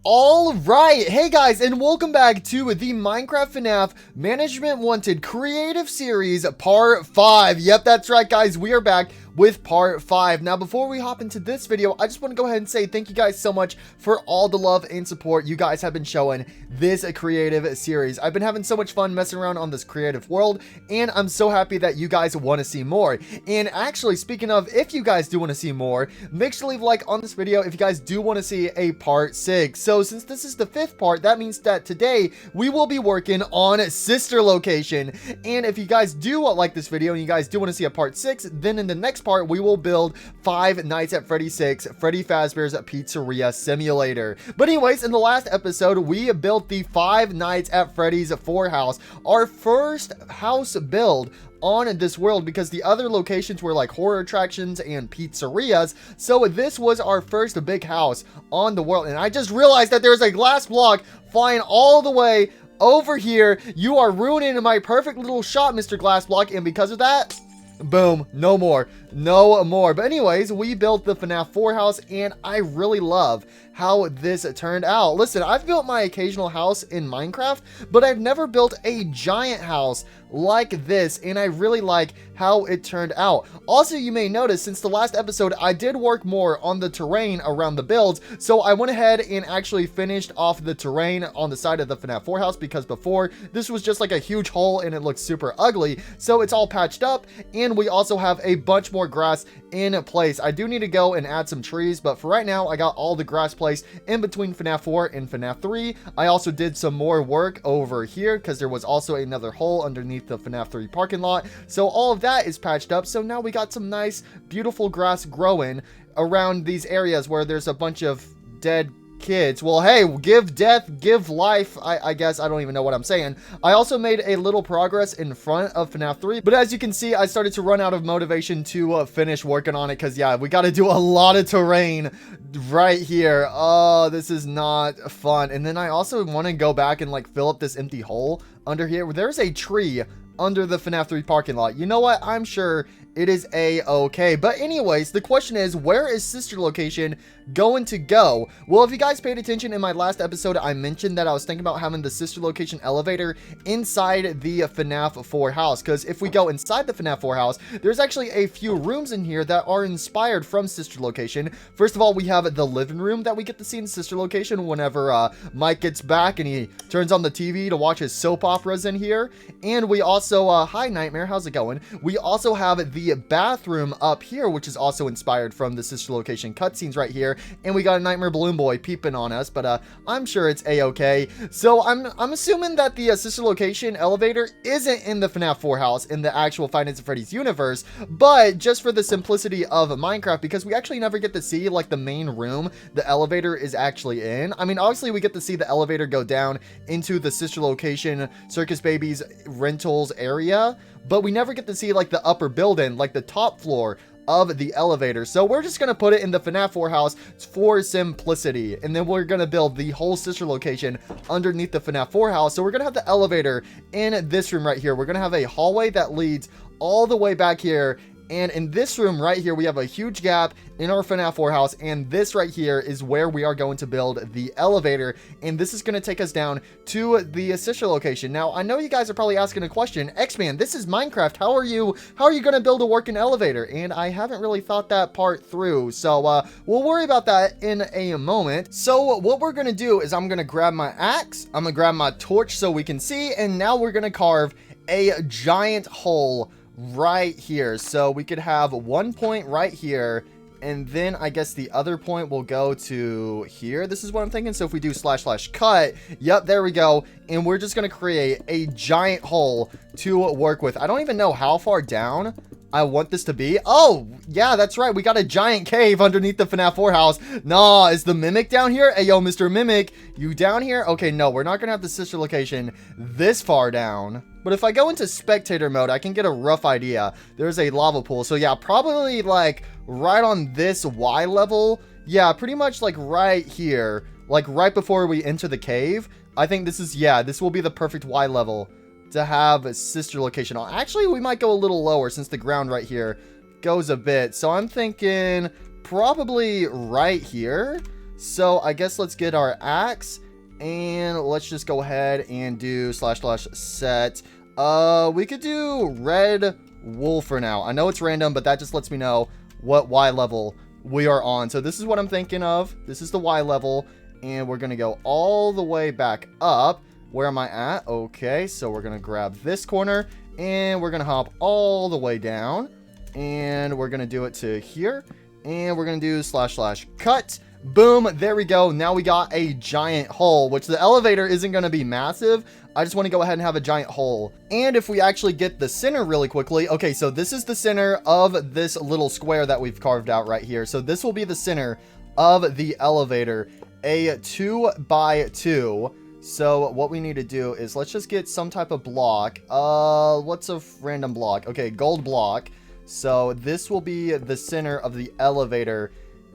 All right, hey guys, and welcome back to the Minecraft FNAF Management Wanted Creative Series Part 5. Yep, that's right, guys, we are back with Part 5. Now, before we hop into this video, I just want to go ahead and say thank you guys so much for all the love and support you guys have been showing this creative series. I've been having so much fun messing around on this creative world, and I'm so happy that you guys want to see more. And actually, speaking of, if you guys do want to see more, make sure to leave a like on this video if you guys do want to see a Part 6. So since this is the 5th part, that means that today we will be working on Sister Location. And if you guys do like this video and you guys do want to see a Part 6, then in the next part we will build Five Nights at Freddy's 6 Freddy Fazbear's Pizzeria Simulator. But anyways, in the last episode we built the Five Nights at Freddy's 4 house, our first house build on this world, because the other locations were like horror attractions and pizzerias. So this was our first big house on the world, and I just realized that there's a glass block flying all the way over here. You are ruining my perfect little shot, Mr. Glass Block, and because of that, boom, no more. But anyways, we built the FNAF 4 house, and I really love how this turned out. Listen, I've built my occasional house in Minecraft, but I've never built a giant house like this, and I really like how it turned out. Also, you may notice since the last episode, I did work more on the terrain around the builds, so I went ahead and actually finished off the terrain on the side of the FNAF 4 house, because before, this was just like a huge hole and it looked super ugly. So it's all patched up, and we also have a bunch more grass in place. I do need to go and add some trees, but for right now, I got all the grass placed in between FNAF 4 and FNAF 3. I also did some more work over here because there was also another hole underneath the FNAF 3 parking lot. So all of that is patched up. So now we got some nice, beautiful grass growing around these areas where there's a bunch of dead kids. Well, hey, give death, give life, I guess. I don't even know what I'm saying. I also made a little progress in front of FNAF 3, but as you can see, I started to run out of motivation to finish working on it, because yeah, we got to do a lot of terrain right here. Oh, this is not fun. And then I also want to go back and like fill up this empty hole under here. There's a tree under the FNAF 3 parking lot. You know what? I'm sure it is a-okay. But anyways, the question is, where is Sister Location going to go? Well, if you guys paid attention in my last episode, I mentioned that I was thinking about having the Sister Location elevator inside the FNAF 4 house, because if we go inside the FNAF 4 house, there's actually a few rooms in here that are inspired from Sister Location. First of all, we have the living room that we get to see in Sister Location whenever Mike gets back and he turns on the TV to watch his soap operas in here. And we also, hi Nightmare, how's it going? We also have the bathroom up here, which is also inspired from the Sister Location cutscenes right here. And we got a Nightmare Balloon Boy peeping on us, but I'm sure it's a-okay. So I'm assuming that the Sister Location elevator isn't in the FNAF 4 house in the actual Five Nights at Freddy's universe, but just for the simplicity of Minecraft, because we actually never get to see like the main room the elevator is actually in. I mean, obviously we get to see the elevator go down into the Sister Location Circus Babies rentals area, but we never get to see like the upper building, like the top floor of the elevator. So we're just gonna put it in the FNAF 4 house for simplicity, and then we're gonna build the whole Sister Location underneath the FNAF 4 house. So we're gonna have the elevator in this room right here. We're gonna have a hallway that leads all the way back here, and in this room right here, we have a huge gap in our FNAF 4 house, and this right here is where we are going to build the elevator, and this is going to take us down to the Sister Location. Now, I know you guys are probably asking a question, X-Man, this is Minecraft, how are you going to build a working elevator? And I haven't really thought that part through, so we'll worry about that in a moment. So what we're going to do is I'm going to grab my axe, I'm going to grab my torch so we can see, and now we're going to carve a giant hole right here. So we could have one point right here, and then I guess the other point will go to here. This is what I'm thinking. So if we do / cut, yep, there we go. And we're just going to create a giant hole to work with. I don't even know how far down I want this to be. Oh, yeah, that's right. We got a giant cave underneath the FNAF 4 house. Nah, is the Mimic down here? Hey, yo, Mr. Mimic, you down here? Okay, no, we're not going to have the Sister Location this far down. But if I go into spectator mode, I can get a rough idea. There's a lava pool. So yeah, probably like right on this Y level. Yeah, pretty much like right here. Like right before we enter the cave. I think this is, yeah, this will be the perfect Y level to have a Sister Location on. Actually, we might go a little lower since the ground right here goes a bit. So I'm thinking probably right here. So I guess let's get our axe, and let's just go ahead and do / set. We could do red wool for now. I know it's random, but that just lets me know what Y level we are on. So this is what I'm thinking of. This is the Y level, and we're going to go all the way back up. Where am I at? Okay, so we're going to grab this corner, and we're going to hop all the way down, and we're going to do it to here, and we're going to do / cut. Boom, there we go. Now we got a giant hole, which the elevator isn't going to be massive. I just want to go ahead and have a giant hole. And if we actually get the center really quickly, okay, so this is the center of this little square that we've carved out right here. So this will be the center of the elevator, a 2 by 2. So what we need to do is let's just get some type of block. What's a random block? Okay, gold block. So this will be the center of the elevator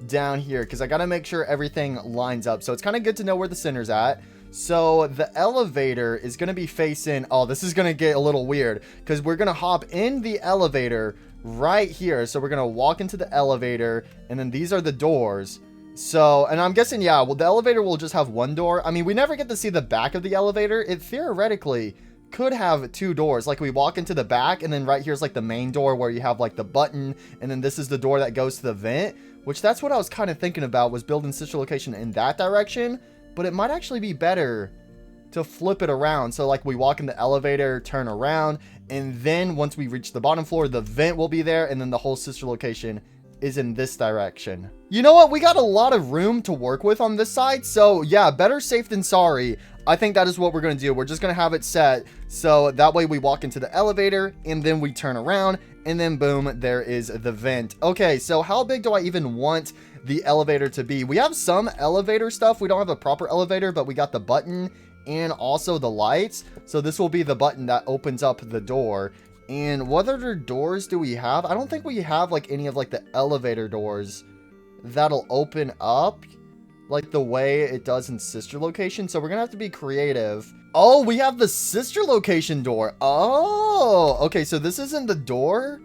down here, because I got to make sure everything lines up. So it's kind of good to know where the center's at. So the elevator is going to be facing, oh, this is going to get a little weird, because we're going to hop in the elevator right here. So we're going to walk into the elevator, and then these are the doors. So, and I'm guessing, yeah, well, the elevator will just have one door. I mean, we never get to see the back of the elevator. It theoretically could have 2 doors. Like, we walk into the back, and then right here's like the main door where you have like the button, and then this is the door that goes to the vent, which that's what I was kind of thinking about, was building sister location in that direction. But it might actually be better to flip it around. So like, we walk in the elevator, turn around, and then once we reach the bottom floor, the vent will be there, and then the whole sister location is in this direction. You know what? We got a lot of room to work with on this side. So yeah, better safe than sorry. I think that is what we're going to do. We're just going to have it set so that way we walk into the elevator, and then we turn around, and then boom, there is the vent. Okay, so how big do I even want the elevator to be? We have some elevator stuff. We don't have a proper elevator, but we got the button and also the lights. So this will be the button that opens up the door. And what other doors do we have? I don't think we have like any of like the elevator doors that'll open up like the way it does in sister location. So we're gonna have to be creative. Oh, we have the sister location door. Oh, okay, so this isn't the door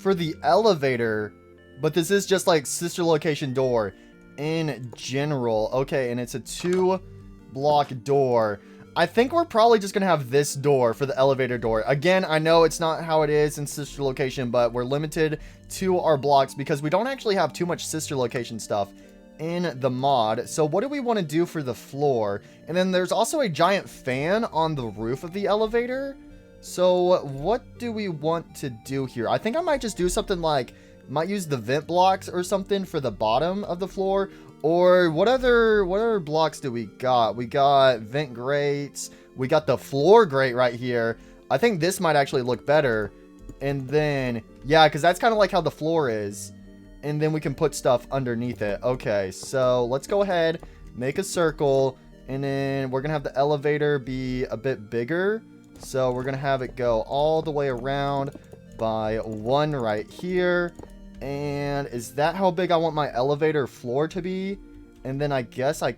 for the elevator, but this is just like sister location door in general. Okay, and it's a 2-block door. I think we're probably just gonna have this door for the elevator door. Again, I know it's not how it is in sister location, but we're limited to our blocks because we don't actually have too much sister location stuff in the mod. So what do we want to do for the floor? And then there's also a giant fan on the roof of the elevator. So what do we want to do here? I think I might just do something like, might use the vent blocks or something for the bottom of the floor. Or what other blocks do we got? We got vent grates. We got the floor grate right here. I think this might actually look better. And then, yeah, because that's kind of like how the floor is. And then we can put stuff underneath it. Okay, so let's go ahead, make a circle, and then we're gonna have the elevator be a bit bigger. So we're gonna have it go all the way around by 1 right here. And is that how big I want my elevator floor to be? And then I guess I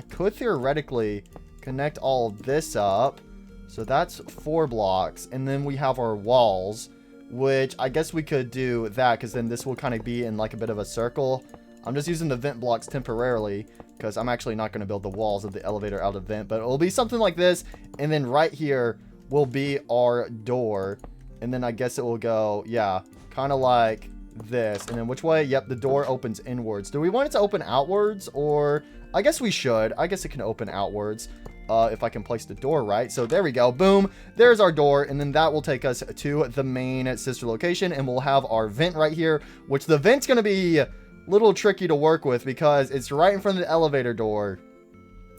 could theoretically connect all of this up. So that's 4 blocks. And then we have our walls, which I guess we could do that, because then this will kind of be in like a bit of a circle. I'm just using the vent blocks temporarily because I'm actually not going to build the walls of the elevator out of vent, but it will be something like this. And then right here will be our door. And then I guess it will go, yeah, kind of like this. And then which way? Yep, the door opens inwards. Do we want it to open outwards? Or I guess we should. I guess it can open outwards. If I can place the door right. So there we go. Boom. There's our door. And then that will take us to the main sister location. And we'll have our vent right here, which the vent's going to be a little tricky to work with because it's right in front of the elevator door.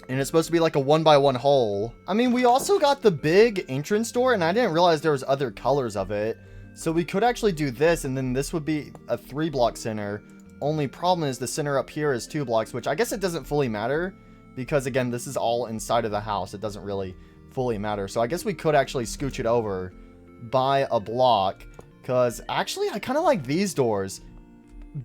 And it's supposed to be like a 1-by-1 hole. I mean, we also got the big entrance door, and I didn't realize there was other colors of it. So we could actually do this, and then this would be a 3-block center. Only problem is the center up here is 2 blocks, which I guess it doesn't fully matter. Because, again, this is all inside of the house. It doesn't really fully matter. So I guess we could actually scooch it over by a block. Because, actually, I kind of like these doors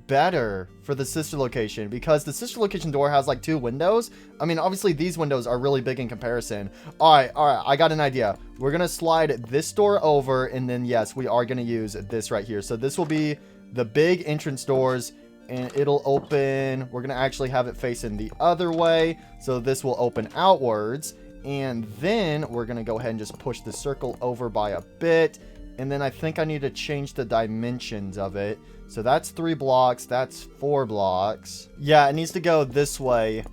better for the sister location. Because the sister location door has, like, 2 windows. I mean, obviously, these windows are really big in comparison. Alright, I got an idea. We're going to slide this door over. And then, yes, we are going to use this right here. So this will be the big entrance doors and it'll open. We're going to actually have it facing the other way. So this will open outwards. And then we're going to go ahead and just push the circle over by a bit. And then I think I need to change the dimensions of it. So that's 3 blocks. That's 4 blocks. Yeah, it needs to go this way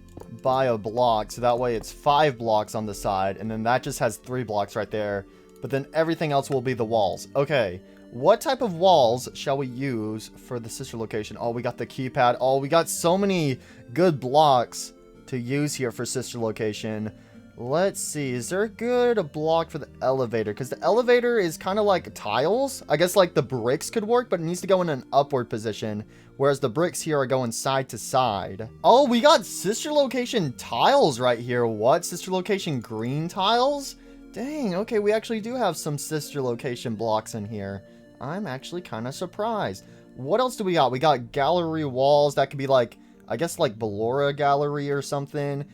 by a block. So that way it's 5 blocks on the side. And then that just has 3 blocks right there. But then everything else will be the walls. Okay. What type of walls shall we use for the sister location? Oh, we got the keypad. Oh, we got so many good blocks to use here for sister location. Let's see. Is there a good block for the elevator? Because the elevator is kind of like tiles. I guess like the bricks could work, but it needs to go in an upward position. Whereas the bricks here are going side to side. Oh, we got sister location tiles right here. What? Sister location green tiles? Dang, okay, we actually do have some sister location blocks in here. I'm actually kind of surprised. What else do we got? We got gallery walls. That could be like, I guess like Ballora gallery or something.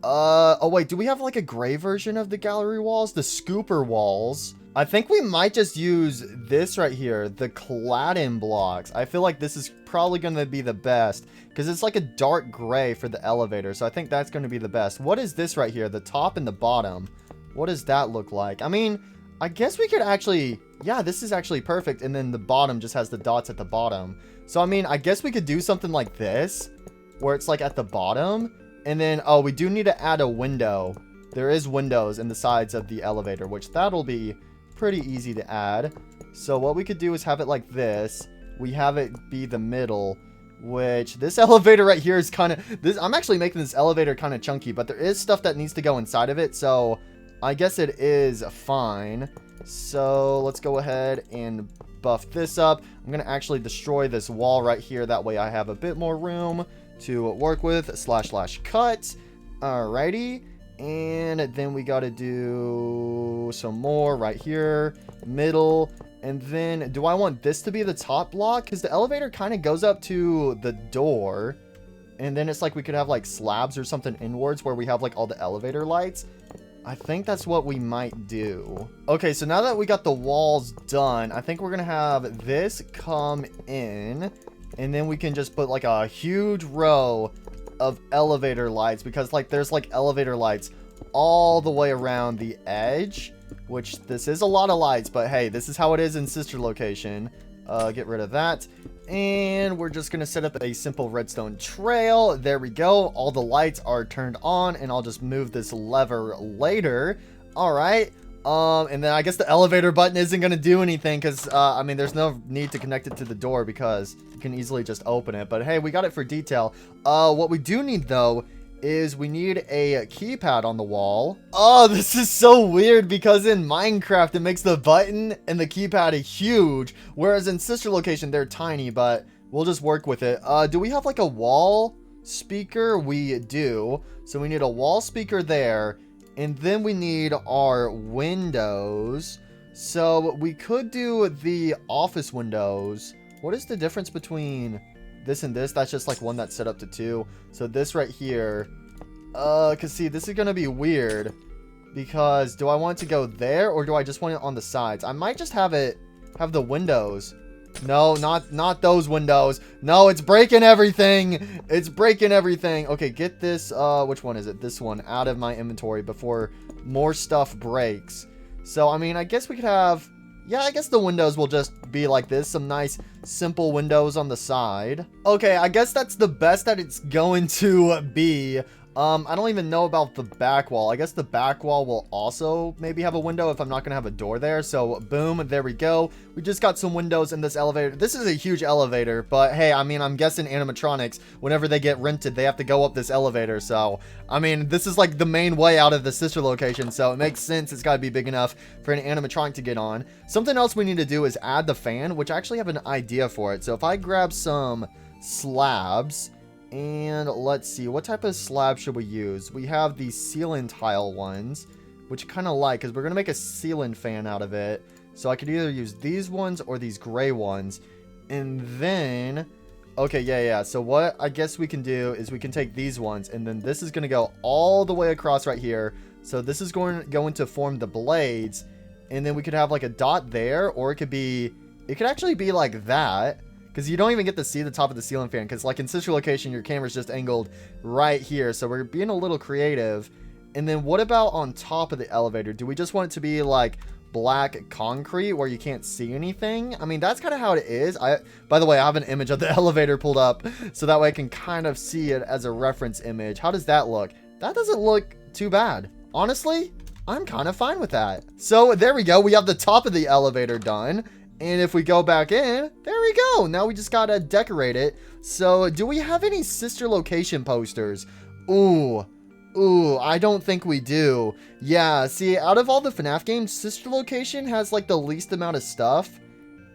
Oh wait, do we have like a gray version of the gallery walls? The scooper walls. I think we might just use this right here, the cladding blocks. I feel like this is probably going to be the best because it's like a dark gray for the elevator. So I think that's going to be the best. What is this right here? The top and the bottom. What does that look like? I mean, I guess we could actually, yeah, this is actually perfect. And then the bottom just has the dots at the bottom. So, I mean, I guess we could do something like this where it's like at the bottom. And then, oh, we do need to add a window. There is windows in the sides of the elevator, which that'll be pretty easy to add. So what we could do is have it like this. We have it be the middle, which this elevator right here is kind of, this. I'm actually making this elevator kind of chunky, but there is stuff that needs to go inside of it. So I guess it is fine. So let's go ahead and buff this up. I'm going to actually destroy this wall right here. That way I have a bit more room to work with. / cut. Alrighty. And then we got to do some more right here. Middle. And then do I want this to be the top block? Because the elevator kind of goes up to the door. And then it's like we could have like slabs or something inwards where we have like all the elevator lights. I think that's what we might do. Okay, so now that we got the walls done, I think we're going to have this come in. And then we can just put like a huge row of elevator lights. Because like there's like elevator lights all the way around the edge. Which this is a lot of lights. But hey, this is how it is in sister location. Get rid of that. And we're just going to set up a simple redstone trail. There we go. All the lights are turned on. And I'll just move this lever later. All right. And then I guess the elevator button isn't going to do anything. Because, I mean, there's no need to connect it to the door. Because you can easily just open it. But hey, we got it for detail. What we do need, though, is we need a keypad on the wall. Oh, this is so weird because in Minecraft, it makes the button and the keypad huge, whereas in sister location, they're tiny, but we'll just work with it. Do we have like a wall speaker? We do. So we need a wall speaker there, and then we need our windows. So we could do the office windows. What is the difference between this and this? That's just like one that's set up to 2. So this right here, cause see, this is gonna be weird because do I want it to go there or do I just want it on the sides? I might just have the windows. No, not those windows. No, it's breaking everything. It's breaking everything. Okay, get this, which one is it? This one out of my inventory before more stuff breaks. So, I mean, I guess we could have, yeah, I guess the windows will just be like this. Some nice, simple windows on the side. Okay, I guess that's the best that it's going to be. I don't even know about the back wall. I guess the back wall will also maybe have a window if I'm not going to have a door there. So, boom, there we go. We just got some windows in this elevator. This is a huge elevator, but hey, I mean, I'm guessing animatronics, whenever they get rented, they have to go up this elevator. So, I mean, this is like the main way out of the sister location. So, it makes sense. It's got to be big enough for an animatronic to get on. Something else we need to do is add the fan, which I actually have an idea for it. So, if I grab some slabs, and let's see, what type of slab should we use? We have the ceiling tile ones, which I kind of like because we're going to make a ceiling fan out of it. So I could either use these ones or these gray ones. And then, okay, yeah. So what I guess we can do is we can take these ones and then this is going to go all the way across right here. So this is going to form the blades. And then we could have like a dot there, or it could actually be like that. because you don't even get to see the top of the ceiling fan, because like in sister location, your camera's just angled right here. So we're being a little creative. And then what about on top of the elevator? Do we just want it to be like black concrete where you can't see anything? I mean, that's kind of how it is. By the way, I have an image of the elevator pulled up so that way I can kind of see it as a reference image. How does that look? That doesn't look too bad. Honestly, I'm kind of fine with that. So there we go. We have the top of the elevator done. And if we go back in, there we go. Now we just gotta decorate it. So do we have any sister location posters? Ooh, I don't think we do. Yeah, see, out of all the FNAF games, sister location has like the least amount of stuff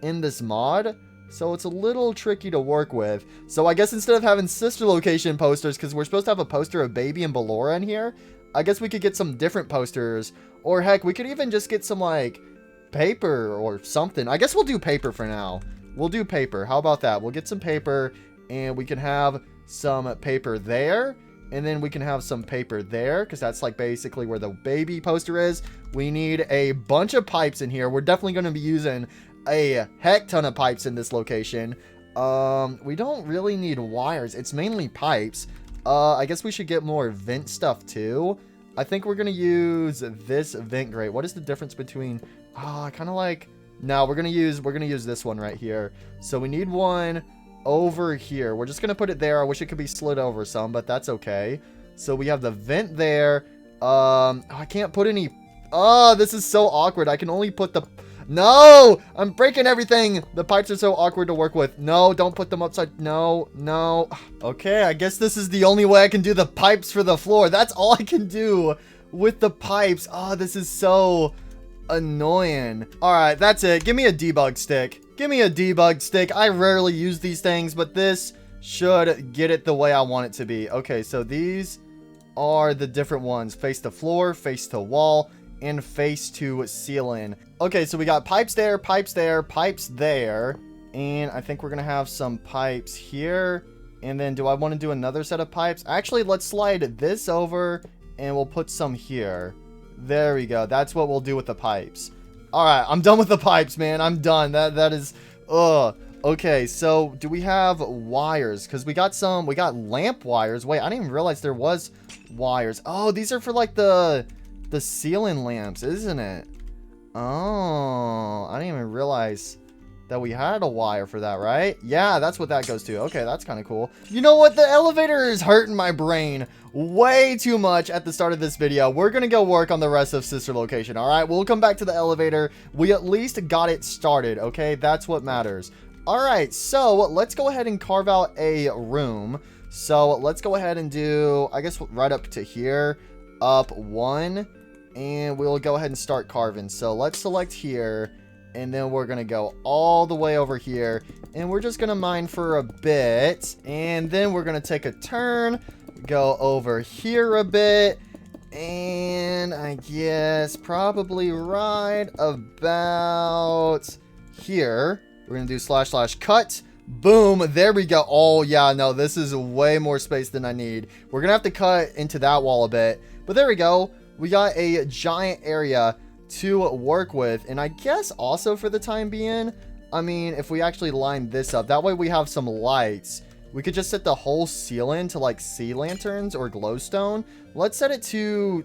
in this mod. So it's a little tricky to work with. So I guess instead of having sister location posters, because we're supposed to have a poster of Baby and Ballora in here, I guess we could get some different posters. Or heck, we could even just get some like paper or something. I guess we'll do paper for now. We'll do paper. How about that? We'll get some paper and we can have some paper there. And then we can have some paper there because that's like basically where the baby poster is. We need a bunch of pipes in here. We're definitely going to be using a heck ton of pipes in this location. We don't really need wires. It's mainly pipes. I guess we should get more vent stuff too. I think we're going to use this vent grate. What is the difference between... kind of like... No, we're going to use this one right here. So we need one over here. We're just going to put it there. I wish it could be slid over some, but that's okay. So we have the vent there. I can't put any... this is so awkward. I can only put the... No! I'm breaking everything! The pipes are so awkward to work with. No, don't put them upside... No. Okay, I guess this is the only way I can do the pipes for the floor. That's all I can do with the pipes. This is so annoying. Alright, that's it. Give me a debug stick. Give me a debug stick. I rarely use these things, but this should get it the way I want it to be. Okay, so these are the different ones. Face to floor, face to wall, and face to ceiling. Okay, so we got pipes there, pipes there, pipes there. And I think we're going to have some pipes here. And then do I want to do another set of pipes? Actually, let's slide this over and we'll put some here. There we go. That's what we'll do with the pipes. All right, I'm done with the pipes, man. I'm done. That is, okay, so do we have wires? Because we got lamp wires. Wait, I didn't even realize there was wires. Oh, these are for like the ceiling lamps, isn't it? Oh, I didn't even realize that we had a wire for that, right? Yeah, that's what that goes to. Okay, that's kind of cool. You know what? The elevator is hurting my brain way too much at the start of this video. We're gonna go work on the rest of sister location. All right, we'll come back to the elevator. We at least got it started. Okay, that's what matters. All right, so let's go ahead and carve out a room. So let's go ahead and do, I guess, right up to here, up one, and we'll go ahead and start carving. So let's select here, and then we're gonna go all the way over here, and we're just gonna mine for a bit, and then we're gonna take a turn, go over here a bit, and I guess probably right about here. We're gonna do / cut. Boom, there we go. Oh yeah, no, this is way more space than I need. We're gonna have to cut into that wall a bit, but there we go. We got a giant area to work with, and I guess also for the time being, I mean, if we actually line this up, that way we have some lights. We could just set the whole ceiling to like sea lanterns or glowstone. Let's set it to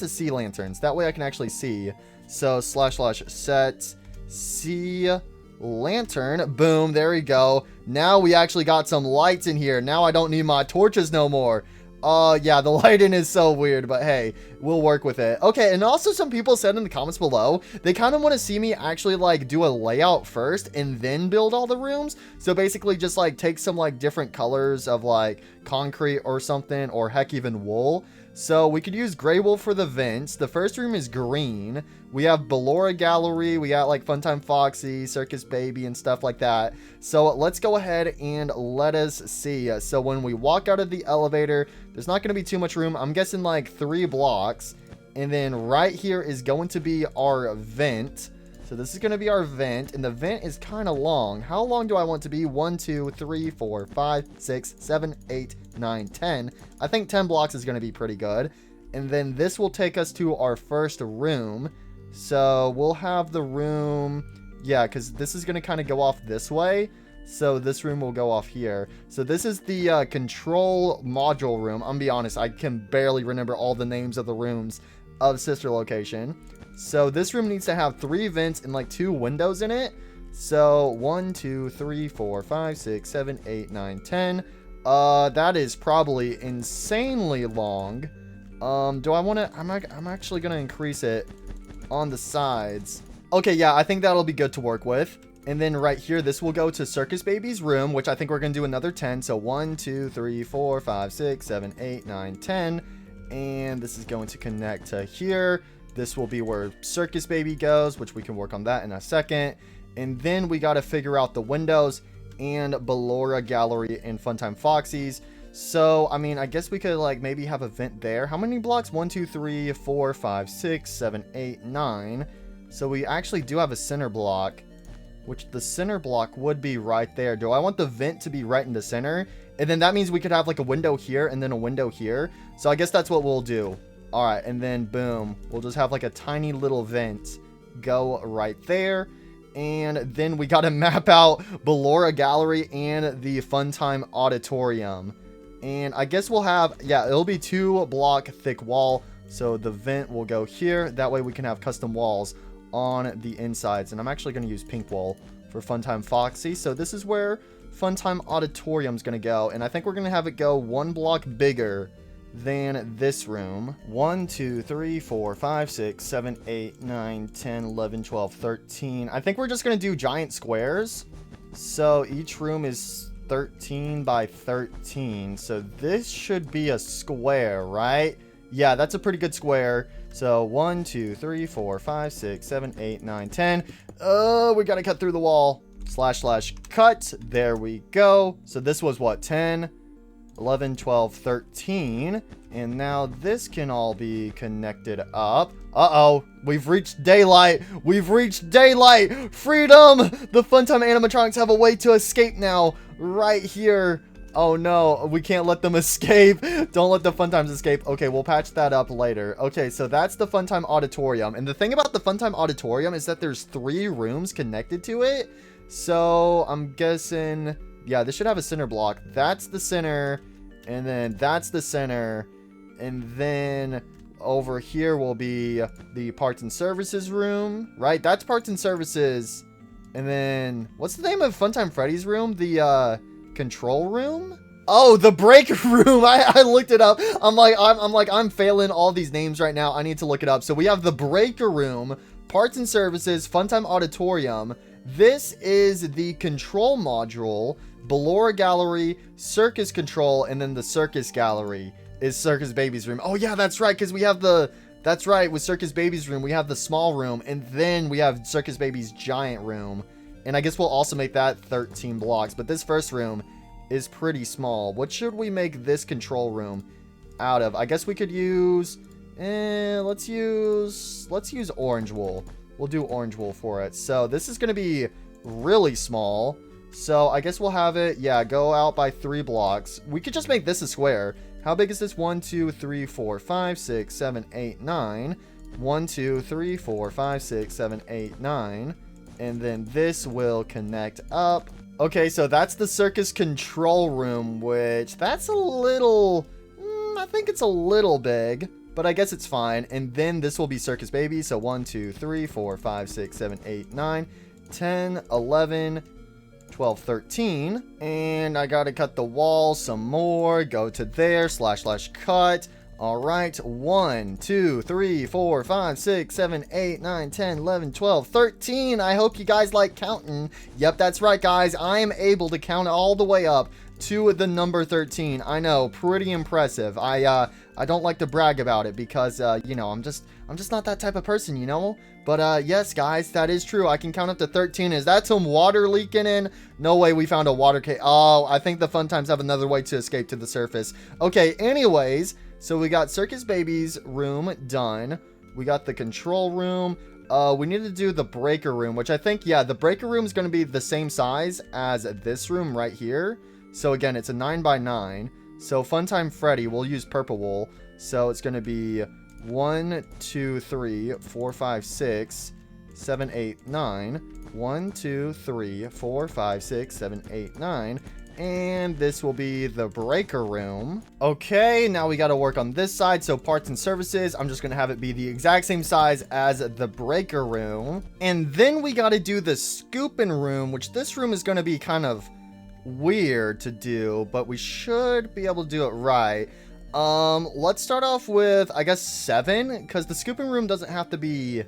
sea lanterns. That way I can actually see. So / set sea lantern. Boom, there we go. Now we actually got some lights in here. Now I don't need my torches no more. Yeah, the lighting is so weird, but hey, we'll work with it. Okay, and also some people said in the comments below, they kind of want to see me actually like do a layout first and then build all the rooms. So basically just like take some like different colors of like concrete or something, or heck, even wool. So we could use gray wool for the vents. The first room is green. We have Ballora Gallery. We got like Funtime Foxy, Circus Baby, and stuff like that. So let's go ahead and let us see. So when we walk out of the elevator, there's not going to be too much room. I'm guessing like 3 blocks. And then right here is going to be our vent. So this is going to be our vent, and the vent is kind of long. How long do I want it to be? 1, 2, 3, 4, 5, 6, 7, 8, 9, 10. I think 10 blocks is going to be pretty good. And then this will take us to our first room. So we'll have the room, yeah, because this is going to kind of go off this way. So this room will go off here. So this is the control module room. I'm gonna be honest, I can barely remember all the names of the rooms of Sister Location. So this room needs to have 3 vents and like 2 windows in it. So 1, 2, 3, 4, 5, 6, 7, 8, 9, 10. That is probably insanely long. Do I want to? I'm actually gonna increase it on the sides. Okay, yeah, I think that'll be good to work with. And then right here, this will go to Circus Baby's room, which I think we're gonna do another 10. So 1, 2, 3, 4, 5, 6, 7, 8, 9, 10. And this is going to connect to here. This will be where Circus Baby goes, which we can work on that in a second. And then we got to figure out the windows and Ballora Gallery and Funtime Foxy's. So, I mean, I guess we could, like, maybe have a vent there. How many blocks? 1, 2, 3, 4, 5, 6, 7, 8, 9. So we actually do have a center block, which the center block would be right there. Do I want the vent to be right in the center? And then that means we could have, like, a window here and then a window here. So I guess that's what we'll do. All right, and then, boom. We'll just have, like, a tiny little vent go right there. And then we got to map out Ballora Gallery and the Funtime Auditorium. And I guess we'll have, yeah, it'll be 2 block thick wall. So the vent will go here. That way we can have custom walls on the insides. And I'm actually going to use pink wool for Funtime Foxy. So this is where Funtime Auditorium is going to go. And I think we're going to have it go 1 block bigger than this room. 1, 2, 3, 4, 5, 6, 7, 8, 9, 10, 11, 12, 13. I think we're just going to do giant squares. So each room is 13 by 13. So this should be a square, right? Yeah, that's a pretty good square. So 1, 2, 3, 4, 5, 6, 7, 8, 9, 10. Oh, we got to cut through the wall. / cut. There we go. So this was what? 10, 11, 12, 13. And now this can all be connected up. Uh-oh. We've reached daylight. We've reached daylight. Freedom. The Funtime animatronics have a way to escape now. Right here. Oh no, we can't let them escape. Don't let the Funtimes escape. Okay, we'll patch that up later. Okay, so that's the Funtime Auditorium. And the thing about the Funtime Auditorium is that there's 3 rooms connected to it. So I'm guessing, yeah, this should have a center block. That's the center. And then that's the center. And then over here will be the parts and services room, right? That's parts and services. And then what's the name of Funtime Freddy's room? The control room? Oh, the break room. I looked it up. I'm failing all these names right now. I need to look it up. So we have the breaker room, parts and services, Funtime Auditorium. This is the control module, Ballora Gallery, Circus Control, and then the Circus Gallery is Circus Baby's room. Oh yeah, that's right, because we have the, that's right, with Circus Baby's room, we have the small room, and then we have Circus Baby's giant room. And I guess we'll also make that 13 blocks, but this first room is pretty small. What should we make this control room out of? I guess we could use, let's use orange wool. We'll do orange wool for it. So this is going to be really small. So I guess we'll have it, yeah, go out by 3 blocks. We could just make this a square. How big is this? 1, 2, 3, 4, 5, 6, 7, 8, 9. 1, 2, 3, 4, 5, 6, 7, 8, 9. And then this will connect up. Okay, so that's the circus control room, which that's a little, I think it's a little big, but I guess it's fine. And then this will be Circus Baby. So 1, 2, 3, 4, 5, 6, 7, 8, 9, 10, 11, 12, 13. And I got to cut the wall some more. Go to there, / cut. All right, 1, 2, 3, 4, 5, 6, 7, 8, 9, 10, 11, 12, 13. I hope you guys like counting. Yep, that's right, guys. I am able to count all the way up to the number 13. I know, pretty impressive. I don't like to brag about it because, you know, I'm just not that type of person, you know? But, yes, guys, that is true. I can count up to 13. Is that some water leaking in? No way we found a water cave. Oh, I think the Funtimes have another way to escape to the surface. Okay, anyways, so we got Circus Baby's room done. We got the control room. We need to do the breaker room, which I think, yeah, the breaker room is going to be the same size as this room right here. So, again, it's a 9 by 9. So, Funtime Freddy, we'll use purple wool. So, it's going to be 1, 2, 3, 4, 5, 6, 7, 8, 9. 1, 2, 3, 4, 5, 6, 7, 8, 9. And this will be the breaker room. Okay, now we got to work on this side. So parts and services, I'm just going to have it be the exact same size as the breaker room. And then we got to do the scooping room, which this room is going to be kind of weird to do, but we should be able to do it right. Let's start off with, I guess, 7, because the scooping room doesn't have to be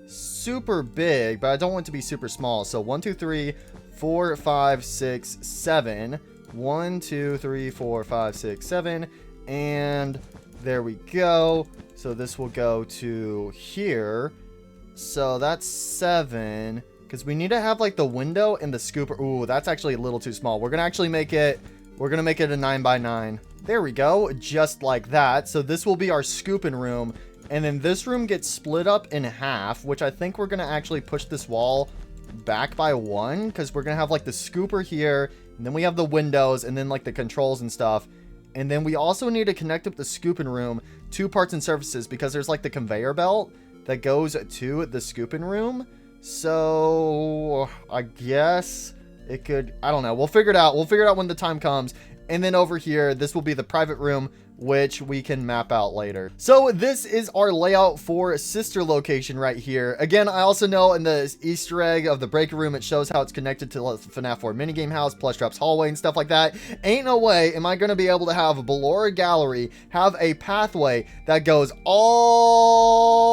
super big, but I don't want it to be super small. So 1, 2, 3, 4, 5, 6, 7. 1, 2, 3, 4, 5, 6, 7. And there we go. So this will go to here. So that's 7. Because we need to have like the window and the scooper. Ooh, that's actually a little too small. We're going to actually make it, we're going to make it a 9 by 9. There we go. Just like that. So this will be our scooping room. And then this room gets split up in half, which I think we're going to actually push this wall back by 1, because we're gonna have like the scooper here, and then we have the windows, and then like the controls and stuff. And then we also need to connect up the scooping room to parts and services, because there's like the conveyor belt that goes to the scooping room. So I guess it could, I don't know, we'll figure it out. We'll figure it out when the time comes. And then over here, this will be the private room, which we can map out later. So this is our layout for sister location right here. Again, I also know in the Easter egg of the breaker room, it shows how it's connected to the FNAF 4 minigame house, plush drops hallway and stuff like that. Ain't no way am I going to be able to have Ballora Gallery have a pathway that goes all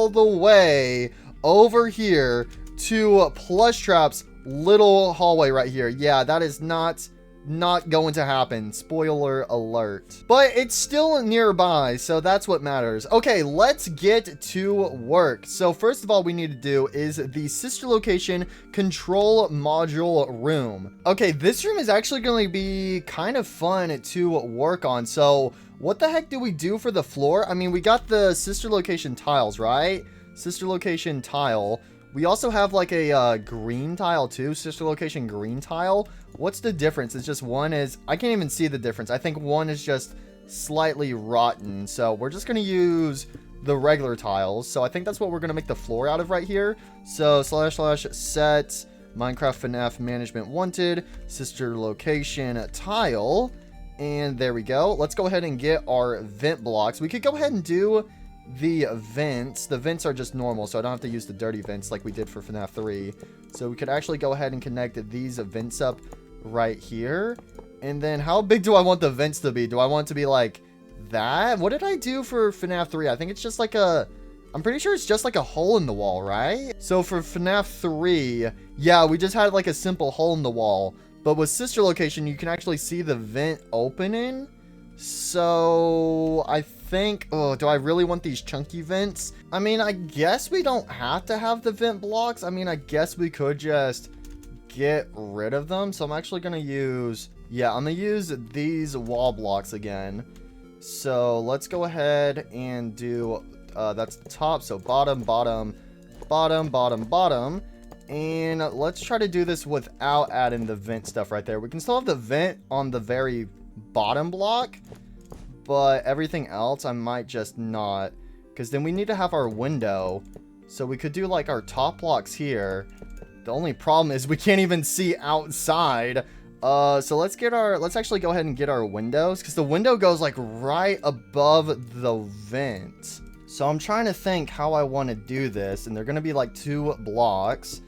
the way over here to Plush Trap's little hallway right here. Yeah, that is not going to happen. Spoiler alert. But it's still nearby, so that's what matters. Okay, let's get to work. So first of all, we need to do is the sister location control module room. Okay, this room is actually going to be kind of fun to work on. So what the heck do we do for the floor? I mean, we got the sister location tiles, right? Sister location tile. We also have like a green tile too, sister location green tile. What's the difference? It's just one is, I can't even see the difference. I think one is just slightly rotten. So we're just going to use the regular tiles. So I think that's what we're going to make the floor out of right here. So / set Minecraft FNAF management wanted sister location tile. And there we go. Let's go ahead and get our vent blocks. We could go ahead and do the vents. The vents are just normal, so I don't have to use the dirty vents like we did for FNAF 3. So we could actually go ahead and connect these vents up right here. And then how big do I want the vents to be? Do I want it to be like that? What did I do for FNAF 3? I think it's just like a, I'm pretty sure it's just like a hole in the wall, right? So for FNAF 3, yeah, we just had like a simple hole in the wall. But with sister location, you can actually see the vent opening. So I think, oh, do I really want these chunky vents? I mean, I guess we don't have to have the vent blocks. I mean, I guess we could just get rid of them. So I'm actually going to use, yeah, I'm going to use these wall blocks again. So let's go ahead and do, that's the top. So bottom, bottom, bottom, bottom, bottom. And let's try to do this without adding the vent stuff right there. We can still have the vent on the very bottom block, but everything else I might just not, because then we need to have our window. So we could do like our top blocks here. The only problem is we can't even see outside. So let's actually go ahead and get our windows, because the window goes like right above the vent. So I'm trying to think how I want to do this, and they're going to be like 2 blocks.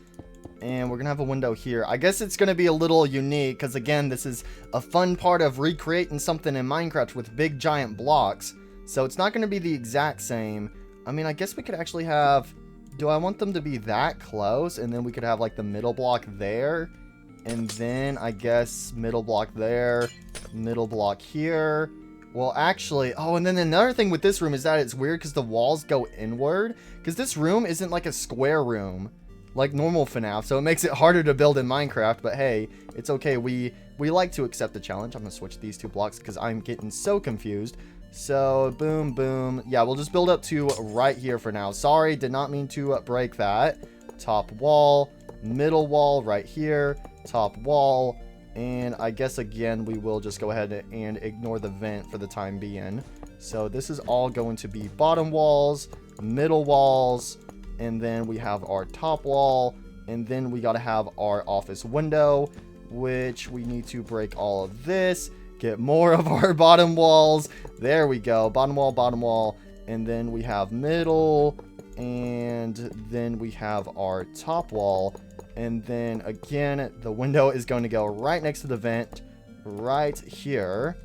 And we're going to have a window here. I guess it's going to be a little unique because, again, this is a fun part of recreating something in Minecraft with big, giant blocks. So it's not going to be the exact same. I mean, I guess we could actually have... Do I want them to be that close? And then we could have, like, the middle block there. And then, I guess, middle block there. Middle block here. Well, actually... Oh, and then another thing with this room is that it's weird because the walls go inward. Because this room isn't like a square room like normal FNAF, so it makes it harder to build in Minecraft, but hey, it's okay. We like to accept the challenge. I'm gonna switch these 2 blocks because I'm getting so confused. So boom, boom. Yeah, we'll just build up to right here for now. Sorry, did not mean to break that. Top wall, middle wall right here, top wall, and I guess again we will just go ahead and ignore the vent for the time being. So this is all going to be bottom walls, middle walls, and then we have our top wall, And then we got to have our office window, which we need to break all of this. Get more of our bottom walls. There we go. Bottom wall. And then we have middle. And then we have our top wall. And then again, the window is going to go right next to the vent right here.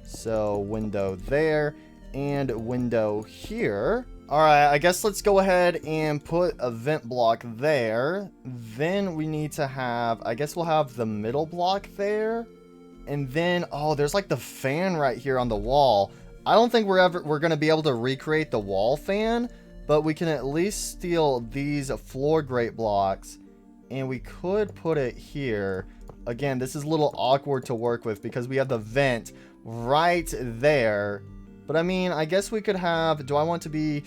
So window there and window here. All right, I guess let's go ahead and put a vent block there. Then we need to have, I guess we'll have the middle block there. And then, oh, there's like the fan right here on the wall. I don't think we're going to be able to recreate the wall fan, but we can at least steal these floor grate blocks and we could put it here. Again, this is a little awkward to work with because we have the vent right there. But I mean, I guess we could have, do I want to be,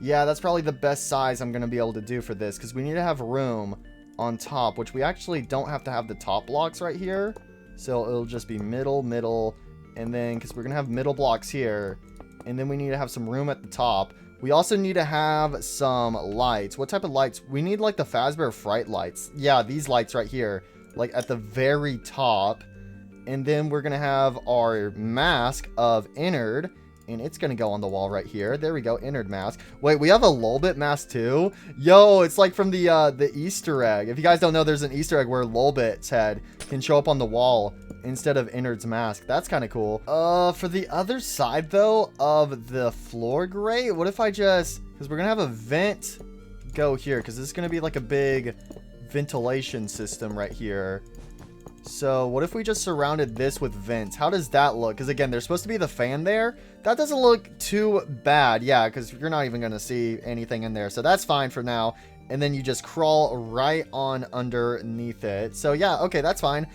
yeah, that's probably the best size I'm going to be able to do for this because we need to have room on top, which we actually don't have to have the top blocks right here. So it'll just be middle, and then because we're going to have middle blocks here, and then we need to have some room at the top. We also need to have some lights. What type of lights? We need like the Fazbear Fright lights. Yeah, these lights right here, like at the very top. And then we're going to have our mask of Innard. And it's going to go on the wall right here. There we go. Innard mask. Wait, we have a Lolbit mask too? Yo, it's like from the Easter egg. If you guys don't know, there's an Easter egg where Lolbit's head can show up on the wall instead of Innard's mask. That's kind of cool. For the other side, though, of the floor grate, what if I just... Because we're going to have a vent go here. Because this is going to be like a big ventilation system right here. So what if we just surrounded this with vents? How does that look? Because again, there's supposed to be the fan there. That doesn't look too bad. Yeah, because you're not even going to see anything in there. So that's fine for now. And then you just crawl right on underneath it. So yeah, okay, that's fine.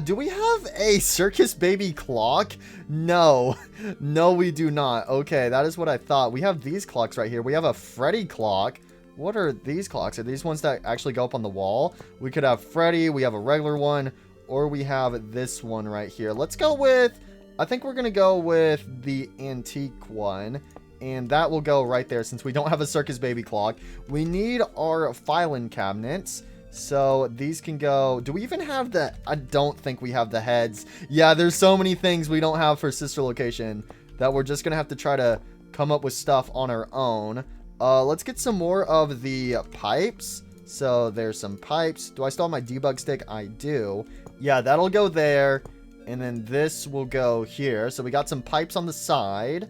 Do we have a circus baby clock? No. No, we do not. Okay, that is what I thought. We have these clocks right here. We have a Freddy clock. What are these clocks? Are these ones that actually go up on the wall? We could have Freddy. We have a regular one. Or we have this one right here. Let's go with, I think we're going to go with the antique one. And that will go right there since we don't have a circus baby clock. We need our filing cabinets. So these can go, do we even have the, I don't think we have the heads. Yeah, there's so many things we don't have for sister location that we're just going to have to try to come up with stuff on our own. Let's get some more of the pipes. So there's some pipes. Do I still have my debug stick? I do. Yeah, that'll go there. And then this will go here. So we got some pipes on the side.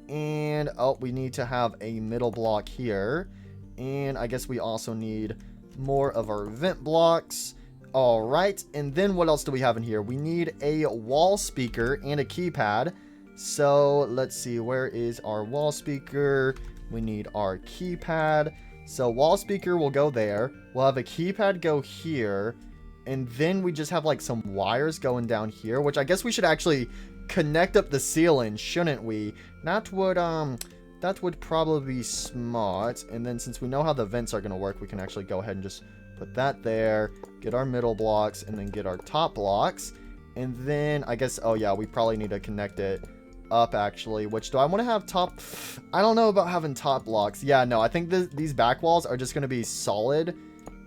And, oh, we need to have a middle block here. And I guess we also need more of our vent blocks. All right. And then what else do we have in here? We need a wall speaker and a keypad. So let's see. Where is our wall speaker? We need our keypad. So wall speaker will go there. We'll have a keypad go here. And then we just have like some wires going down here, which I guess we should actually connect up the ceiling, shouldn't we? That would probably be smart. And then since we know how the vents are going to work, we can actually go ahead and just put that there, get our middle blocks, and then get our top blocks. And then I guess, oh yeah, we probably need to connect it up actually, which do I want to have top? I don't know about having top blocks. Yeah, no, I think these back walls are just going to be solid.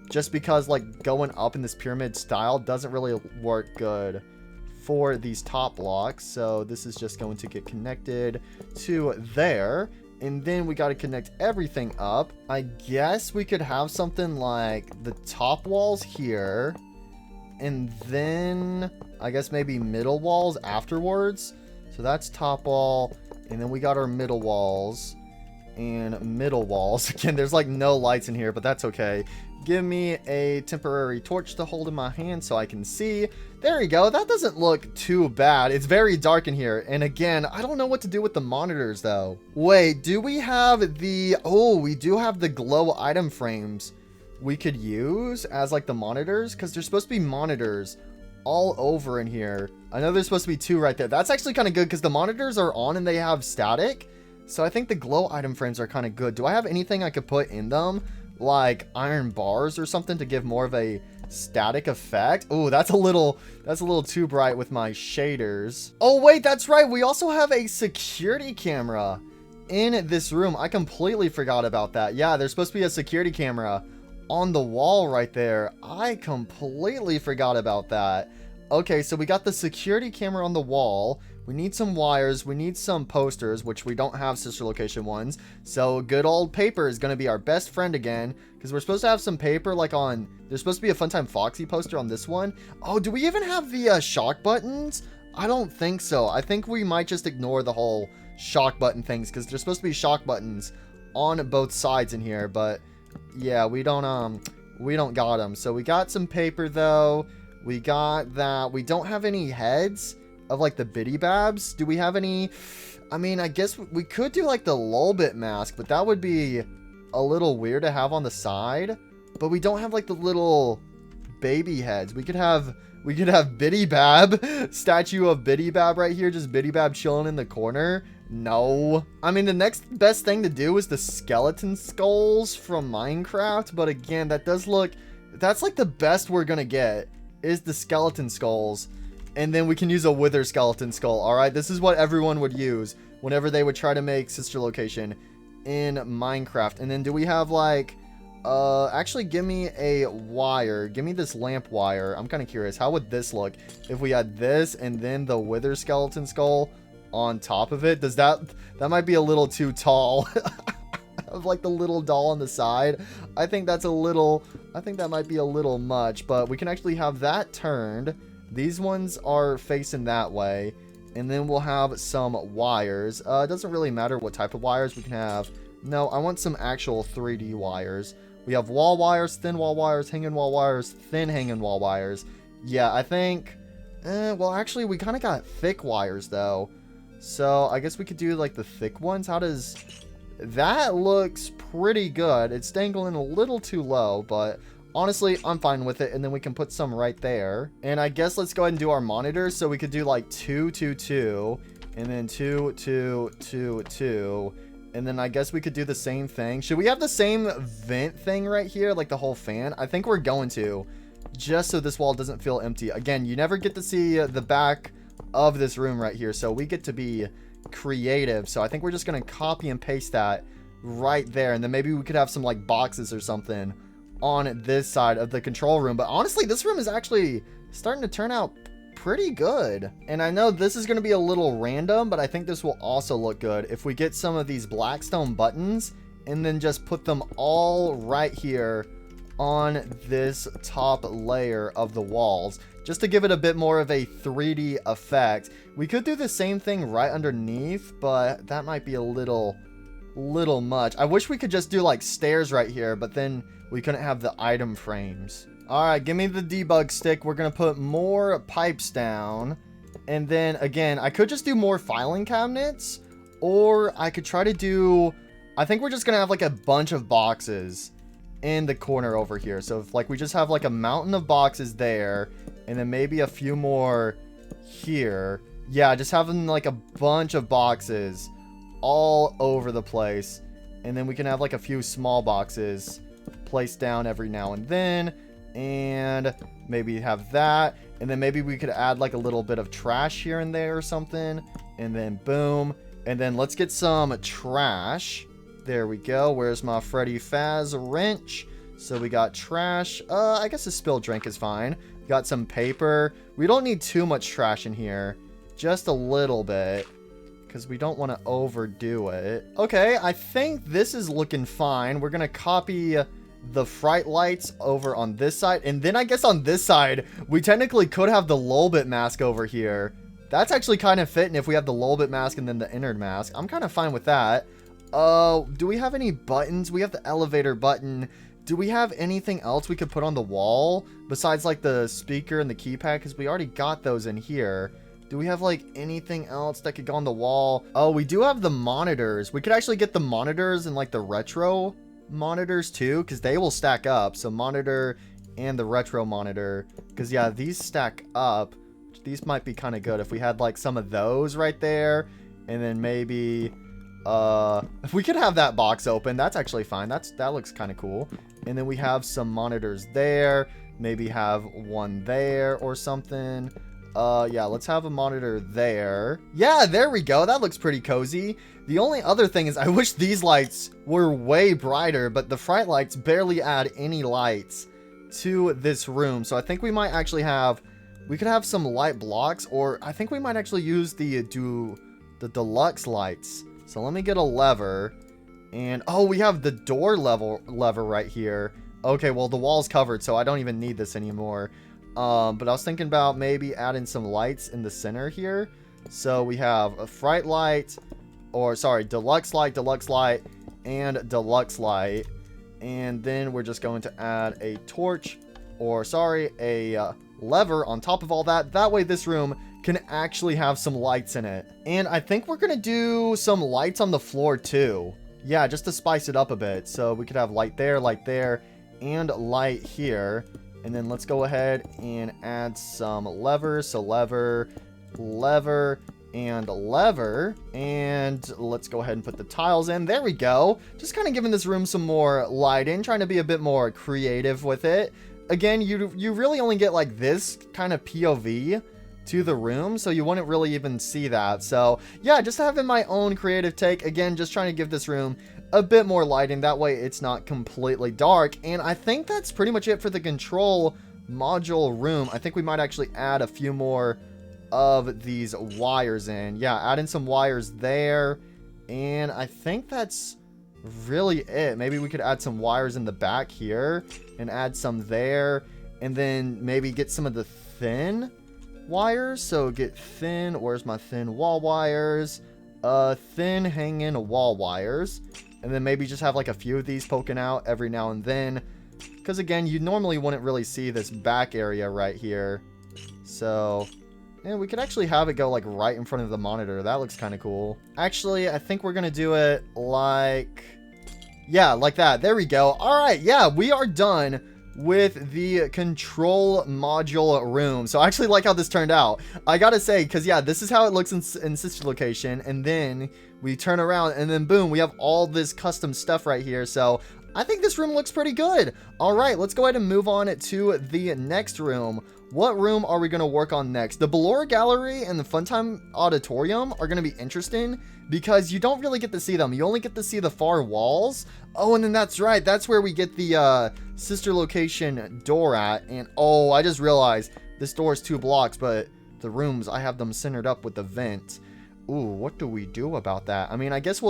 Just because, like, going up in this pyramid style doesn't really work good for these top blocks. So this is just going to get connected to there. And then we got to connect everything up. I guess we could have something like the top walls here. And then, I guess maybe middle walls afterwards. So that's top wall. And then we got our middle walls. And middle walls. Again, there's like no lights in here, but that's okay. Give me a temporary torch to hold in my hand so I can see. There you go. That doesn't look too bad. It's very dark in here. And again, I don't know what to do with the monitors though. Wait, do we have the... Oh, we do have the glow item frames we could use as like the monitors, because there's supposed to be monitors all over in here. I know there's supposed to be two right there. That's actually kind of good because the monitors are on and they have static. So I think the glow item frames are kind of good. Do I have anything I could put in them? Like iron bars or something to give more of a static effect? Oh, that's a little too bright with my shaders. Oh wait, that's right. We also have a security camera in this room. I completely forgot about that. Yeah, there's supposed to be a security camera on the wall right there. I completely forgot about that. Okay, so we got the security camera on the wall. We need some wires. We need some posters, which we don't have sister location ones. So good old paper is going to be our best friend again, because we're supposed to have some paper like on... There's supposed to be a Funtime Foxy poster on this one. Oh, do we even have the shock buttons? I don't think so. I think we might just ignore the whole shock button things, because there's supposed to be shock buttons on both sides in here. But yeah, we don't got them. So we got some paper though. We got that. We don't have any heads of like the Biddy Babs. Do we have any? I mean, I guess we could do like the Lolbit mask, but that would be a little weird to have on the side. But we don't have like the little baby heads. We could have Biddy Bab, statue of Biddy Bab right here, just Biddy Bab chilling in the corner. No. I mean, the next best thing to do is the skeleton skulls from Minecraft, but again, that's like the best we're gonna get is the skeleton skulls. And then we can use a wither skeleton skull. All right, this is what everyone would use whenever they would try to make sister location in Minecraft. And then do we have like, actually give me a wire. Give me this lamp wire. I'm kind of curious. How would this look if we had this and then the wither skeleton skull on top of it? Does that might be a little too tall of like the little doll on the side. I think that might be a little much, but we can actually have that turned. These ones are facing that way. And then we'll have some wires. It doesn't really matter what type of wires we can have. No, I want some actual 3D wires. We have wall wires, thin wall wires, hanging wall wires, thin hanging wall wires. Yeah, I think... well, actually, we kind of got thick wires, though. So, I guess we could do, like, the thick ones. How does... That looks pretty good. It's dangling a little too low, but... Honestly, I'm fine with it, and then we can put some right there. And I guess let's go ahead and do our monitors. So we could do like 2, 2, 2, and then 2, 2, 2, 2. And then I guess we could do the same thing. Should we have the same vent thing right here, like the whole fan? I think we're going to, just so this wall doesn't feel empty. Again, you never get to see the back of this room right here, so we get to be creative. So I think we're just going to copy and paste that right there. And then maybe we could have some like boxes or something on this side of the control room. But honestly, this room is actually starting to turn out pretty good. And I know this is going to be a little random, but I think this will also look good if we get some of these blackstone buttons and then just put them all right here on this top layer of the walls, just to give it a bit more of a 3D effect. We could do the same thing right underneath, but that might be a little much. I wish we could just do like stairs right here, but then we couldn't have the item frames. All right, give me the debug stick. We're gonna put more pipes down, and then again, I could just do more filing cabinets, or I could try to do, I think we're just gonna have like a bunch of boxes in the corner over here. So if like we just have like a mountain of boxes there, and then maybe a few more here. Yeah, just having like a bunch of boxes all over the place, and then we can have like a few small boxes placed down every now and then, and maybe have that, and then maybe we could add like a little bit of trash here and there or something, and then boom, and then let's get some trash. There we go. Where's my Freddy Faz wrench? So we got trash. I guess a spilled drink is fine. Got some paper. We don't need too much trash in here, just a little bit, because we don't want to overdo it. Okay, I think this is looking fine. We're gonna copy the fright lights over on this side, and then I guess on this side we technically could have the Lolbit mask over here. That's actually kind of fitting if we have the Lolbit mask and then the Innard mask. I'm kind of fine with that. Do we have any buttons? We have the elevator button. Do we have anything else we could put on the wall besides like the speaker and the keypad, because we already got those in here? Do we have like anything else that could go on the wall? Oh, we do have the monitors. We could actually get the monitors and like the retro monitors too, because they will stack up. So monitor and the retro monitor, because yeah, these stack up. These might be kind of good if we had like some of those right there, and then maybe if we could have that box open, that's actually fine. That looks kind of cool. And then we have some monitors there, maybe have one there or something. Yeah, let's have a monitor there. Yeah, there we go. That looks pretty cozy. The only other thing is I wish these lights were way brighter, but the fright lights barely add any lights to this room. So I think we might actually have, we could have some light blocks, or I think we might actually use the deluxe lights. So let me get a lever, and oh, we have the door lever right here. Okay, well the wall's covered, so I don't even need this anymore. But I was thinking about maybe adding some lights in the center here. So we have a fright light, or sorry, deluxe light, and deluxe light. And then we're just going to add a torch, or sorry, a lever on top of all that. That way this room can actually have some lights in it. And I think we're gonna do some lights on the floor too. Yeah, just to spice it up a bit. So we could have light there, and light here. And then let's go ahead and add some levers. So lever, and lever. And let's go ahead and put the tiles in. There we go. Just kind of giving this room some more light in, trying to be a bit more creative with it. Again, you really only get like this kind of POV to the room, so you wouldn't really even see that. So yeah, just having my own creative take. Again, just trying to give this room a bit more lighting, that way it's not completely dark. And I think that's pretty much it for the control module room. I think we might actually add a few more of these wires in. Yeah, add in some wires there, and I think that's really it. Maybe we could add some wires in the back here and add some there, and then maybe get some of the thin wires. So get thin, where's my thin wall wires? Thin hanging wall wires. And then maybe just have like a few of these poking out every now and then, because again, you normally wouldn't really see this back area right here. So yeah, we could actually have it go like right in front of the monitor. That looks kind of cool. Actually, I think we're gonna do it like, yeah, like that. There we go. All right, yeah, we are done with the control module room. So I actually like how this turned out, I gotta say, because yeah, this is how it looks in sister location, and then we turn around and then boom, we have all this custom stuff right here. So I think this room looks pretty good. All right, let's go ahead and move on to the next room. What room are we going to work on next? The Ballora Gallery and the Funtime Auditorium are going to be interesting because you don't really get to see them. You only get to see the far walls. Oh, and then that's right. That's where we get the sister location door at. And oh, I just realized this door is 2 blocks, but the rooms, I have them centered up with the vent. Ooh, what do we do about that? I mean, I guess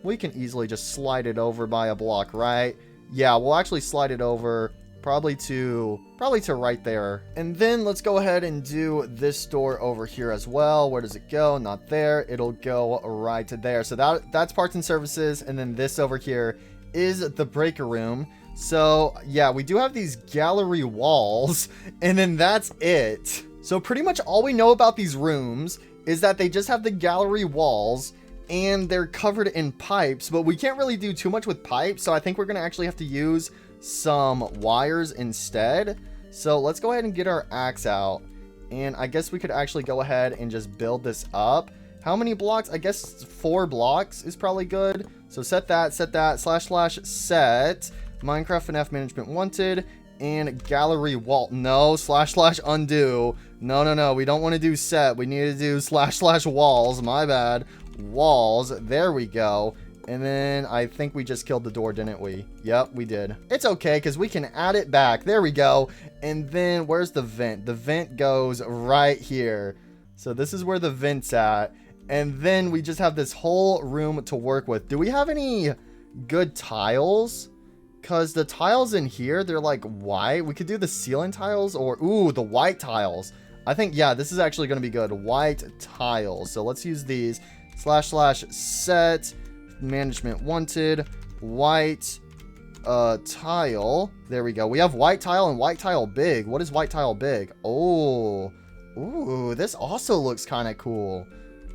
we can easily just slide it over by a block, right? Yeah, we'll actually slide it over probably to right there. And then let's go ahead and do this door over here as well. Where does it go? Not there. It'll go right to there. So that's parts and services. And then this over here is the breaker room. So yeah, we do have these gallery walls, and then that's it. So pretty much all we know about these rooms is that they just have the gallery walls and they're covered in pipes, but we can't really do too much with pipes. So I think we're going to actually have to use some wires instead. So let's go ahead and get our axe out. And I guess we could actually go ahead and just build this up. How many blocks? I guess 4 blocks is probably good. So set that, // set Minecraft FNAF Management Wanted and gallery wall. No, // undo. No. We don't want to do set. We need to do // walls. My bad. Walls. There we go. And then I think we just killed the door, didn't we? Yep, we did. It's okay, because we can add it back. There we go. And then where's the vent? The vent goes right here. So this is where the vent's at. And then we just have this whole room to work with. Do we have any good tiles? Because the tiles in here, they're like white. We could do the ceiling tiles or, ooh, the white tiles. I think, yeah, this is actually going to be good. White tiles. So let's use these. // set Management Wanted white tile. There we go. We have white tile and white tile big. What is white tile big? Oh, ooh, this also looks kind of cool.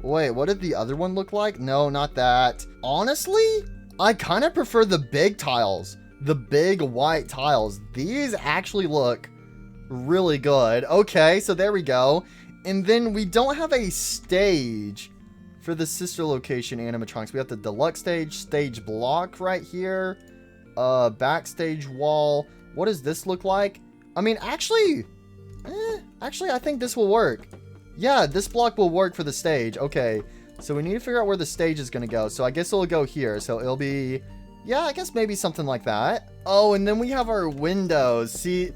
Wait, what did the other one look like? No, not that. Honestly, I kind of prefer the big tiles. The big white tiles. These actually look really good. Okay, so there we go. And then we don't have a stage for the sister location animatronics. We have the deluxe stage block right here. Backstage wall. What does this look like? I mean, actually, I think this will work. Yeah, this block will work for the stage. Okay, so we need to figure out where the stage is going to go. So I guess it'll go here. So it'll be, yeah, I guess maybe something like that. Oh, and then we have our windows. See,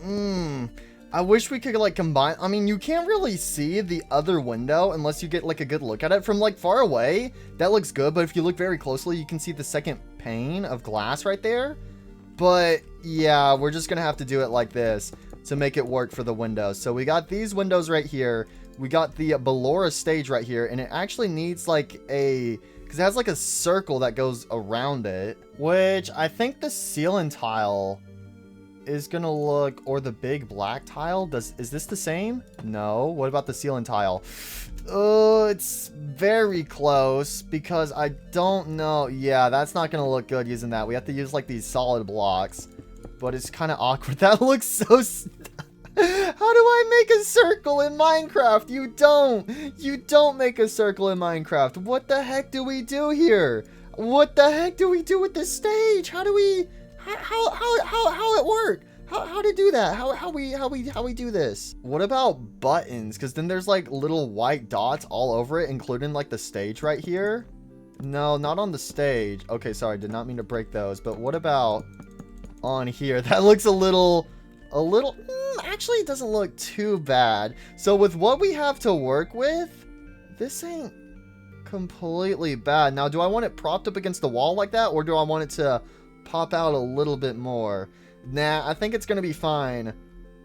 I wish we could like combine. I mean, you can't really see the other window unless you get like a good look at it from like far away. That looks good, but if you look very closely, you can see the second pane of glass right there. But yeah, we're just gonna have to do it like this to make it work for the windows. So we got these windows right here. We got the Ballora stage right here, and it actually needs like a, because it has like a circle that goes around it, which I think the ceiling tile is gonna look, or the big black tile, is this the same? No. What about the ceiling tile? It's very close because I don't know. Yeah, that's not gonna look good using that. We have to use like these solid blocks, but it's kind of awkward. That looks so how do I make a circle in Minecraft? You don't make a circle in Minecraft. What the heck do we do here? What the heck do we do with this stage? How do we how it work? How to do that? How we do this? What about buttons? Because then there's like little white dots all over it, including like the stage right here. No, not on the stage. Okay, sorry, did not mean to break those. But what about on here? That looks a little actually it doesn't look too bad. So with what we have to work with, this ain't completely bad. Now, do I want it propped up against the wall like that, or do I want it to pop out a little bit more? Nah, I think it's gonna be fine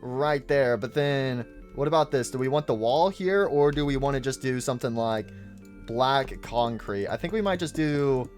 right there. But then what about this? Do we want the wall here, or do we want to just do something like black concrete? I think we might just do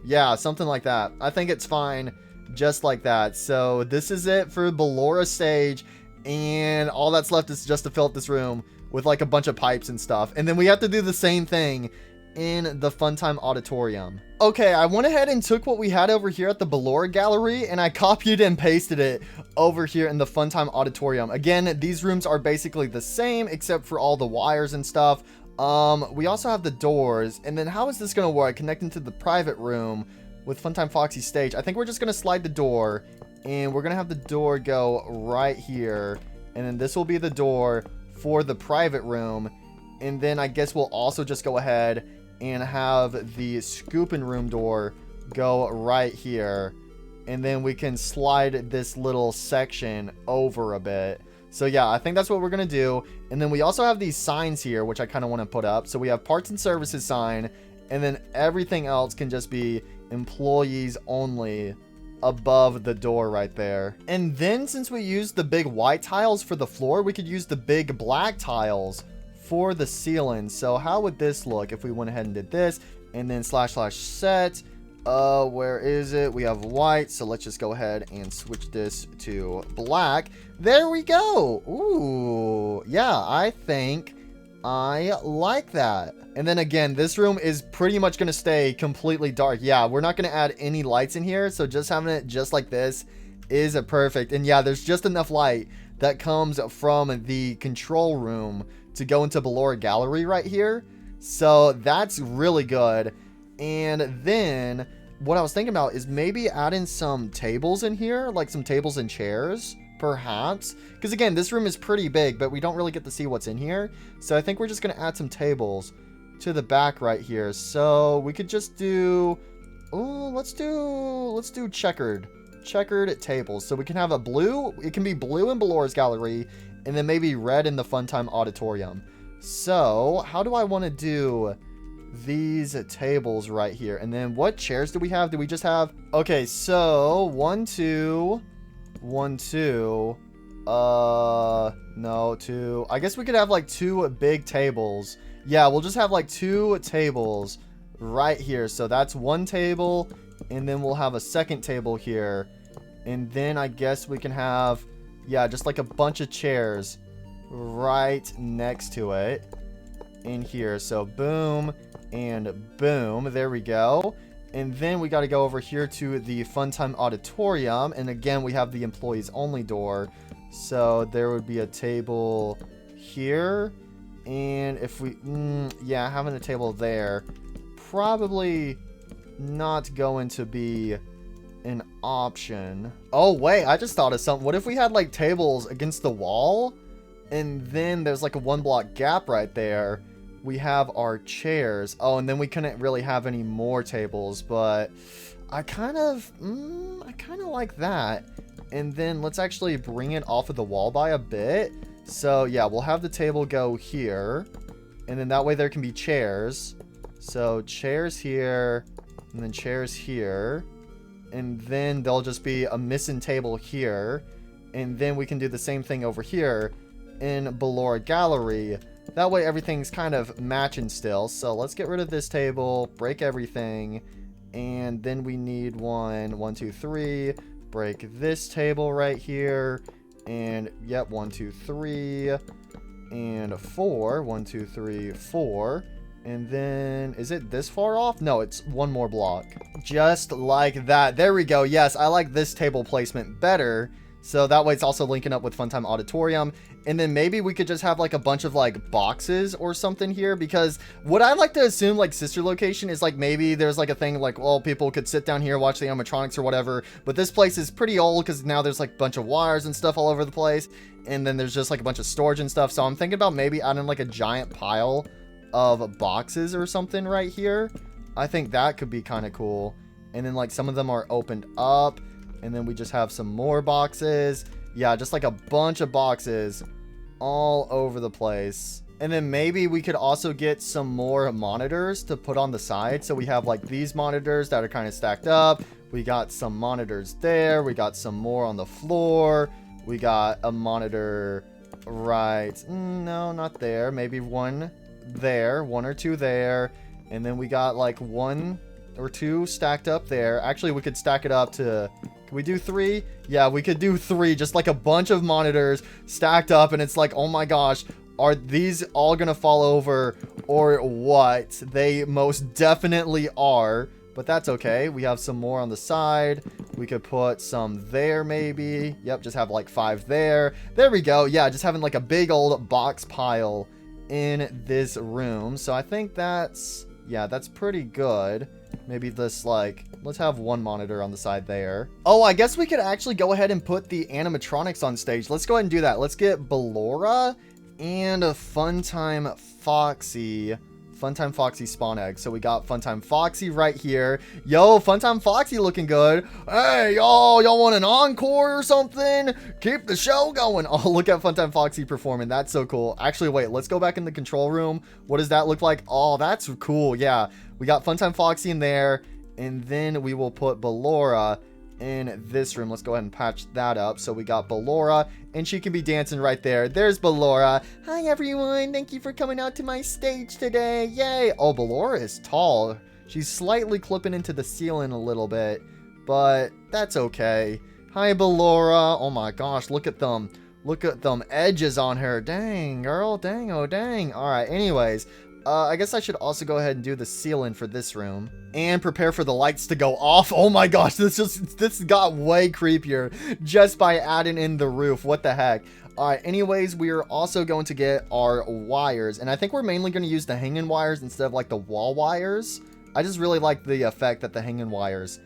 yeah, something like that. I think it's fine just like that. So this is it for Ballora stage, and all that's left is just to fill up this room with like a bunch of pipes and stuff, and then we have to do the same thing in the Funtime Auditorium. Okay, I went ahead and took what we had over here at the Ballora Gallery, and I copied and pasted it over here in the Funtime Auditorium. Again, these rooms are basically the same except for all the wires and stuff. We also have the doors, and then how is this gonna work connecting to the private room with Funtime Foxy's stage? I think we're just gonna slide the door, and we're gonna have the door go right here, and then this will be the door for the private room, and then I guess we'll also just go ahead and have the scooping room door go right here, and then we can slide this little section over a bit. So yeah, I think that's what we're gonna do. And then we also have these signs here, which I kind of want to put up. So we have parts and services sign, and then everything else can just be employees only above the door right there. And then since we used the big white tiles for the floor, we could use the big black tiles for the ceiling. So how would this look if we went ahead and did this, and then /set, where is it? We have white, so let's just go ahead and switch this to black. There we go. Ooh, yeah, I think I like that. And then again, this room is pretty much going to stay completely dark. Yeah, we're not going to add any lights in here, so just having it just like this is perfect. And yeah, there's just enough light that comes from the control room to go into Ballora Gallery right here. So that's really good. And then what I was thinking about is maybe adding some tables in here, like some tables and chairs, perhaps. Because again, this room is pretty big, but we don't really get to see what's in here. So I think we're just going to add some tables to the back right here. So we could just do, oh, let's do checkered tables. So we can have a blue, it can be blue in Ballora's Gallery, and then maybe red in the Funtime Auditorium. So how do I want to do these tables right here? And then what chairs do we have? Do we just have, okay, so 1, 2, 1, 2, no, 2. I guess we could have like 2 big tables. Yeah, we'll just have like 2 tables right here. So that's 1 table, and then we'll have a second table here. And then I guess we can have, yeah, just like a bunch of chairs right next to it in here. So boom and boom. There we go. And then we got to go over here to the Funtime Auditorium. And again, we have the employees only door. So there would be a table here. And if we, yeah, having a table there, probably not going to be an option. Oh, wait, I just thought of something. What if we had like tables against the wall And then there's like a 1 block gap right there. We have our chairs. Oh, and then we couldn't really have any more tables, but I kind of like that. And then let's actually bring it off of the wall by a bit. So yeah, we'll have the table go here. And then that way there can be chairs. So chairs here, and then chairs here. And then there'll just be a missing table here. And then we can do the same thing over here in Ballora Gallery. That way everything's kind of matching still. So let's get rid of this table, break everything. And then we need 1, 2, 3. Break this table right here. And yep, 1, 2, 3. And 4. 1, 2, 3, 4. And then, is it this far off? No, it's 1 more block. Just like that. There we go. Yes, I like this table placement better. So that way it's also linking up with Funtime Auditorium. And then maybe we could just have like a bunch of like boxes or something here, because what I like to assume like sister location is like maybe there's like a thing like, well, people could sit down here, watch the animatronics or whatever. But this place is pretty old because now there's like a bunch of wires and stuff all over the place. And then there's just like a bunch of storage and stuff. So I'm thinking about maybe adding like a giant pile of boxes or something right here. I think that could be kind of cool. And then like some of them are opened up. And then we just have some more boxes. Yeah, just like a bunch of boxes all over the place. And then maybe we could also get some more monitors to put on the side. So we have like these monitors that are kind of stacked up. We got some monitors there. We got some more on the floor. We got a monitor right. No, not there. Maybe one there. 1 or 2 there. And then we got like 1 or 2 stacked up there. Actually, we could stack it up to... Can we do 3? Yeah, we could do 3. Just like a bunch of monitors stacked up. And it's like, oh my gosh, are these all gonna fall over or what? They most definitely are. But that's okay. We have some more on the side. We could put some there maybe. Yep, just have like 5 there. There we go. Yeah, just having like a big old box pile in this room. So I think that's... Yeah, that's pretty good. Maybe this, like, let's have 1 monitor on the side there. Oh, I guess we could actually go ahead and put the animatronics on stage. Let's go ahead and do that. Let's get Ballora and a Funtime Foxy. Funtime Foxy spawn egg. So we got Funtime Foxy right here. Yo, Funtime Foxy looking good. Hey, y'all want an encore or something? Keep the show going. Oh, look at Funtime Foxy performing. That's so cool. Actually, wait, let's go back in the control room. What does that look like? Oh, that's cool. Yeah, we got Funtime Foxy in there. And then we will put Ballora in this room. Let's go ahead and patch that up. So we got Ballora, and she can be dancing right there. There's Ballora. Hi, everyone. Thank you for coming out to my stage today. Yay. Oh, Ballora is tall. She's slightly clipping into the ceiling a little bit, but that's okay. Hi, Ballora. Oh my gosh, look at them. Look at them edges on her. Dang, girl. Dang, oh dang. All right, anyways. I guess I should also go ahead and do the ceiling for this room and prepare for the lights to go off. Oh my gosh, this got way creepier just by adding in the roof. What the heck? All right, anyways, we are also going to get our wires, and I think we're mainly going to use the hanging wires instead of like the wall wires. I just really like the effect that the hanging wires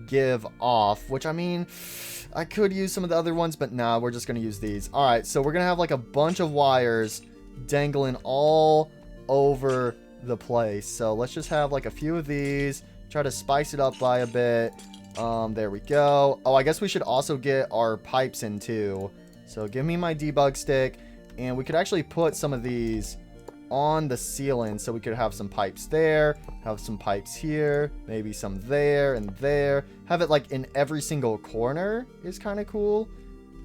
give off, which I mean, I could use some of the other ones, but nah, we're just going to use these. All right, so we're going to have like a bunch of wires dangling all over the place. So let's just have like a few of these, try to spice it up by a bit. There we go. Oh, I guess we should also get our pipes in too. So give me my debug stick, and we could actually put some of these on the ceiling, so we could have some pipes there, have some pipes here, maybe some there and there, have it like in every single corner is kind of cool.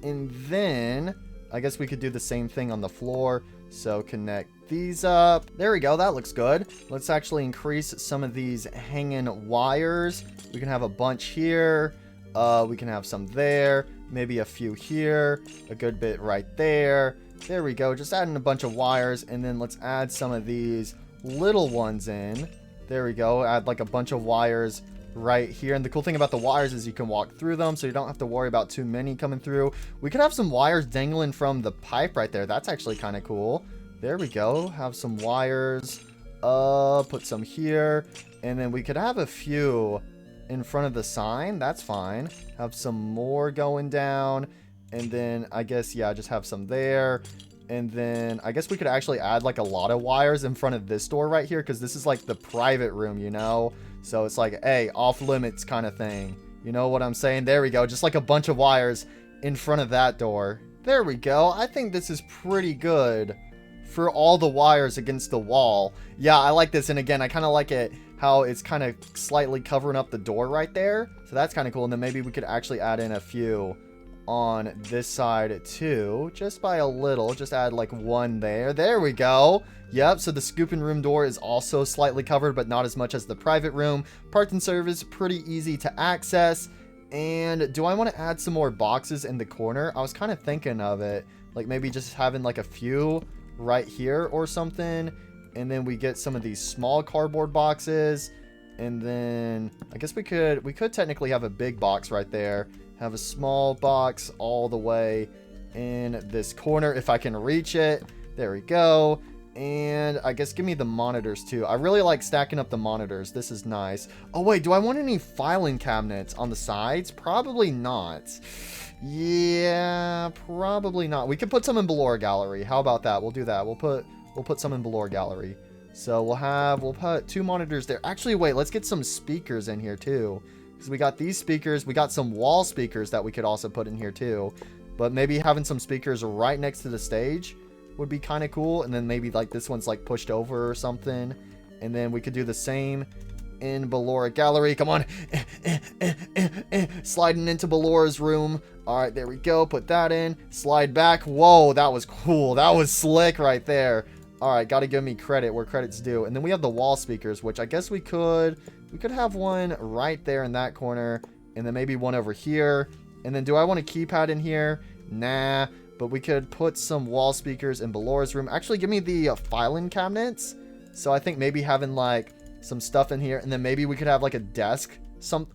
And then I guess we could do the same thing on the floor. So connect these up. There we go. That looks good. Let's actually increase some of these hanging wires. We can have a bunch here. We can have some there. Maybe a few here. A good bit right there. There we go. Just adding a bunch of wires. And then let's add some of these little ones in. There we go. Add like a bunch of wires right here. And the cool thing about the wires is you can walk through them, so you don't have to worry about too many coming through. We could have some wires dangling from the pipe right there. That's actually kind of cool. There we go. Have some wires. Put some here. And then we could have a few in front of the sign. That's fine. Have some more going down. And then I guess, yeah, just have some there. And then I guess we could actually add like a lot of wires in front of this door right here, because this is like the private room, you know? So it's like, hey, off limits kind of thing. You know what I'm saying? There we go. Just like a bunch of wires in front of that door. There we go. I think this is pretty good for all the wires against the wall. Yeah, I like this. And again, I kind of like it how it's kind of slightly covering up the door right there. So that's kind of cool. And then maybe we could actually add in a few on this side too, just by a little. Just add like one there. There we go. Yep, so the scooping room door is also slightly covered, but not as much as the private room. Parts and service, pretty easy to access. And do I want to add some more boxes in the corner? I was kind of thinking of it, like maybe just having like a few right here or something. And then we get some of these small cardboard boxes. And then I guess we could technically have a big box right there. Have a small box all the way in this corner if I can reach it. There we go. And I guess give me the monitors too. I really like stacking up the monitors. This is nice. Oh wait, do I want any filing cabinets on the sides? Probably not. Yeah, probably not. We could put some in Belora Gallery. How about that? We'll do that. We'll put some in Belora Gallery. So we'll put 2 monitors there. Actually, wait, let's get some speakers in here too. Because we got these speakers. We got some wall speakers that we could also put in here too. But maybe having some speakers right next to the stage would be kind of cool. And then maybe like this one's like pushed over or something. And then we could do the same in Belora Gallery. Come on. Sliding into Belora's room. All right, there we go. Put that in. Slide back. Whoa, that was cool. That was slick right there. All right, got to give me credit where credit's due. And then we have the wall speakers, which I guess we could have one right there in that corner. And then maybe one over here. And then do I want a keypad in here? Nah. But we could put some wall speakers in Belora's room. Actually, give me the filing cabinets. So I think maybe having like some stuff in here. And then maybe we could have like a desk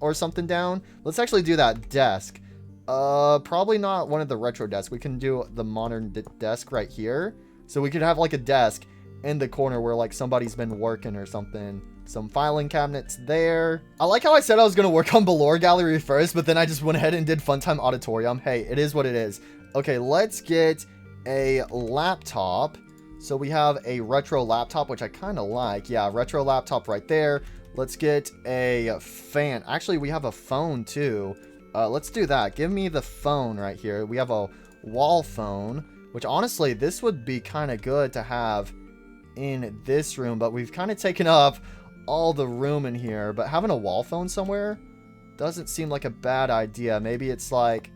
or something down. Let's actually do that. Desk. Probably not one of the retro desks. We can do the modern desk right here. So we could have like a desk in the corner where like somebody's been working or something. Some filing cabinets there. I like how I said I was going to work on Belora Gallery first, but then I just went ahead and did Funtime Auditorium. Hey, it is what it is. Okay, let's get a laptop. So we have a retro laptop, which I kind of like. Yeah, retro laptop right there. Let's get a fan. Actually, we have a phone too. Let's do that. Give me the phone right here. We have a wall phone, which honestly, this would be kind of good to have in this room, but we've kind of taken up all the room in here. But having a wall phone somewhere doesn't seem like a bad idea. Maybe it's like,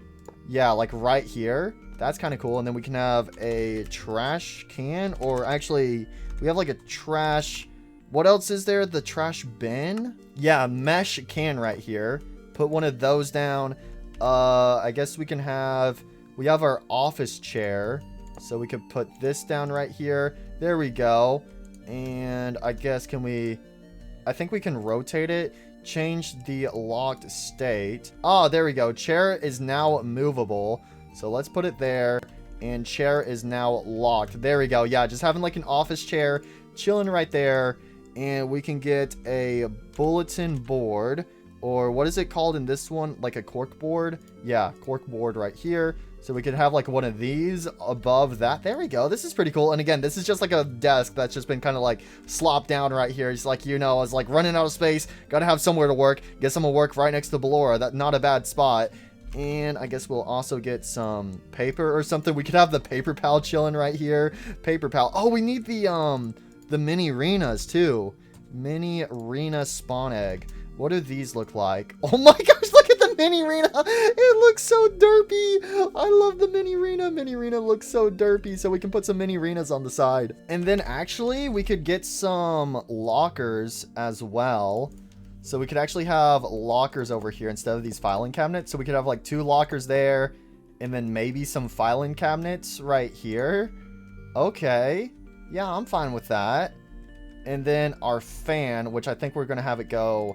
yeah, like right here. That's kind of cool. And then we can have a trash can, or actually we have like a trash. What else is there? The trash bin? Yeah, mesh can right here. Put one of those down. I guess we have our office chair. So we could put this down right here. There we go. And I guess I think we can rotate it. Change the locked state. Oh, there we go. Chair is now movable. So let's put it there. And chair is now locked. There we go. Yeah, just having like an office chair chilling right there. And we can get a bulletin board. Or what is it called in this one? Like a cork board? Yeah, cork board right here. So we could have like one of these above that. There we go. This is pretty cool. And again, this is just like a desk that's just been kind of like slopped down right here. It's like, you know, I was like running out of space. Got to have somewhere to work. Get someone to work right next to Belora. That's not a bad spot. And I guess we'll also get some paper or something. We could have the paper pal chilling right here. Paper pal. Oh, we need the mini Renas too. Mini Rena spawn egg. What do these look like? Oh my gosh, look at the mini Rena. It looks so derpy. I love the mini Rena. Mini Rena looks so derpy. So we can put some mini Renas on the side. And then actually we could get some lockers as well. So we could actually have lockers over here instead of these filing cabinets. So we could have like 2 lockers there. And then maybe some filing cabinets right here. Okay. Yeah, I'm fine with that. And then our fan, which I think we're going to have it go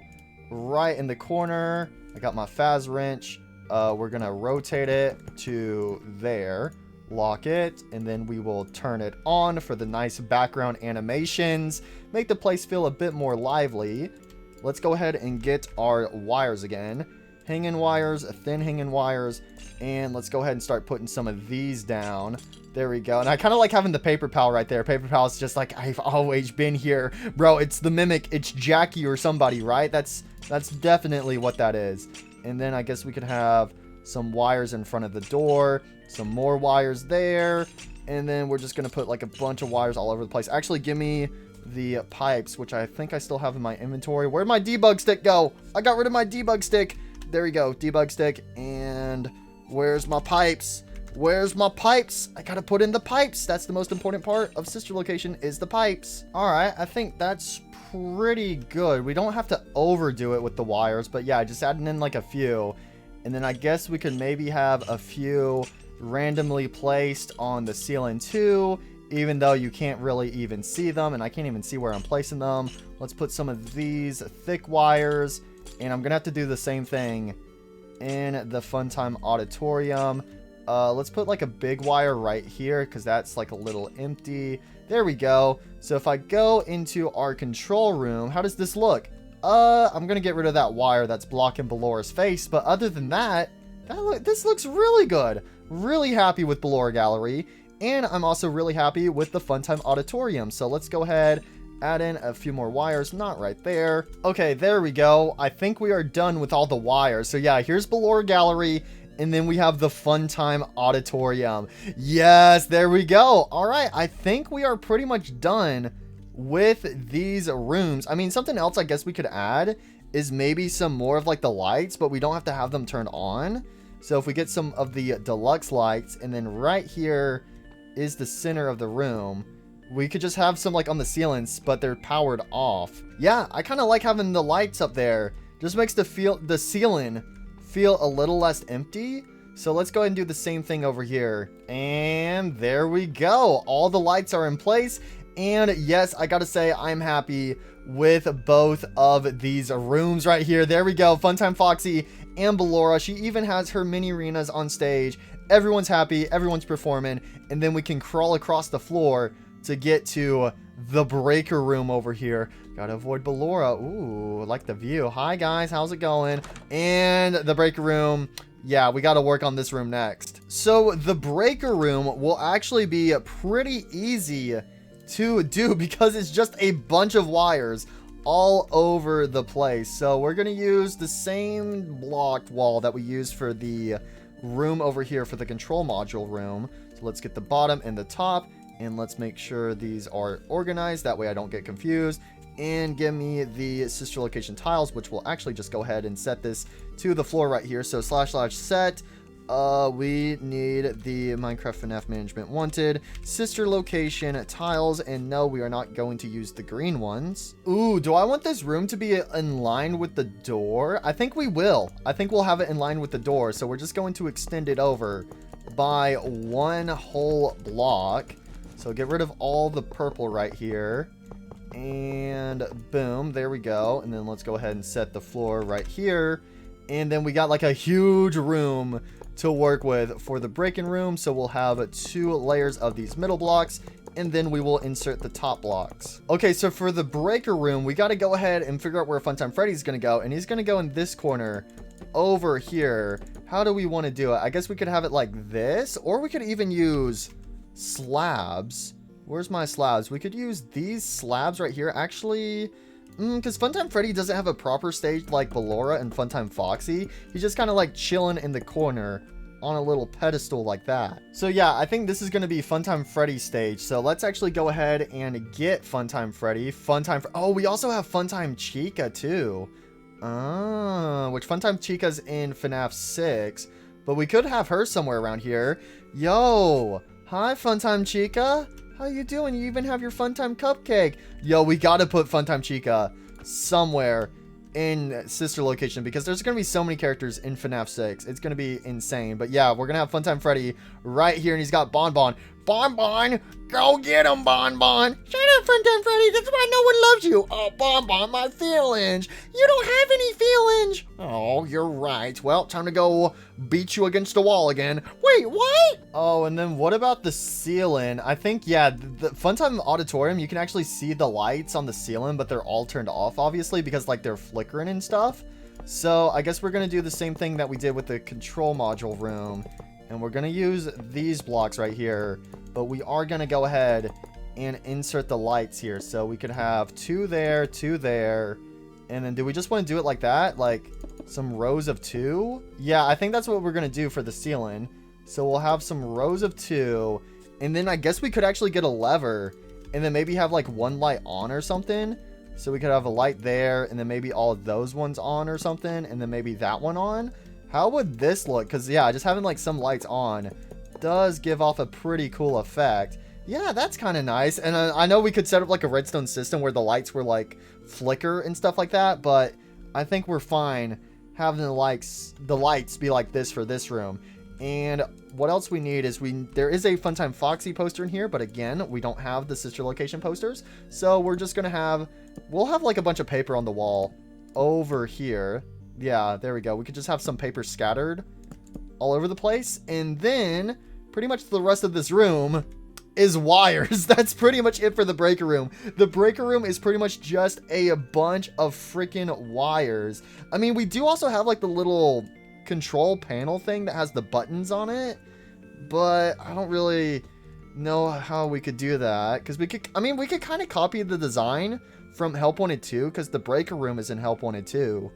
right in the corner. I got my Faz wrench. We're going to rotate it to there. Lock it. And then we will turn it on for the nice background animations. Make the place feel a bit more lively. Let's go ahead and get our wires again. hanging wires, thin hanging wires, and let's go ahead and start putting some of these down. There we go. And I kind of like having the paper pal right there. Paper pal is just like, I've always been here. Bro, it's the mimic. It's Jackie or somebody, right? That's definitely what that is. And then I guess we could have some wires in front of the door. Some more wires there. And then we're just going to put like a bunch of wires all over the place. Actually, give me the pipes, which I think I still have in my inventory. Where'd my debug stick go? I got rid of my debug stick. There we go. Debug stick. And where's my pipes? Where's my pipes? I gotta put in the pipes. That's the most important part of sister location is the pipes. All right, I think that's pretty good. We don't have to overdo it with the wires, but yeah, just adding in like a few. And then I guess we could maybe have a few randomly placed on the ceiling too, even though you can't really even see them, and I can't even see where I'm placing them. Let's put some of these thick wires, and I'm gonna have to do the same thing in the Fun Time Auditorium. Let's put like a big wire right here because that's like a little empty. There we go. So if I go into our control room, how does this look? I'm going to get rid of that wire that's blocking Bellora's face. But other than that, this looks really good. Really happy with Bellora Gallery. And I'm also really happy with the Fun Time Auditorium. So let's go ahead, add in a few more wires. Not right there. Okay, there we go. I think we are done with all the wires. So yeah, here's Bellora Gallery. And then we have the Fun Time Auditorium. Yes, there we go. All right, I think we are pretty much done with these rooms. I mean, something else I guess we could add is maybe some more of like the lights, but we don't have to have them turned on. So if we get some of the deluxe lights, and then right here is the center of the room, we could just have some like on the ceilings, but they're powered off. Yeah, I kind of like having the lights up there. Just makes the ceiling feel a little less empty. So let's go ahead and do the same thing over here. And there we go. All the lights are in place. And yes, I gotta say, I'm happy with both of these rooms right here. There we go. Funtime Foxy and Bellora. She even has her mini arenas on stage. Everyone's happy. Everyone's performing. And then we can crawl across the floor to get to the breaker room over here. Gotta avoid Bellora. Ooh, like the view. Hi guys, how's it going? And the breaker room. Yeah, we gotta work on this room next. So the breaker room will actually be pretty easy to do because it's just a bunch of wires all over the place. So we're gonna use the same blocked wall that we used for the room over here for the control module room. So let's get the bottom and the top, and let's make sure these are organized. That way I don't get confused. And give me the sister location tiles, which will actually just go ahead and set this to the floor right here. So //set. We need the Minecraft FNAF Management Wanted sister location tiles, and no, we are not going to use the green ones. Ooh, do I want this room to be in line with the door? I think we will. I think we'll have it in line with the door, so we're just going to extend it over by one whole block. So get rid of all the purple right here. And boom, there we go. And then let's go ahead and set the floor right here. And then we got like a huge room to work with for the break-in room. So we'll have 2 layers of these middle blocks, and then we will insert the top blocks. Okay, so for the breaker room, we got to go ahead and figure out where Funtime Freddy's going to go. And he's going to go in this corner over here. How do we want to do it? I guess we could have it like this, or we could even use slabs. Where's my slabs? We could use these slabs right here. Actually, because Funtime Freddy doesn't have a proper stage like Bellora and Funtime Foxy. He's just kind of like chilling in the corner on a little pedestal like that. So yeah, I think this is going to be Funtime Freddy's stage. So let's actually go ahead and get Funtime Freddy. Oh, we also have Funtime Chica too. Which Funtime Chica's in FNAF 6. But we could have her somewhere around here. Yo, hi Funtime Chica. How you doing? You even have your Funtime cupcake. Yo, we gotta put Funtime Chica somewhere in sister location because there's gonna be so many characters in FNAF 6. It's gonna be insane. But yeah, we're gonna have Funtime Freddy right here, and he's got Bonbon. Bonbon, go get him, Bonbon. Shut up, Funtime Freddy. That's why no one loves you. Oh, Bonbon, my feelings. You don't have any feelings. Oh, you're right. Well, time to go beat you against the wall again. Wait, what? Oh, and then what about the ceiling? I think, yeah, the Funtime Auditorium, you can actually see the lights on the ceiling, but they're all turned off, obviously, because, like, they're flickering and stuff. So I guess we're going to do the same thing that we did with the control module room. And we're going to use these blocks right here. But we are going to go ahead and insert the lights here. So we could have 2 there, 2 there. And then do we just want to do it like that? Like some rows of 2? Yeah, I think that's what we're going to do for the ceiling. So we'll have some rows of 2. And then I guess we could actually get a lever. And then maybe have like 1 light on or something. So we could have a light there, and then maybe all of those ones on or something, and then maybe that one on. How would this look? Because, yeah, just having, like, some lights on does give off a pretty cool effect. Yeah, that's kind of nice. And I know we could set up, like, a redstone system where the lights were, like, flicker and stuff like that, but I think we're fine having the lights be like this for this room. And what else we need is there is a Funtime Foxy poster in here, but again, we don't have the sister location posters. So we're just going to we'll have like a bunch of paper on the wall over here. Yeah, there we go. We could just have some paper scattered all over the place. And then pretty much the rest of this room is wires. That's pretty much it for the breaker room. The breaker room is pretty much just a bunch of freaking wires. I mean, we do also have like the little control panel thing that has the buttons on it, but I don't really know how we could do that, because we could kind of copy the design from Help Wanted 2, because the breaker room is in Help Wanted 2,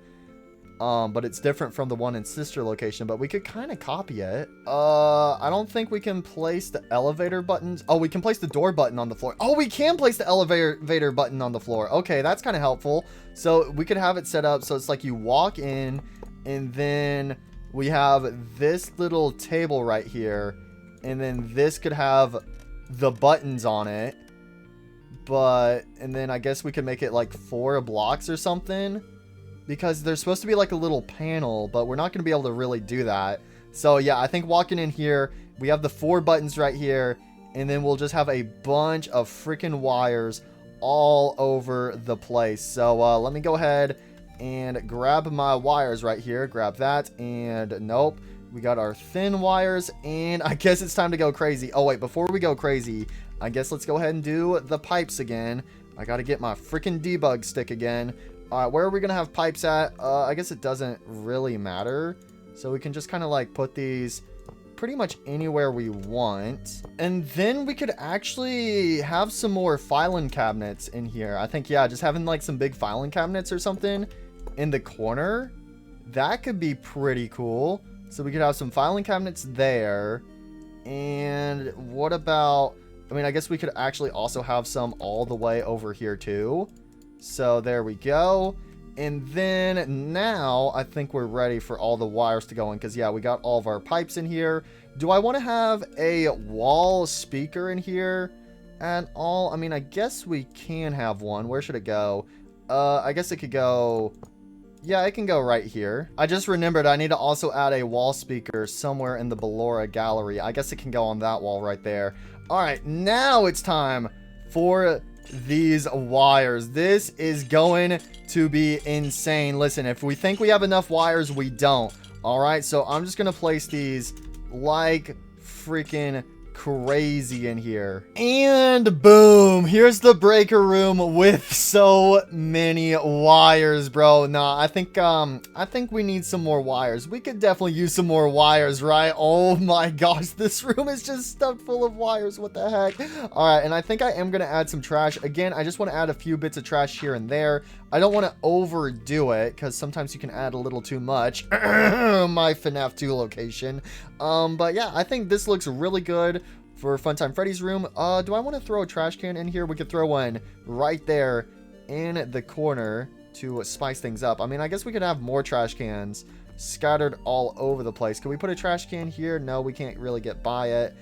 but it's different from the one in sister location, but we could kind of copy it. I don't think we can place the elevator buttons. Oh, we can place the door button on the floor. Oh, we can place the elevator button on the floor. Okay, that's kind of helpful. So we could have it set up so it's like you walk in, and then we have this little table right here. And then this could have the buttons on it. And then I guess we could make it like 4 blocks or something. Because there's supposed to be like a little panel, but we're not going to be able to really do that. So yeah, I think walking in here, we have the 4 buttons right here. And then we'll just have a bunch of freaking wires all over the place. So let me go ahead and grab my wires right here. Grab that, and nope, we got our thin wires, and I guess it's time to go crazy. Oh wait, before we go crazy, I guess let's go ahead and do the pipes again. I gotta get my freaking debug stick again. All right, where are we gonna have pipes at? I guess it doesn't really matter, so we can just kind of like put these pretty much anywhere we want. And then we could actually have some more filing cabinets in here. I think, yeah, just having like some big filing cabinets or something in the corner, that could be pretty cool. So we could have some filing cabinets there. And what about, I mean, I guess we could actually also have some all the way over here too. So there we go. And then now I think we're ready for all the wires to go in, because yeah, we got all of our pipes in here. Do I want to have a wall speaker in here at all? I mean, I guess we can have one. Where should it go? I guess it could go, yeah, it can go right here. I just remembered I need to also add a wall speaker somewhere in the Ballora gallery. I guess it can go on that wall right there. All right, now it's time for these wires. This is going to be insane. Listen, if we think we have enough wires, we don't. All right, so I'm just gonna place these like freaking crazy in here, and boom, here's the breaker room with so many wires, bro. Nah, I think we need some more wires. We could definitely use some more wires, right? Oh my gosh, this room is just stuffed full of wires. What the heck? All right, and I think I am gonna add some trash again. I just want to add a few bits of trash here and there. I don't want to overdo it, because sometimes you can add a little too much. My FNAF 2 location. But yeah, I think this looks really good for Funtime Freddy's room. Do I want to throw a trash can in here? We could throw one right there in the corner to spice things up. I mean, I guess we could have more trash cans scattered all over the place. Can we put a trash can here? No, we can't really get by it.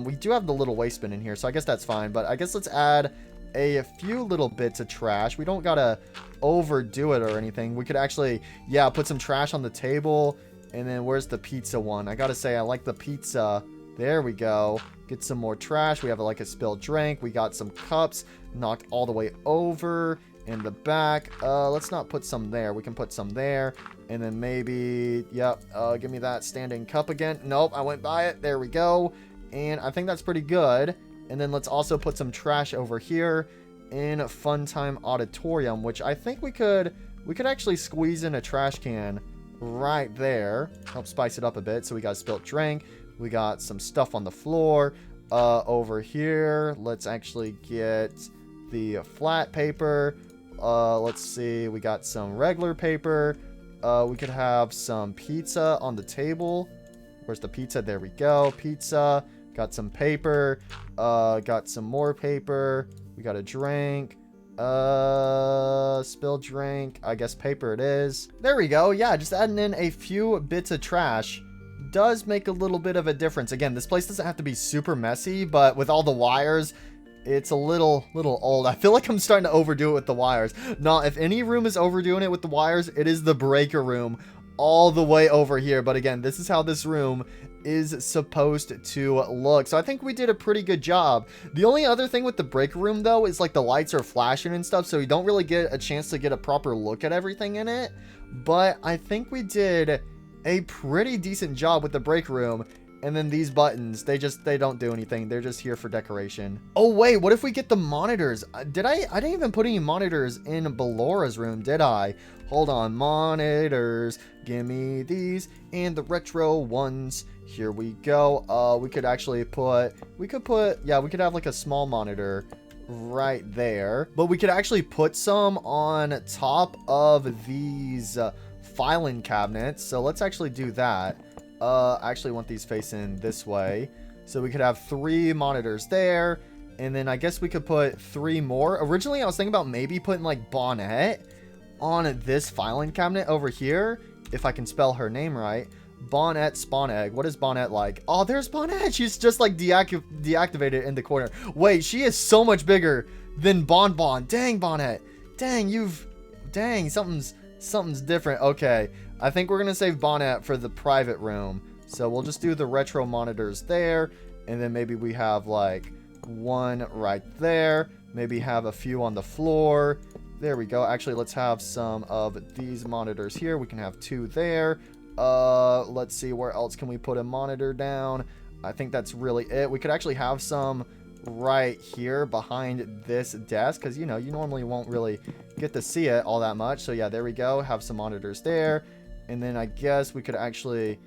We do have the little waste bin in here, so I guess that's fine. But I guess let's add a few little bits of trash. We don't gotta overdo it or anything. We could actually, yeah, put some trash on the table. And then where's the pizza one? I gotta say, I like the pizza. There we go. Get some more trash. We have like a spilled drink. We got some cups knocked all the way over in the back. Let's not put some there. We can put some there. And then maybe, yep, give me that standing cup again. Nope, I went by it. There we go. And I think that's pretty good. And then let's also put some trash over here in Funtime Auditorium, which I think we could we could actually squeeze in a trash can right there. Help spice it up a bit. So we got a spilt drink. We got some stuff on the floor. Over here, let's actually get the flat paper. Let's see. We got some regular paper. We could have some pizza on the table. Where's the pizza? There we go. Pizza. Got some paper. Got some more paper. We got a drink. Spilled drink. I guess paper it is. There we go. Yeah, just adding in a few bits of trash does make a little bit of a difference. Again, this place doesn't have to be super messy, but with all the wires, it's a little old. I feel like I'm starting to overdo it with the wires. Now, if any room is overdoing it with the wires, it is the breaker room all the way over here. But again, this is how this room is supposed to look. So I think we did a pretty good job. The only other thing with the breaker room, though, is like the lights are flashing and stuff, so you don't really get a chance to get a proper look at everything in it. But I think we did a pretty decent job with the break room. And then these buttons, they don't do anything. They're just here for decoration. Oh wait, what if we get the monitors? I didn't even put any monitors in Bellora's room, did I? Hold on, monitors, give me these and the retro ones. Here we go. We could actually we could have like a small monitor right there, but we could actually put some on top of these filing cabinets. So let's actually do that. I actually want these facing this way, so we could have 3 monitors there, and then I guess we could put 3 more. Originally I was thinking about maybe putting like Bonnet on this filing cabinet over here, if I can spell her name right. Bonnet Spawnegg. What is Bonnet like? Oh, there's Bonnet. She's just like deactivated in the corner. Wait, she is so much bigger than Bonbon. Dang, Bonnet. Dang, something's different. Okay, I think we're gonna save Bonnet for the private room. So we'll just do the retro monitors there, and then maybe we have like 1 right there. Maybe have a few on the floor. There we go. Actually, let's have some of these monitors here. We can have 2 there. Let's see, where else can we put a monitor down? I think that's really it. We could actually have some right here behind this desk, because you know, you normally won't really get to see it all that much. So yeah, there we go. Have some monitors there. And then I guess we could actually,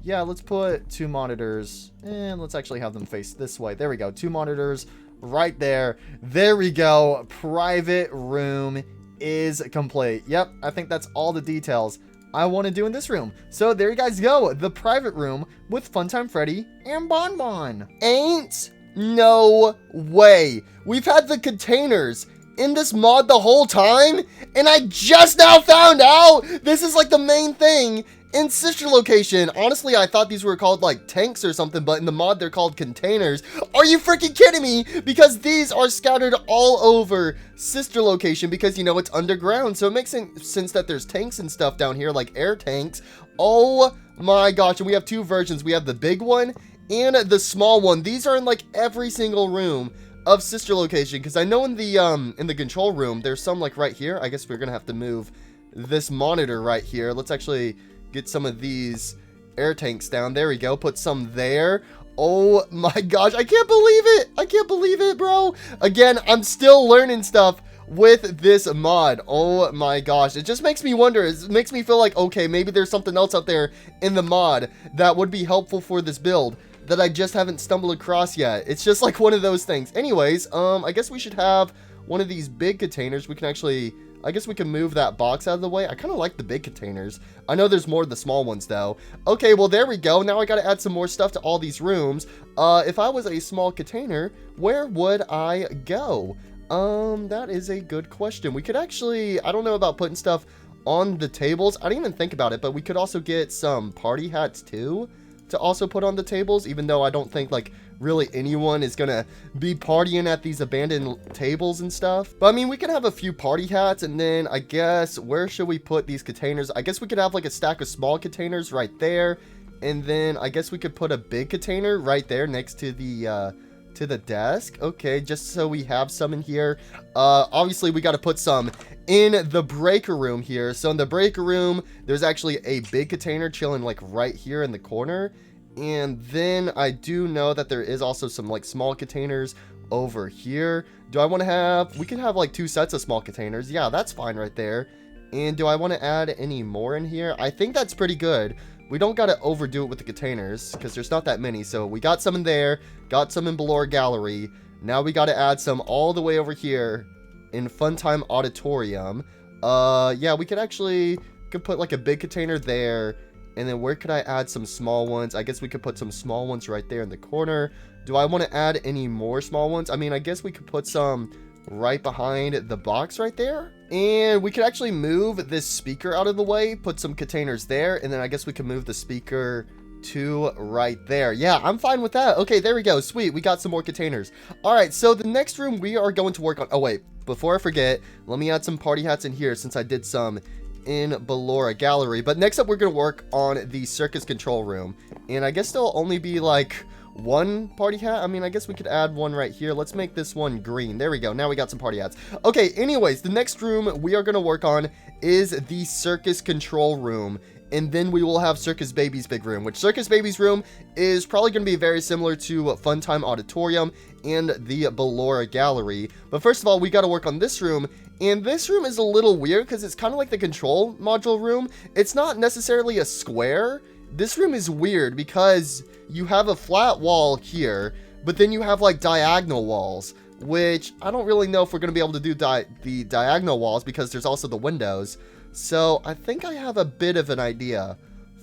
yeah, let's put 2 monitors, and let's actually have them face this way. There we go. 2 monitors right there. There we go. Private room is complete. Yep, I think that's all the details I want to do in this room. So there you guys go. The private room with Funtime Freddy and Bonbon. Ain't no way. We've had the containers in this mod the whole time, and I just now found out this is like the main thing in Sister Location. Honestly, I thought these were called like tanks or something, but in the mod they're called containers. Are you freaking kidding me? Because these are scattered all over Sister Location, because you know it's underground, so it makes sense that there's tanks and stuff down here, like air tanks. Oh my gosh. And we have 2 versions. We have the big one and the small one. These are in like every single room of Sister Location, because I know in the control room there's some like right here. I guess we're gonna have to move this monitor right here. Let's actually get some of these air tanks down. There we go. Put some there. Oh my gosh, I can't believe it. I can't believe it, bro. Again, I'm still learning stuff with this mod. Oh my gosh, it just makes me wonder. It makes me feel like, okay, maybe there's something else out there in the mod that would be helpful for this build that I just haven't stumbled across yet. It's just like one of those things. Anyways, I guess we should have one of these big containers. We can actually, I guess we can move that box out of the way. I kind of like the big containers. I know there's more of the small ones though. Okay, well there we go. Now I got to add some more stuff to all these rooms. If I was a small container, where would I go? That is a good question. We could actually, I don't know about putting stuff on the tables. I didn't even think about it, but we could also get some party hats too to also put on the tables, even though I don't think like really anyone is gonna be partying at these abandoned tables and stuff. But I mean, we can have a few party hats, and then I guess where should we put these containers? I guess we could have like a stack of small containers right there, and then I guess we could put a big container right there next to the desk. Okay, just so we have some in here. Obviously we got to put some in the breaker room here. So in the breaker room, there's actually a big container chilling like right here in the corner. And then I do know that there is also some like small containers over here. Do I want to have, we can have like 2 sets of small containers. Yeah, that's fine right there. And do I want to add any more in here? I think that's pretty good. We don't got to overdo it with the containers because there's not that many. So we got some in there, got some in Ballora Gallery. Now we got to add some all the way over here in Funtime Auditorium. Yeah, we could put like a big container there. And then where could I add some small ones? I guess we could put some small ones right there in the corner. Do I want to add any more small ones? I mean, I guess we could put some right behind the box right there. And we could actually move this speaker out of the way, put some containers there, and then I guess we can move the speaker to right there. Yeah, I'm fine with that. Okay, there we go. Sweet, we got some more containers. All right, so the next room we are going to work on... Oh, wait, before I forget, let me add some party hats in here since I did some in Ballora Gallery. But next up, we're going to work on the circus control room. And I guess there'll only be like one party hat. I mean, I guess we could add one right here. Let's make this one green. There we go. Now we got some party hats. Okay, anyways, the next room we are going to work on is the circus control room. And then we will have Circus Baby's big room, which Circus Baby's room is probably going to be very similar to Funtime Auditorium and the Ballora Gallery. But first of all, we got to work on this room. And this room is a little weird because it's kind of like the control module room. It's not necessarily a square. This room is weird because you have a flat wall here, but then you have like diagonal walls, which I don't really know if we're going to be able to do the diagonal walls because there's also the windows. So I think I have a bit of an idea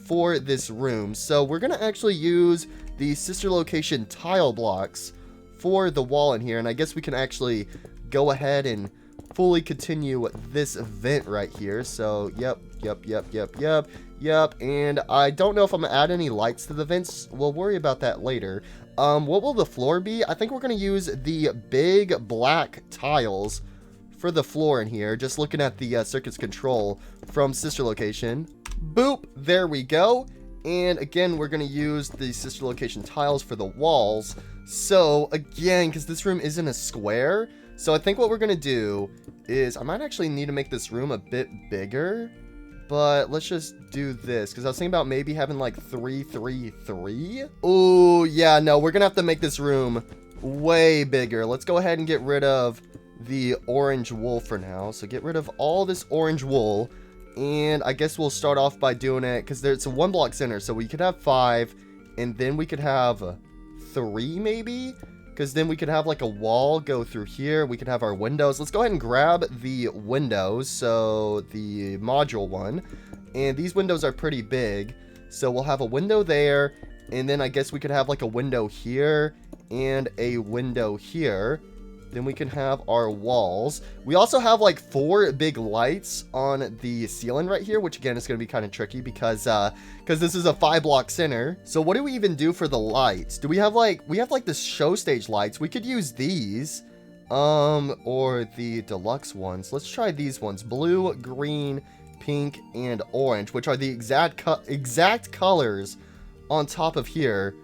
for this room. So we're going to actually use the sister location tile blocks for the wall in here. And I guess we can actually go ahead and fully continue this vent right here. So yep. And I don't know if I'm gonna add any lights to the vents. We'll worry about that later. What will the floor be? I think we're gonna use the big black tiles for the floor in here. Just looking at the circuits control from sister location. Boop, there we go. And again, we're gonna use the sister location tiles for the walls. So again, because this room isn't a square, so I think what we're gonna do is I might actually need to make this room a bit bigger. But let's just do this, because I was thinking about maybe having like 3, 3, 3. Oh, yeah, no, we're going to have to make this room way bigger. Let's go ahead and get rid of the orange wool for now. So get rid of all this orange wool. And I guess we'll start off by doing it, because it's a 1 block center. So we could have 5, and then we could have 3 maybe. Because then we could have like a wall go through here. We could have our windows. Let's go ahead and grab the windows. So the module one. And these windows are pretty big. So we'll have a window there. And then I guess we could have like a window here. And a window here. Then we can have our walls. We also have like 4 big lights on the ceiling right here, which again is going to be kind of tricky because this is a 5 block center. So what do we even do for the lights? Do we have like the show stage lights? We could use these or the deluxe ones. Let's try these ones. Blue, green, pink, and orange, which are the exact colors on top of here.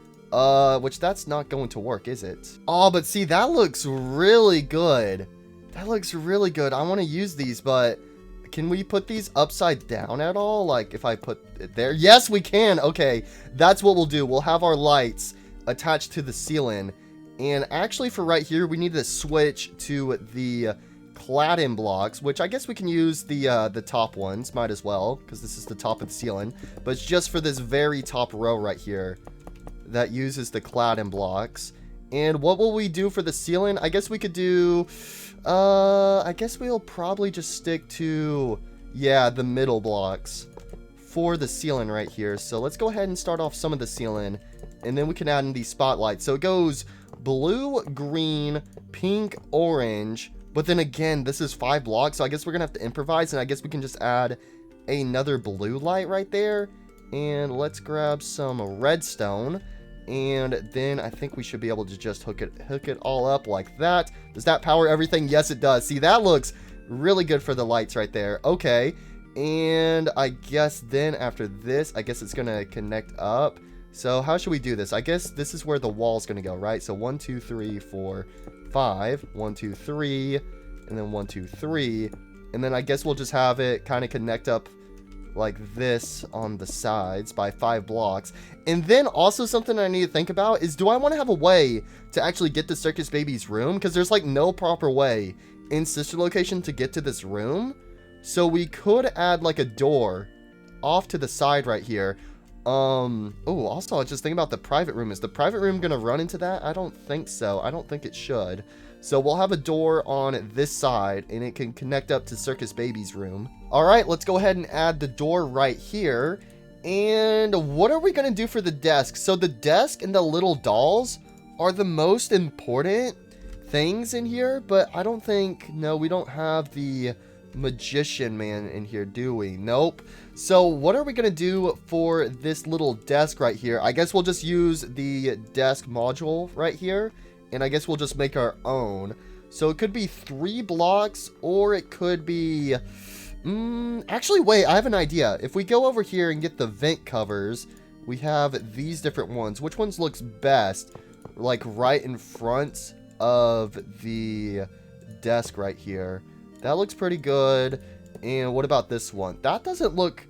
Which that's not going to work, is it? Oh, but see, that looks really good. That looks really good. I want to use these, but can we put these upside down at all? Like, if I put it there? Yes, we can. Okay, that's what we'll do. We'll have our lights attached to the ceiling. And actually, for right here, we need to switch to the cladding blocks, which I guess we can use the top ones. Might as well, because this is the top of the ceiling. But it's just for this very top row right here that uses the cladding blocks. And what will we do for the ceiling? I guess we could do I guess we'll probably just stick to, yeah, the middle blocks for the ceiling right here. So let's go ahead and start off some of the ceiling, and then we can add in these spotlights. So it goes blue, green, pink, orange, but then again, this is 5 blocks, so I guess we're gonna have to improvise, and I guess we can just add another blue light right there. And let's grab some redstone. And then I think we should be able to just hook it all up like that. Does that power everything? Yes, it does. See, that looks really good for the lights right there. Okay. And I guess then after this, I guess it's going to connect up. So how should we do this? I guess this is where the wall's going to go, right? So 1, 2, 3, 4, 5. 1, 2, 3. And then 1, 2, 3. And then I guess we'll just have it kind of connect up like this on the sides by 5 blocks. And then also something I need to think about is, do I want to have a way to actually get to Circus Baby's room? Because there's like no proper way in sister location to get to this room. So we could add like a door off to the side right here. Oh, also, I was just thinking about the private room. Is the private room going to run into that? I don't think so. I don't think it should. So we'll have a door on this side, and it can connect up to Circus Baby's room. All right, let's go ahead and add the door right here. And what are we going to do for the desk? So the desk and the little dolls are the most important things in here, but I don't think, no, we don't have the magician man in here, do we? Nope. So what are we gonna do for this little desk right here? I guess we'll just use the desk module right here, and I guess we'll just make our own. So it could be 3 blocks, or it could be actually, wait, I have an idea. If we go over here and get the vent covers, we have these different ones. Which ones looks best? Like right in front of the desk right here. That looks pretty good. And what about this one? That doesn't look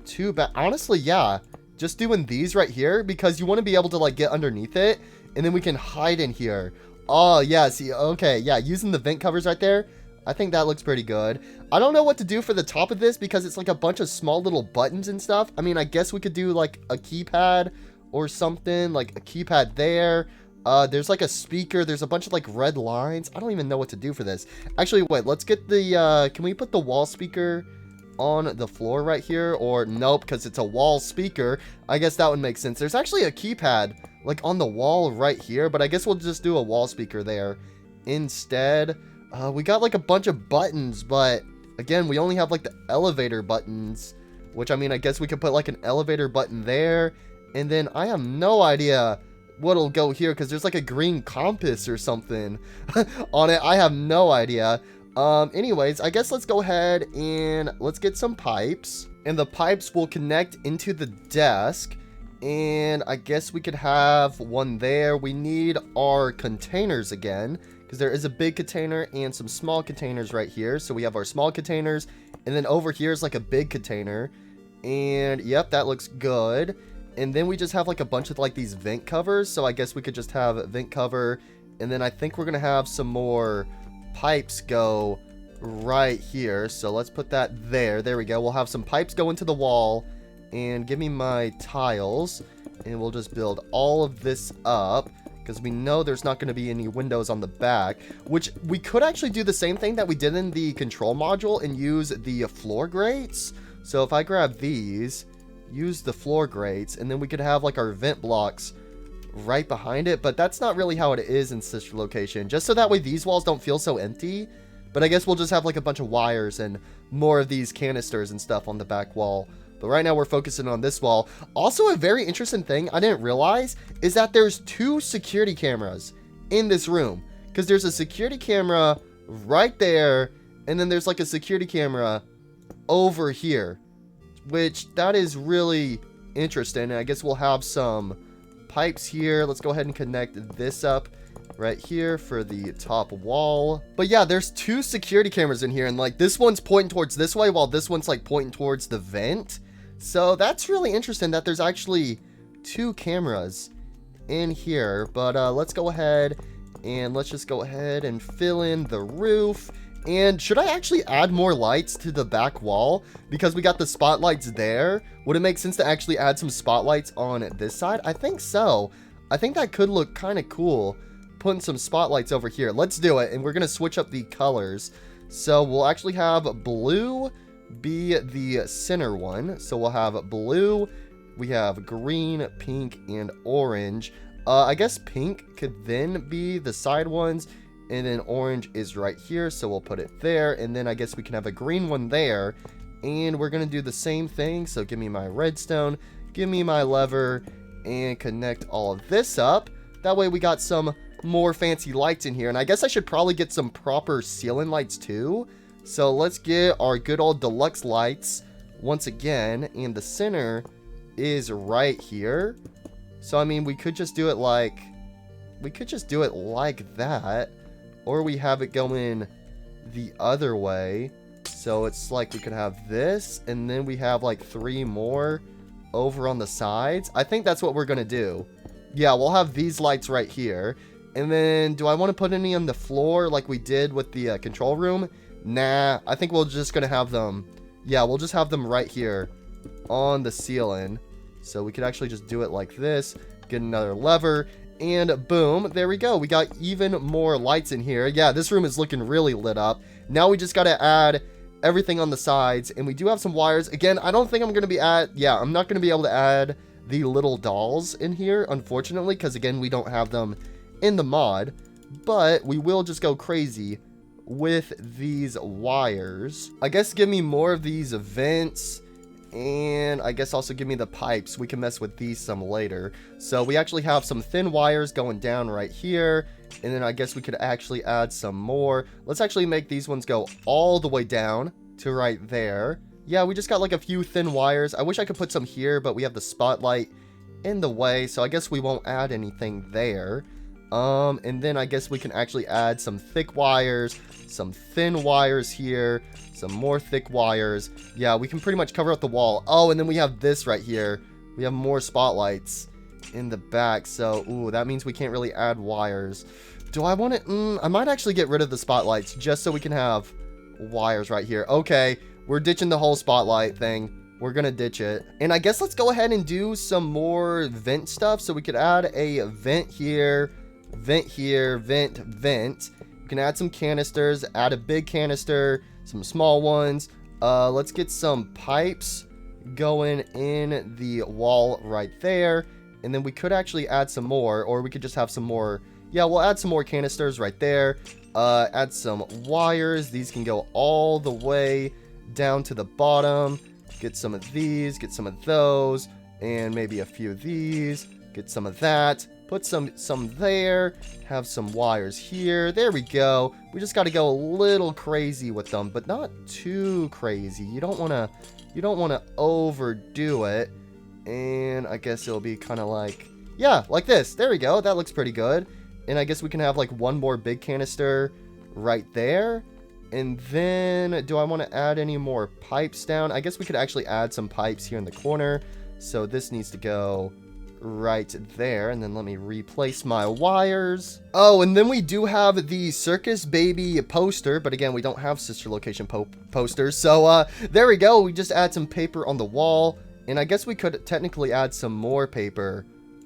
too bad. Honestly, yeah. Just doing these right here, because you want to be able to like get underneath it, and then we can hide in here. Oh, yeah, see, okay, yeah, using the vent covers right there, I think that looks pretty good. I don't know what to do for the top of this, because it's like a bunch of small little buttons and stuff. I mean, I guess we could do like a keypad or something, like a keypad there. There's like a speaker. There's a bunch of like red lines. I don't even know what to do for this. Actually, wait, let's get the, can we put the wall speaker on the floor right here? Or nope, because it's a wall speaker. I guess that would make sense. There's actually a keypad like on the wall right here, but I guess we'll just do a wall speaker there instead. We got like a bunch of buttons, but again, we only have like the elevator buttons, which I mean, I guess we could put like an elevator button there. And then I have no idea what'll go here, because there's like a green compass or something on it. I have no idea. Anyways, I guess let's go ahead and let's get some pipes, and the pipes will connect into the desk, and I guess we could have one there. We need our containers again, because there is a big container and some small containers right here. So we have our small containers, and then over here is like a big container, and yep, that looks good. And then we just have like a bunch of like these vent covers. So I guess we could just have a vent cover. And then I think we're going to have some more pipes go right here. So let's put that there. There we go. We'll have some pipes go into the wall. And give me my tiles. And we'll just build all of this up, because we know there's not going to be any windows on the back. Which we could actually do the same thing that we did in the control module and use the floor grates. So if I grab these, use the floor grates, and then we could have like our vent blocks right behind it. But that's not really how it is in Sister Location, just so that way these walls don't feel so empty. But I guess we'll just have like a bunch of wires and more of these canisters and stuff on the back wall. But right now we're focusing on this wall. Also, a very interesting thing I didn't realize is that there's 2 security cameras in this room, because there's a security camera right there, and then there's like a security camera over here, which that is really interesting. And I guess we'll have some pipes here. Let's go ahead and connect this up right here for the top wall. But yeah, there's 2 security cameras in here, and like this one's pointing towards this way while this one's like pointing towards the vent. So that's really interesting that there's actually 2 cameras in here. But let's go ahead and let's just go ahead and fill in the roof. And should I actually add more lights to the back wall? Because we got the spotlights there. Would it make sense to actually add some spotlights on this side? I think so. I think that could look kind of cool, putting some spotlights over here. Let's do it. And we're going to switch up the colors. So we'll actually have blue be the center one. So we'll have blue. We have green, pink, and orange. I guess pink could then be the side ones. And then orange is right here, so we'll put it there. And then I guess we can have a green one there. And we're going to do the same thing. So give me my redstone, give me my lever, and connect all of this up. That way we got some more fancy lights in here. And I guess I should probably get some proper ceiling lights too. So let's get our good old deluxe lights once again. And the center is right here. So I mean, we could just do it like that. Or we have it going the other way. So it's like we could have this, and then we have like 3 more over on the sides. I think that's what we're going to do. Yeah, we'll have these lights right here. And then do I want to put any on the floor like we did with the control room? Nah, I think we're just gonna have them. Yeah, we'll just have them right here on the ceiling. So we could actually just do it like this. Get another lever. And boom, there we go. We got even more lights in here. Yeah, this room is looking really lit up. Now we just gotta add everything on the sides. And we do have some wires. Again, I don't think I'm gonna be I'm not gonna be able to add the little dolls in here, unfortunately, because again, we don't have them in the mod. But we will just go crazy with these wires. I guess give me more of these vents. And I guess also give me the pipes. We can mess with these some later. So we actually have some thin wires going down right here. And then I guess we could actually add some more. Let's actually make these ones go all the way down to right there. Yeah, we just got like a few thin wires. I wish I could put some here, but we have the spotlight in the way. So I guess we won't add anything there. And then I guess we can actually add some thick wires, some thin wires here, some more thick wires. Yeah, we can pretty much cover up the wall. Oh, and then we have this right here. We have more spotlights in the back. So, ooh, that means we can't really add wires. Do I want to? I might actually get rid of the spotlights just so we can have wires right here. Okay, we're ditching the whole spotlight thing. We're gonna ditch it. And I guess let's go ahead and do some more vent stuff. So we could add a vent here. Vent here, vent, vent. You can add some canisters, add a big canister, some small ones. Let's get some pipes going in the wall right there. And then we could actually add some more, or we could just have some more. Yeah, we'll add some more canisters right there. Add some wires. These can go all the way down to the bottom. Get some of these, get some of those, and maybe a few of these. Get some of that. Put some there, have some wires here. There we go. We just got to go a little crazy with them, but not too crazy. You don't want to overdo it. And I guess it'll be kind of like, yeah, like this. There we go. That looks pretty good. And I guess we can have like one more big canister right there. And then do I want to add any more pipes down? I guess we could actually add some pipes here in the corner. So this needs to go right there, and then let me replace my wires. Oh, and then we do have the Circus Baby poster, but again, we don't have sister location posters. So there we go. We just add some paper on the wall, and I guess we could technically add some more paper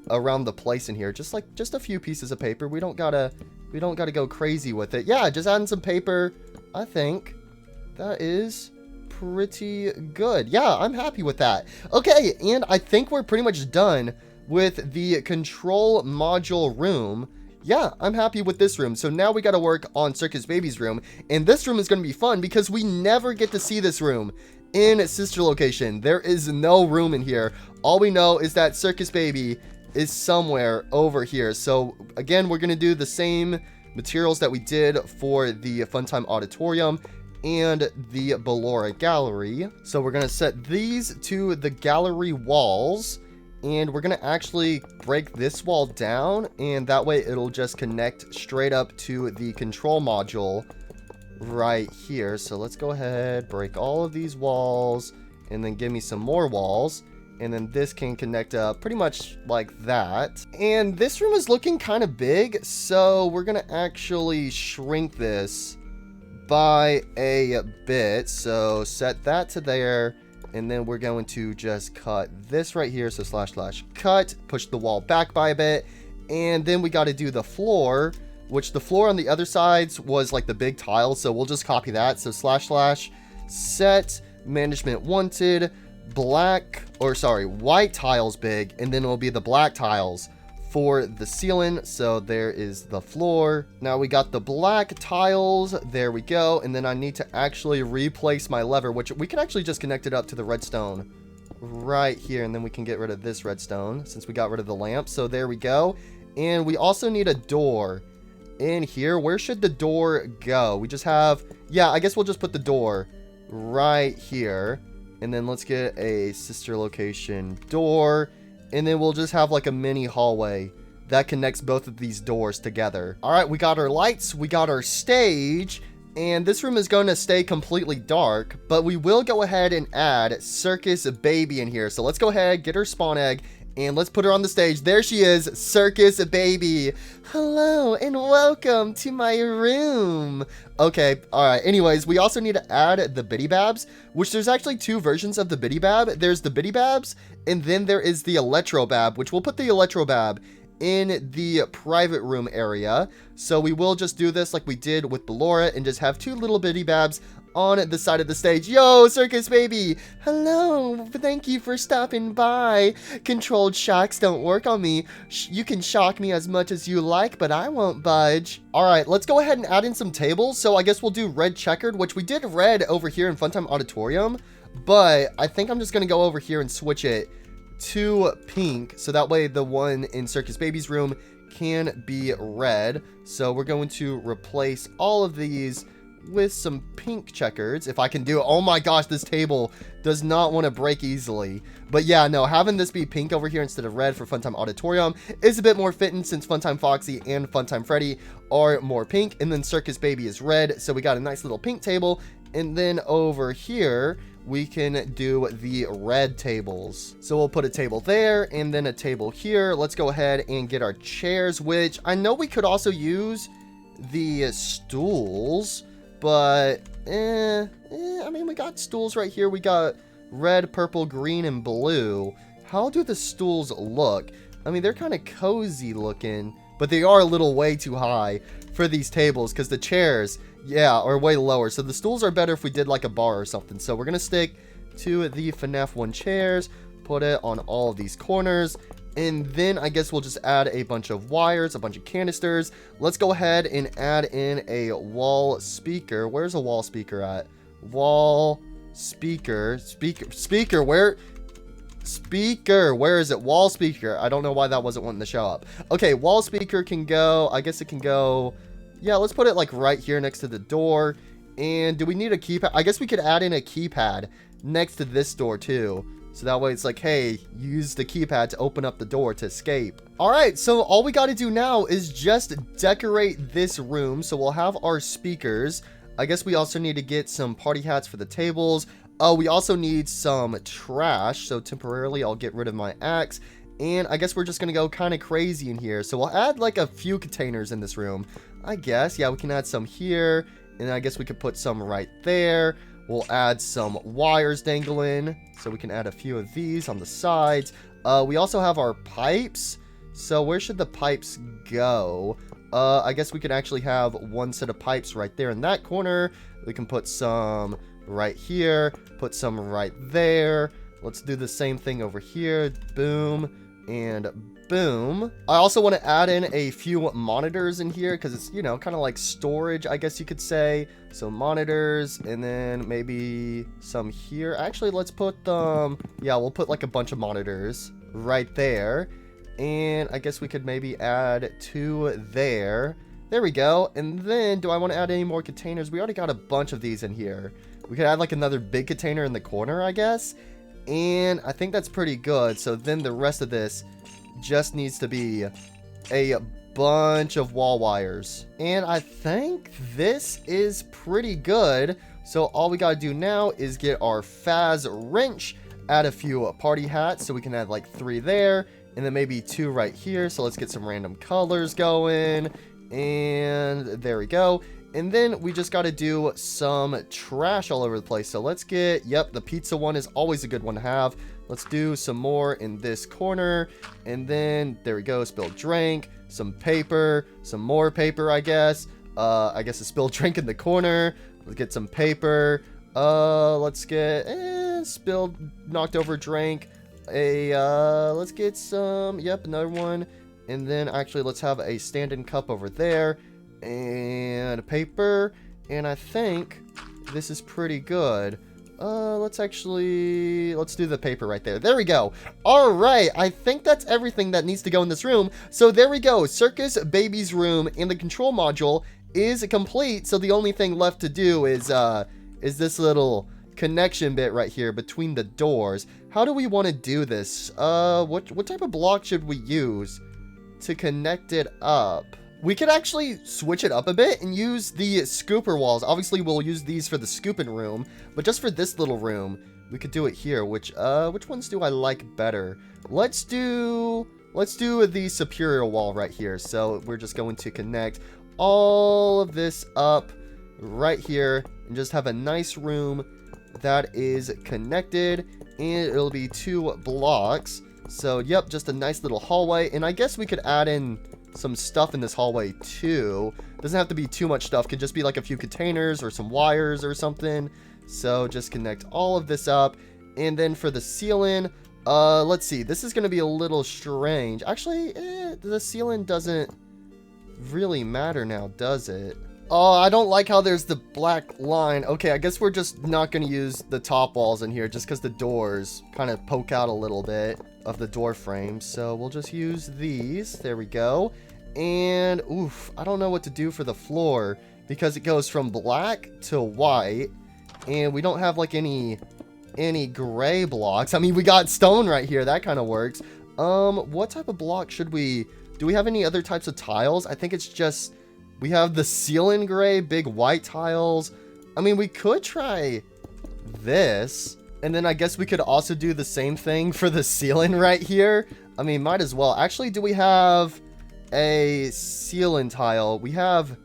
around the place in here, just a few pieces of paper. We don't gotta go crazy with it. Yeah, just adding some paper. I think that is pretty good. Yeah, I'm happy with that. Okay, and I think we're pretty much done with the control module room. Yeah, I'm happy with this room. So now we got to work on Circus Baby's room. And this room is going to be fun because we never get to see this room in sister location. There is no room in here. All we know is that Circus Baby is somewhere over here. So again, we're going to do the same materials that we did for the Funtime Auditorium and the Ballora Gallery. So we're going to set these to the gallery walls. And we're going to actually break this wall down, and that way it'll just connect straight up to the control module right here. So let's go ahead, break all of these walls, and then give me some more walls. And then this can connect up pretty much like that. And this room is looking kind of big, so we're going to actually shrink this by a bit. So set that to there. And then we're going to just cut this right here. So / cut, push the wall back by a bit. And then we got to do the floor, which the floor on the other sides was like the big tiles. So we'll just copy that. So / set management wanted white tiles big. And then it'll be the black tiles for the ceiling. So there is the floor. Now we got the black tiles. There we go. And then I need to actually replace my lever, which we can actually just connect it up to the redstone right here. And then we can get rid of this redstone since we got rid of the lamp. So there we go. And we also need a door in here. Where should the door go? We just have, yeah, I guess we'll just put the door right here. And then let's get a sister location door. And then we'll just have like a mini hallway that connects both of these doors together. All right, we got our lights, we got our stage, and this room is going to stay completely dark, but we will go ahead and add Circus Baby in here. So let's go ahead, get her spawn egg, And let's put her on the stage. There she is, Circus Baby. Hello and welcome to my room. Okay, all right. Anyways, we also need to add the Biddy Babs, which there's actually 2 versions of the Biddy Bab. There's the Biddy Babs, and then there is the Electro Bab, which we'll put the Electro Bab in the private room area. So we will just do this like we did with Ballora and just have 2 little Biddy Babs on the side of the stage. Yo, Circus Baby. Hello. Thank you for stopping by. Controlled shocks don't work on me. You can shock me as much as you like, but I won't budge. All right, let's go ahead and add in some tables. So I guess we'll do red checkered, which we did red over here in Funtime Auditorium, but I think I'm just going to go over here and switch it to pink. So that way the one in Circus Baby's room can be red. So we're going to replace all of these with some pink checkers, if I can do it. Oh my gosh, this table does not want to break easily. But yeah, no, having this be pink over here instead of red for Funtime Auditorium is a bit more fitting, since Funtime Foxy and Funtime Freddy are more pink, and then Circus Baby is red. So we got a nice little pink table, and then over here we can do the red tables. So we'll put a table there and then a table here. Let's go ahead and get our chairs, which I know we could also use the stools, but I mean, we got stools right here. We got red, purple, green, and blue. How do the stools look? I mean, they're kind of cozy looking, but they are a little way too high for these tables, because the chairs, yeah, are way lower. So the stools are better if we did like a bar or something. So we're gonna stick to the FNAF 1 chairs, put it on all of these corners, and then I guess we'll just add a bunch of wires, a bunch of canisters. Let's go ahead and add in a wall speaker. Where's a wall speaker at? Wall speaker, speaker, where? Speaker, where is it? Wall speaker. I don't know why that wasn't wanting to show up. Okay, wall speaker can go, I guess it can go, yeah, let's put it like right here next to the door. And do we need a keypad? I guess we could add in a keypad next to this door too. So that way it's like, hey, use the keypad to open up the door to escape. All right, so all we got to do now is just decorate this room. So we'll have our speakers. I guess we also need to get some party hats for the tables. We also need some trash. So temporarily I'll get rid of my axe. And I guess we're just going to go kind of crazy in here. So we'll add like a few containers in this room, I guess. Yeah, we can add some here. And I guess we could put some right there. We'll add some wires dangling, so we can add a few of these on the sides. We also have our pipes. So where should the pipes go? I guess we could actually have one set of pipes right there in that corner. We can put some right here, put some right there. Let's do the same thing over here. Boom and boom. I also want to add in a few monitors in here, because it's, you know, kind of like storage, I guess you could say. So monitors, and then maybe some here. Actually, let's put them, yeah, we'll put like a bunch of monitors right there. And I guess we could maybe add 2 there. There we go. And then, do I want to add any more containers? We already got a bunch of these in here. We could add like another big container in the corner, I guess. And I think that's pretty good. So then the rest of this just needs to be a bunch of wall wires. And I think this is pretty good. So all we gotta do now is get our Faz wrench, add a few party hats, so we can add like 3 there, and then maybe 2 right here. So let's get some random colors going, and there we go. And then we just got to do some trash all over the place. So let's get, yep, the pizza one is always a good one to have. Let's do some more in this corner. And then, there we go, spilled drink, some paper, some more paper, I guess. I guess a spilled drink in the corner. Let's get some paper. Let's get, spilled, knocked over drink. Let's get some, yep, another one. And then, actually, let's have a stand-in cup over there. And paper, and I think this is pretty good. Let's do the paper right there. There we go. All right, I think that's everything that needs to go in this room. So there we go. Circus Baby's room and the control module is complete. So the only thing left to do is this little connection bit right here between the doors. How do we want to do this? What type of block should we use to connect it up? We could actually switch it up a bit and use the scooper walls. Obviously, we'll use these for the scooping room, but just for this little room, we could do it here. Which ones do I like better? Let's do the superior wall right here. So we're just going to connect all of this up right here and just have a nice room that is connected, and it'll be 2 blocks. So yep, just a nice little hallway. And I guess we could add in some stuff in this hallway too. Doesn't have to be too much stuff, could just be like a few containers or some wires or something. So just connect all of this up. And then for the ceiling, let's see, this is going to be a little strange. Actually, the ceiling doesn't really matter now, does it? Oh, I don't like how there's the black line. Okay, I guess we're just not going to use the top walls in here just because the doors kind of poke out a little bit of the door frame. So we'll just use these. There we go. And, oof, I don't know what to do for the floor because it goes from black to white. And we don't have, like, any gray blocks. I mean, we got stone right here. That kind of works. What type of block should we... Do we have any other types of tiles? I think it's just... We have the ceiling gray, big white tiles. I mean, we could try this. And then I guess we could also do the same thing for the ceiling right here. I mean, might as well. Actually, do we have a ceiling tile? We have,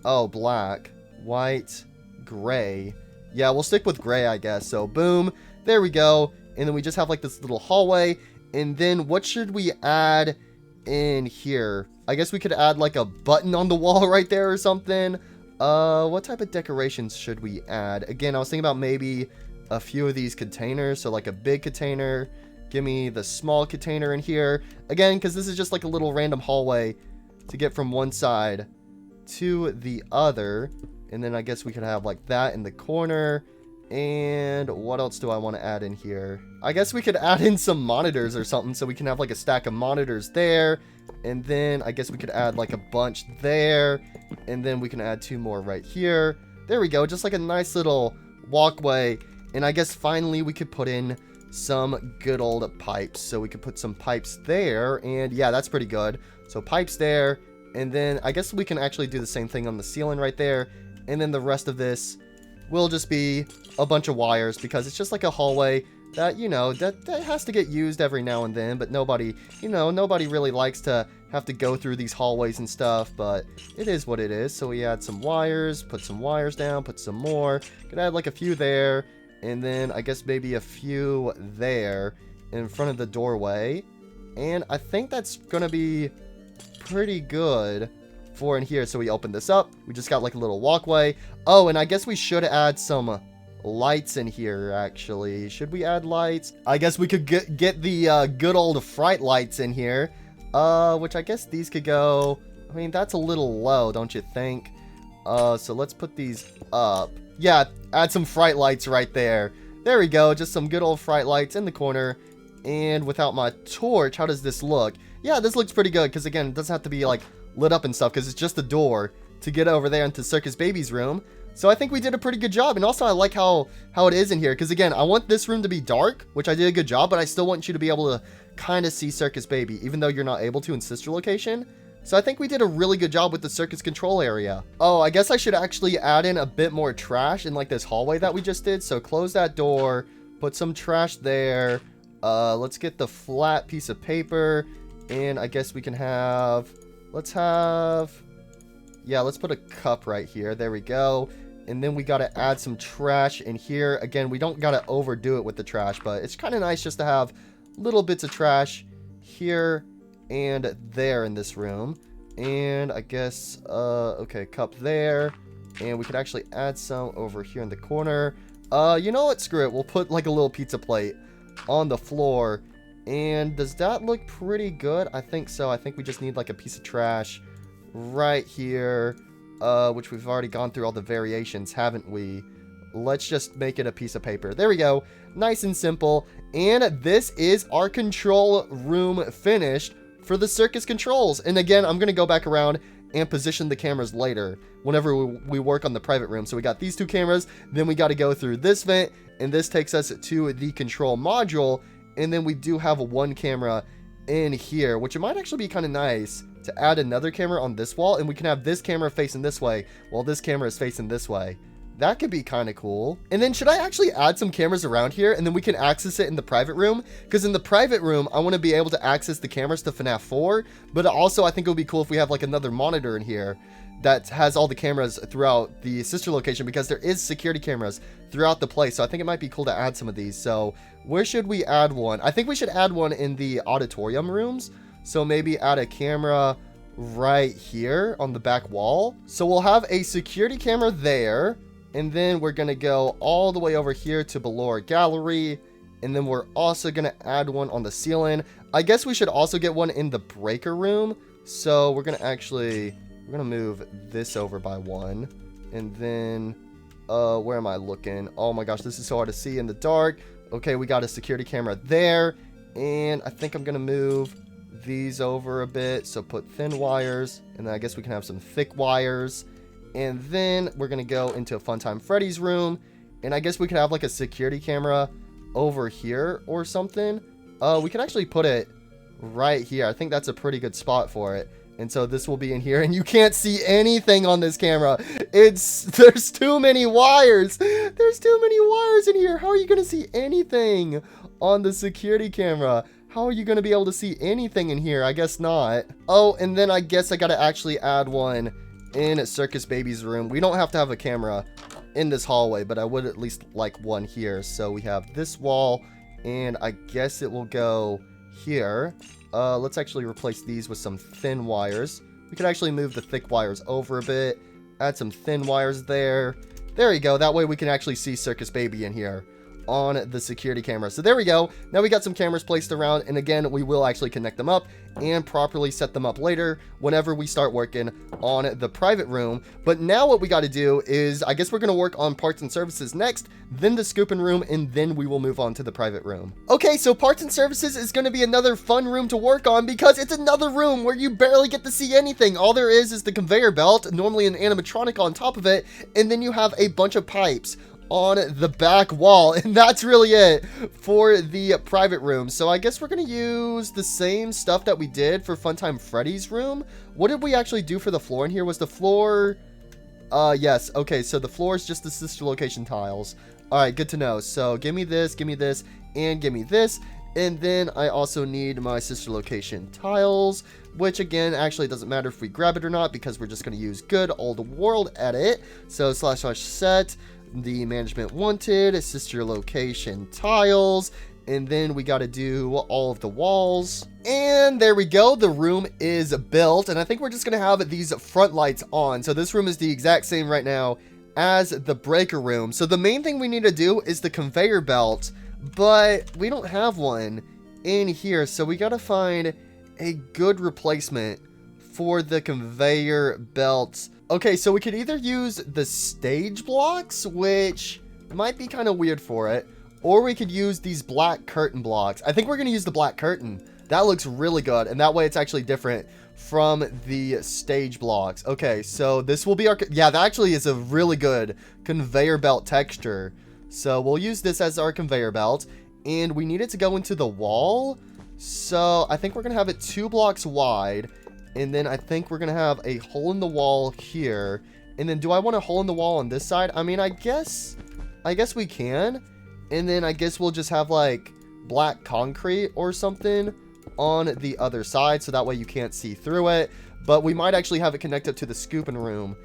oh, black, white, gray. Yeah, we'll stick with gray, I guess. So, boom. There we go. And then we just have like this little hallway. And then what should we add in here? I guess we could add like a button on the wall right there or something. What type of decorations should we add? Again, I was thinking about maybe a few of these containers. So like a big container. Give me the small container in here. Again, because this is just like a little random hallway to get from one side to the other. And then I guess we could have like that in the corner. And what else do I want to add in here? I guess we could add in some monitors or something so we can have like a stack of monitors there. And then I guess we could add like a bunch there. And then we can add 2 more right here. There we go. Just like a nice little walkway. And I guess finally we could put in some good old pipes. So we could put some pipes there. And yeah, that's pretty good. So pipes there. And then I guess we can actually do the same thing on the ceiling right there. And then the rest of this will just be a bunch of wires because it's just like a hallway that, you know, that has to get used every now and then, but nobody, you know, nobody really likes to have to go through these hallways and stuff, but it is what it is. So we add some wires, put some wires down, put some more, could add like a few there, and then I guess maybe a few there in front of the doorway, and I think that's gonna be pretty good for in here. So we open this up, we just got like a little walkway. Oh, and I guess we should add some lights in here, actually. Should we add lights? I guess we could get the good old fright lights in here, which I guess these could go, I mean, that's a little low, don't you think? So let's put these up. Yeah, add some fright lights right there. There we go, just some good old fright lights in the corner. And without my torch, how does this look? Yeah, this looks pretty good, because again, it doesn't have to be like lit up and stuff, because it's just a door to get over there into Circus Baby's room. So I think we did a pretty good job. And also I like how it is in here, because again, I want this room to be dark, which I did a good job, but I still want you to be able to kind of see Circus Baby, even though you're not able to in Sister Location. So I think we did a really good job with the circus control area. Oh, I guess I should actually add in a bit more trash in like this hallway that we just did. So close that door, put some trash there. Let's get the flat piece of paper, and I guess we can have, let's put a cup right here. There we go. And then we got to add some trash in here. Again, we don't got to overdo it with the trash, but it's kind of nice just to have little bits of trash here and there in this room. And I guess, okay, cup there. And we could actually add some over here in the corner. You know what? Screw it. We'll put like a little pizza plate on the floor. And does that look pretty good? I think so. I think we just need like a piece of trash right here, which we've already gone through all the variations, haven't we? Let's just make it a piece of paper. There we go. Nice and simple. And this is our control room finished for the circus controls. And again, I'm going to go back around and position the cameras later whenever we work on the private room. So we got these 2 cameras, then we got to go through this vent, and this takes us to the control module. And then we do have 1 camera in here, which it might actually be kind of nice to add another camera on this wall, and we can have this camera facing this way while this camera is facing this way. That could be kind of cool. And then should I actually add some cameras around here and then we can access it in the private room? Because in the private room, I want to be able to access the cameras to FNAF 4. But also, I think it would be cool if we have like another monitor in here that has all the cameras throughout the sister location, because there is security cameras throughout the place. So I think it might be cool to add some of these. So where should we add one? I think we should add one in the auditorium rooms. So maybe add a camera right here on the back wall. So we'll have a security camera there. And then we're going to go all the way over here to below our gallery. And then we're also going to add one on the ceiling. I guess we should also get one in the breaker room. So we're going to move this over by one. And then, where am I looking? Oh my gosh, this is so hard to see in the dark. Okay, we got a security camera there. And I think I'm going to move these over a bit. So put thin wires. And then I guess we can have some thick wires. And then we're going to go into a Funtime Freddy's room. And I guess we could have like a security camera over here or something. We can actually put it right here. I think that's a pretty good spot for it. And so this will be in here. And you can't see anything on this camera. There's too many wires. There's too many wires in here. How are you going to see anything on the security camera? How are you going to be able to see anything in here? I guess not. Oh, and then I guess I got to actually add one in Circus Baby's room. We don't have to have a camera in this hallway, but I would at least like one here. So we have this wall, and I guess it will go here. Let's actually replace these with some thin wires. We could actually move the thick wires over a bit, add some thin wires there. There you go. That way we can actually see Circus Baby in here on the security camera. So there we go. Now we got some cameras placed around, and again, we will actually connect them up and properly set them up later whenever we start working on the private room. But now what we got to do is, I guess we're going to work on parts and services next, then the scooping room, and then we will move on to the private room. Okay, so parts and services is going to be another fun room to work on, because it's another room where you barely get to see anything. All there is the conveyor belt, normally an animatronic on top of it, and then you have a bunch of pipes on the back wall, and that's really it for the private room. So I guess we're gonna use the same stuff that we did for Funtime Freddy's room. What did we actually do for the floor in here? Was the floor yes, okay, so the floor is just the sister location tiles. All right, good to know. So give me this, and give me this. And then I also need my sister location tiles, which again, actually doesn't matter if we grab it or not, because we're just going to use good old world edit. So / set the management wanted sister location tiles, and then we got to do all of the walls. And there we go. The room is built, and I think we're just going to have these front lights on. So this room is the exact same right now as the breaker room. So the main thing we need to do is the conveyor belt, but we don't have one in here. So we got to find a good replacement for the conveyor belts. Okay, so we could either use the stage blocks, which might be kind of weird for it, or we could use these black curtain blocks. I think we're going to use the black curtain. That looks really good, and that way it's actually different from the stage blocks. Okay, so this will be our... Yeah, that actually is a really good conveyor belt texture. So we'll use this as our conveyor belt, and we need it to go into the wall. So I think we're going to have it 2 blocks wide, and then I think we're going to have a hole in the wall here. And then do I want a hole in the wall on this side? I mean, I guess we can. And then I guess we'll just have like black concrete or something on the other side, so that way you can't see through it. But we might actually have it connected to the scooping room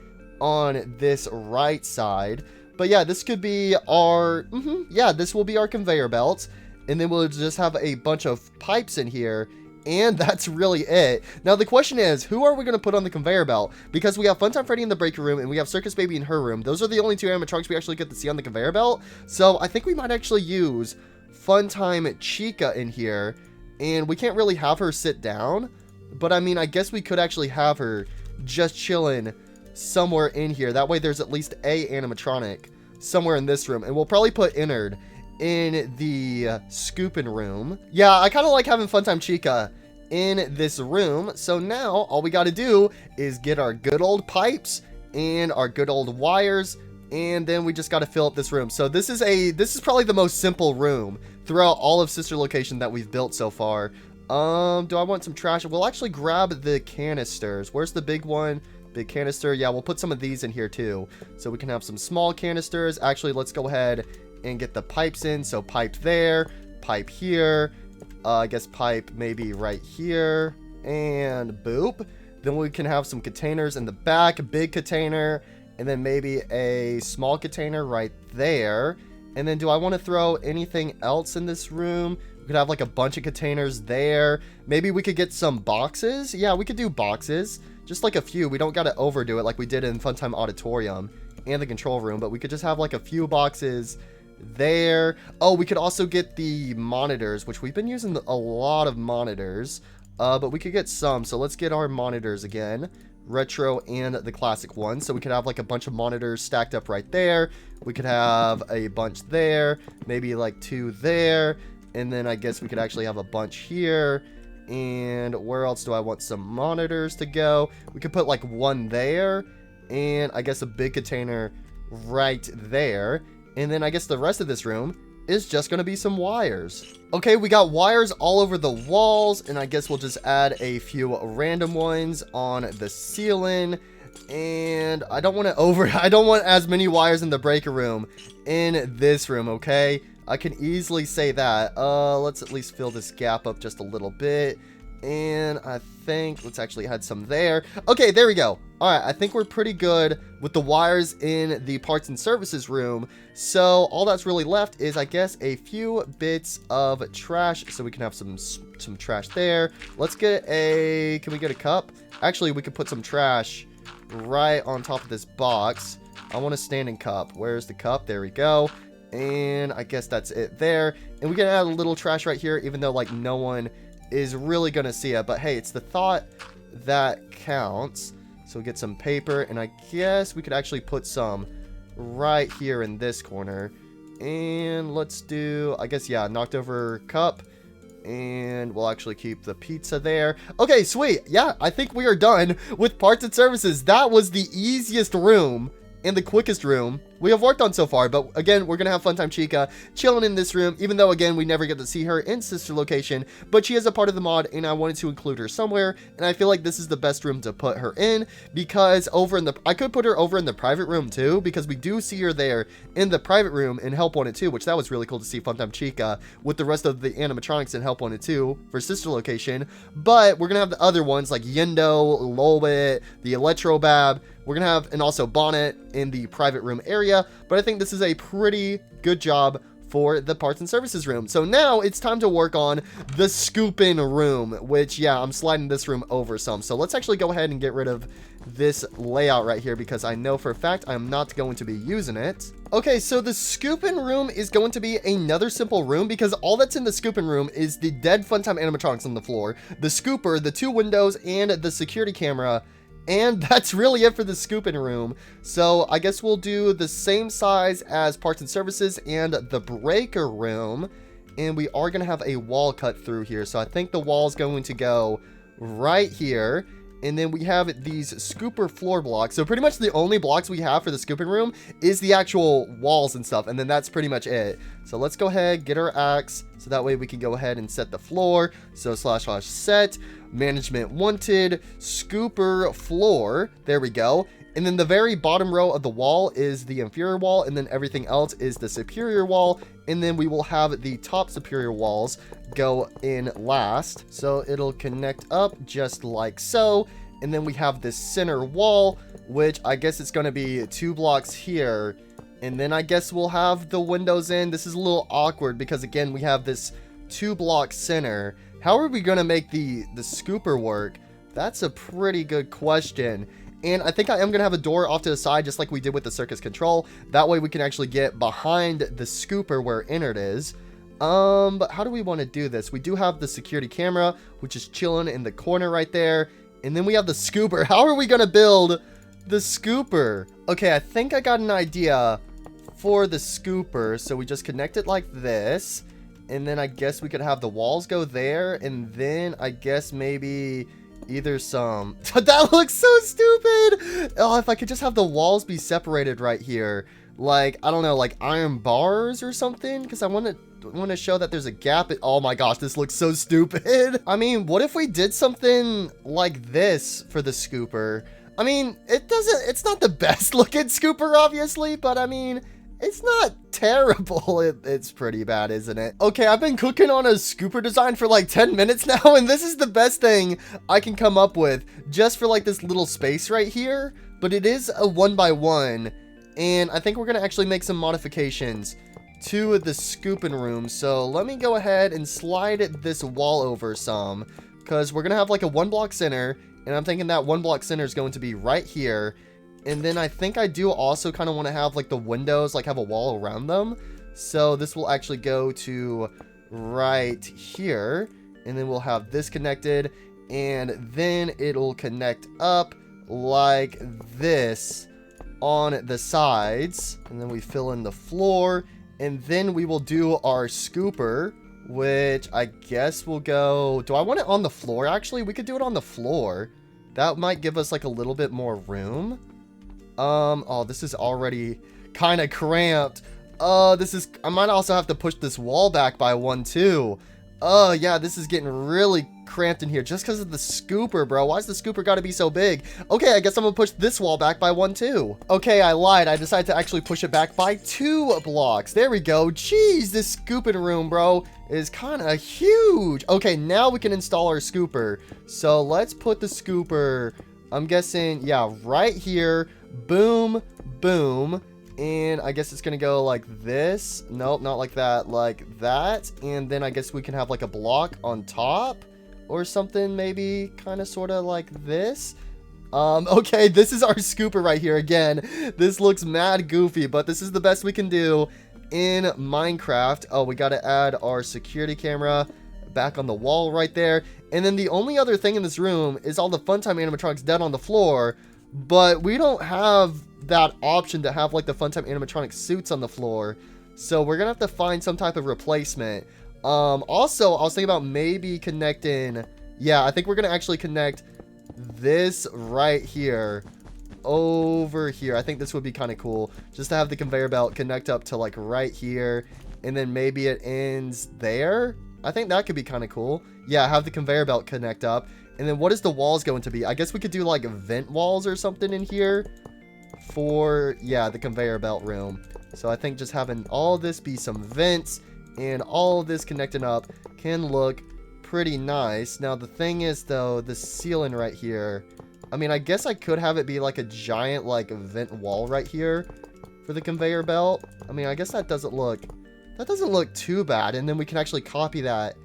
on this right side. But yeah, this could be our... yeah, this will be our conveyor belts. And then we'll just have a bunch of pipes in here. And that's really it. Now, the question is, who are we going to put on the conveyor belt? Because we have Funtime Freddy in the breaker room, and we have Circus Baby in her room. Those are the only 2 animatronics we actually get to see on the conveyor belt. So I think we might actually use Funtime Chica in here. And we can't really have her sit down. But, I mean, I guess we could actually have her just chilling somewhere in here. That way there's at least a animatronic somewhere in this room. And we'll probably put Innard in the scooping room. Yeah, I kind of like having Funtime Chica in this room. So now all we got to do is get our good old pipes and our good old wires, and then we just got to fill up this room. So this is probably the most simple room throughout all of Sister Location that we've built so far. Do I want some trash? We'll actually grab the canisters. Where's the big one? Big canister. Yeah, we'll put some of these in here too. So we can have some small canisters. Actually, let's go ahead and get the pipes in. So pipe there, pipe here. I guess pipe maybe right here. And boop. Then we can have some containers in the back. A big container. And then maybe a small container right there. And then do I want to throw anything else in this room? We could have like a bunch of containers there. Maybe we could get some boxes. Yeah, we could do boxes. Just like a few. We don't got to overdo it like we did in Funtime Auditorium and the control room. But we could just have like a few boxes there. Oh, we could also get the monitors, which we've been using a lot of monitors. But we could get some. So let's get our monitors again. Retro and the classic one. So we could have like a bunch of monitors stacked up right there. We could have a bunch there. Maybe like 2 there. And then I guess we could actually have a bunch here. And where else do I want some monitors to go? We could put like 1 there. And I guess a big container right there. And then I guess the rest of this room is just going to be some wires. Okay, we got wires all over the walls. And I guess we'll just add a few random ones on the ceiling. And I don't want as many wires in the breaker room in this room, okay? I can easily say that. Let's at least fill this gap up just a little bit. And I think let's actually add some there. Okay, there we go. All right, I think we're pretty good with the wires in the parts and services room. So all that's really left is, I guess, a few bits of trash. So we can have some trash there. Let's get a, can we get a cup? Actually, we could put some trash right on top of this box. I want a standing cup. Where's the cup? There we go. And I guess that's it there. And we can add a little trash right here, even though like no one is really gonna see it. But hey, it's the thought that counts. So we get some paper, and I guess we could actually put some right here in this corner. And let's do, I guess, yeah, knocked over cup. And we'll actually keep the pizza there. Okay, sweet. Yeah, I think we are done with parts and services. That was the easiest room and the quickest room we have worked on so far. But again, we're gonna have Funtime Chica chilling in this room, even though again we never get to see her in sister location, but she is a part of the mod and I wanted to include her somewhere. And I feel like this is the best room to put her in, because over in the, I could put her over in the private room too, because we do see her there in the private room in Help Wanted 2, which that was really cool to see Funtime Chica with the rest of the animatronics in Help Wanted 2 for sister location. But we're gonna have the other ones like Yendo, Lolbit, the Electrobab. We're gonna have, and also Bonnet in the private room area. But I think this is a pretty good job for the parts and services room. So now it's time to work on the scooping room, which, yeah, I'm sliding this room over some. So let's actually go ahead and get rid of this layout right here, because I know for a fact I'm not going to be using it. Okay, so the scooping room is going to be another simple room, because all that's in the scooping room is the dead Funtime animatronics on the floor, the scooper, the 2 windows, and the security camera. And that's really it for the scooping room. So I guess we'll do the same size as parts and services and the breaker room. And we are going to have a wall cut through here. So I think the wall is going to go right here. And then we have these scooper floor blocks. So pretty much the only blocks we have for the scooping room is the actual walls and stuff. And then that's pretty much it. So let's go ahead, get our axe. So that way we can go ahead and set the floor. So / set management wanted scooper floor. There we go. And then the very bottom row of the wall is the inferior wall, and then everything else is the superior wall. And then we will have the top superior walls go in last. So it'll connect up just like so. And then we have this center wall, which I guess it's going to be 2 blocks here. And then I guess we'll have the windows in. This is a little awkward because, again, we have this 2-block center. How are we going to make the scooper work? That's a pretty good question. And I think I am going to have a door off to the side, just like we did with the circus control. That way we can actually get behind the scooper where Innard is. But how do we want to do this? We do have the security camera, which is chilling in the corner right there. And then we have the scooper. How are we going to build the scooper? Okay, I think I got an idea for the scooper. So we just connect it like this. And then I guess we could have the walls go there. And then I guess maybe either some... That looks so stupid! Oh, if I could just have the walls be separated right here. Like, I don't know, like iron bars or something? Because I want to show that there's a gap. Oh my gosh, this looks so stupid. I mean, what if we did something like this for the scooper? I mean, it's not the best looking scooper, obviously, but I mean, it's not terrible. It's pretty bad, isn't it? Okay, I've been cooking on a scooper design for like 10 minutes now, and this is the best thing I can come up with just for like this little space right here. But it is a 1x1, and I think we're gonna actually make some modifications to the scooping room. So let me go ahead and slide this wall over some, because we're gonna have like a 1 block center, and I'm thinking that 1 block center is going to be right here. And then I think I do also kind of want to have like the windows like have a wall around them. So this will actually go to right here, and then we'll have this connected, and then it'll connect up like this on the sides, and then we fill in the floor, and then we will do our scooper, which I guess will go... Do I want it on the floor? Actually, we could do it on the floor. That might give us like a little bit more room. Oh, this is already kind of cramped. I might also have to push this wall back by 1 too. Yeah, this is getting really cramped in here just because of the scooper, bro. Why's the scooper got to be so big? Okay, I guess I'm gonna push this wall back by 1 too. Okay, I lied. I decided to actually push it back by 2 blocks. There we go. Jeez, this scooping room, bro, is kind of huge. Okay, now we can install our scooper. So let's put the scooper, I'm guessing, yeah, right here. Boom, boom. And I guess it's gonna go like this. Nope, not like that, like that. And then I guess we can have like a block on top or something, maybe kind of sort of like this. Okay, this is our scooper right here. Again, this looks mad goofy, but this is the best we can do in Minecraft. Oh, we got to add our security camera back on the wall right there. And then the only other thing in this room is all the Funtime animatronics dead on the floor, but we don't have that option to have like the Funtime animatronic suits on the floor, so we're gonna have to find some type of replacement. Also, I was thinking about maybe connecting, yeah, I think we're gonna actually connect this right here over here. I think this would be kind of cool, just to have the conveyor belt connect up to like right here, and then maybe it ends there. I think that could be kind of cool. Yeah, have the conveyor belt connect up. And then what is the walls going to be? I guess we could do like vent walls or something in here for, yeah, the conveyor belt room. So I think just having all this be some vents and all of this connecting up can look pretty nice. Now the thing is though, the ceiling right here, I mean, I guess I could have it be like a giant like vent wall right here for the conveyor belt. I mean, I guess that doesn't look too bad. And then we can actually copy that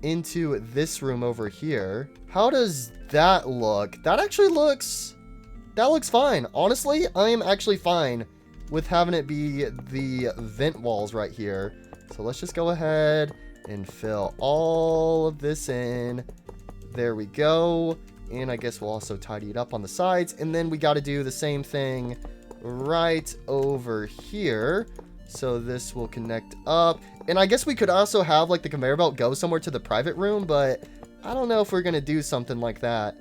into this room over here. How does that look? That looks fine. Honestly, I am actually fine with having it be the vent walls right here. So let's just go ahead and fill all of this in. There we go. And I guess we'll also tidy it up on the sides. And then we got to do the same thing right over here. So this will connect up. And I guess we could also have like the conveyor belt go somewhere to the private room, but I don't know if we're going to do something like that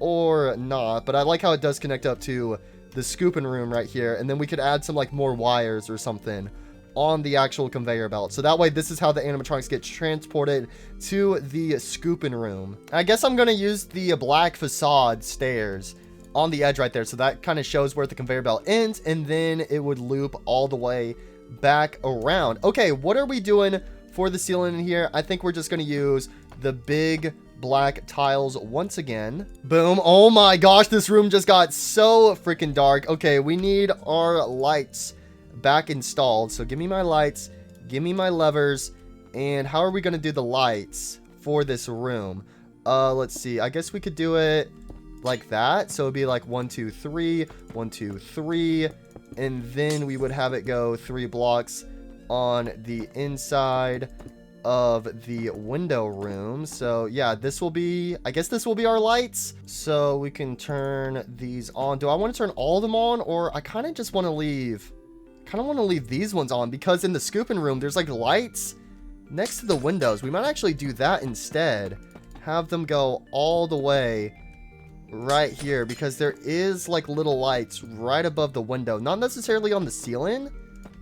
or not. But I like how it does connect up to the scooping room right here. And then we could add some like more wires or something on the actual conveyor belt. So that way, this is how the animatronics get transported to the scooping room. I guess I'm going to use the black facade stairs on the edge right there. So that kind of shows where the conveyor belt ends, and then it would loop all the way back around. Okay, what are we doing for the ceiling in here? I think we're just going to use the big black tiles once again. Boom. Oh my gosh, this room just got so freaking dark. Okay, we need our lights back installed. So give me my lights, give me my levers, and how are we going to do the lights for this room? Let's see. I guess we could do it like that. So it'd be like 1 2 3, 1 2 3, and then we would have it go 3 blocks on the inside of the window room. So yeah, this will be, I guess this will be our lights. So we can turn these on. Do I want to turn all of them on, or I kind of just want to leave these ones on, because in the scooping room there's like lights next to the windows. We might actually do that instead, have them go all the way right here, because there is like little lights right above the window, not necessarily on the ceiling,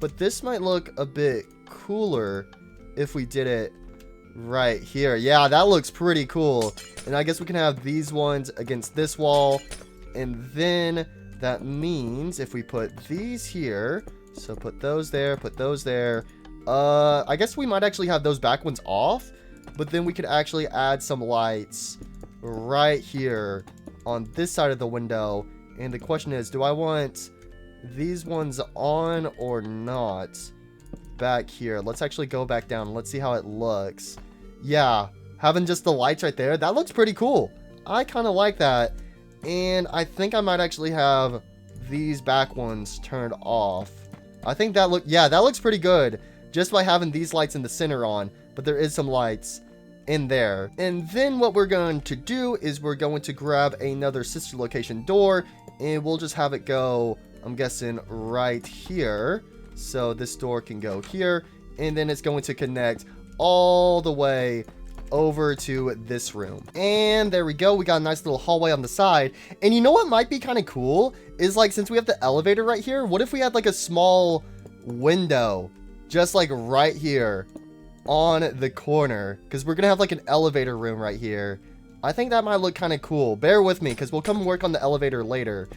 but this might look a bit cooler if we did it right here. Yeah, that looks pretty cool. And I guess we can have these ones against this wall, And then that means if we put these here, so put those there, put those there. I guess we might actually have those back ones off, but then we could actually add some lights right here on this side of the window. And the question is, do I want these ones on or not? Back here, let's actually go back down. Let's see how it looks. Yeah, having just the lights right there, that looks pretty cool. I kind of like that. And I think I might actually have these back ones turned off. I think that looks pretty good just by having these lights in the center on, but there is some lights in there. And then what we're going to do is we're going to grab another sister location door, and we'll just have it go, I'm guessing, right here. So this door can go here, and then it's going to connect all the way over to this room. And there we go. We got a nice little hallway on the side. And you know what might be kind of cool is, like, since we have the elevator right here, what if we had like a small window just like right here on the corner? Because we're gonna have like an elevator room right here. I think that might look kind of cool. Bear with me because we'll come work on the elevator later.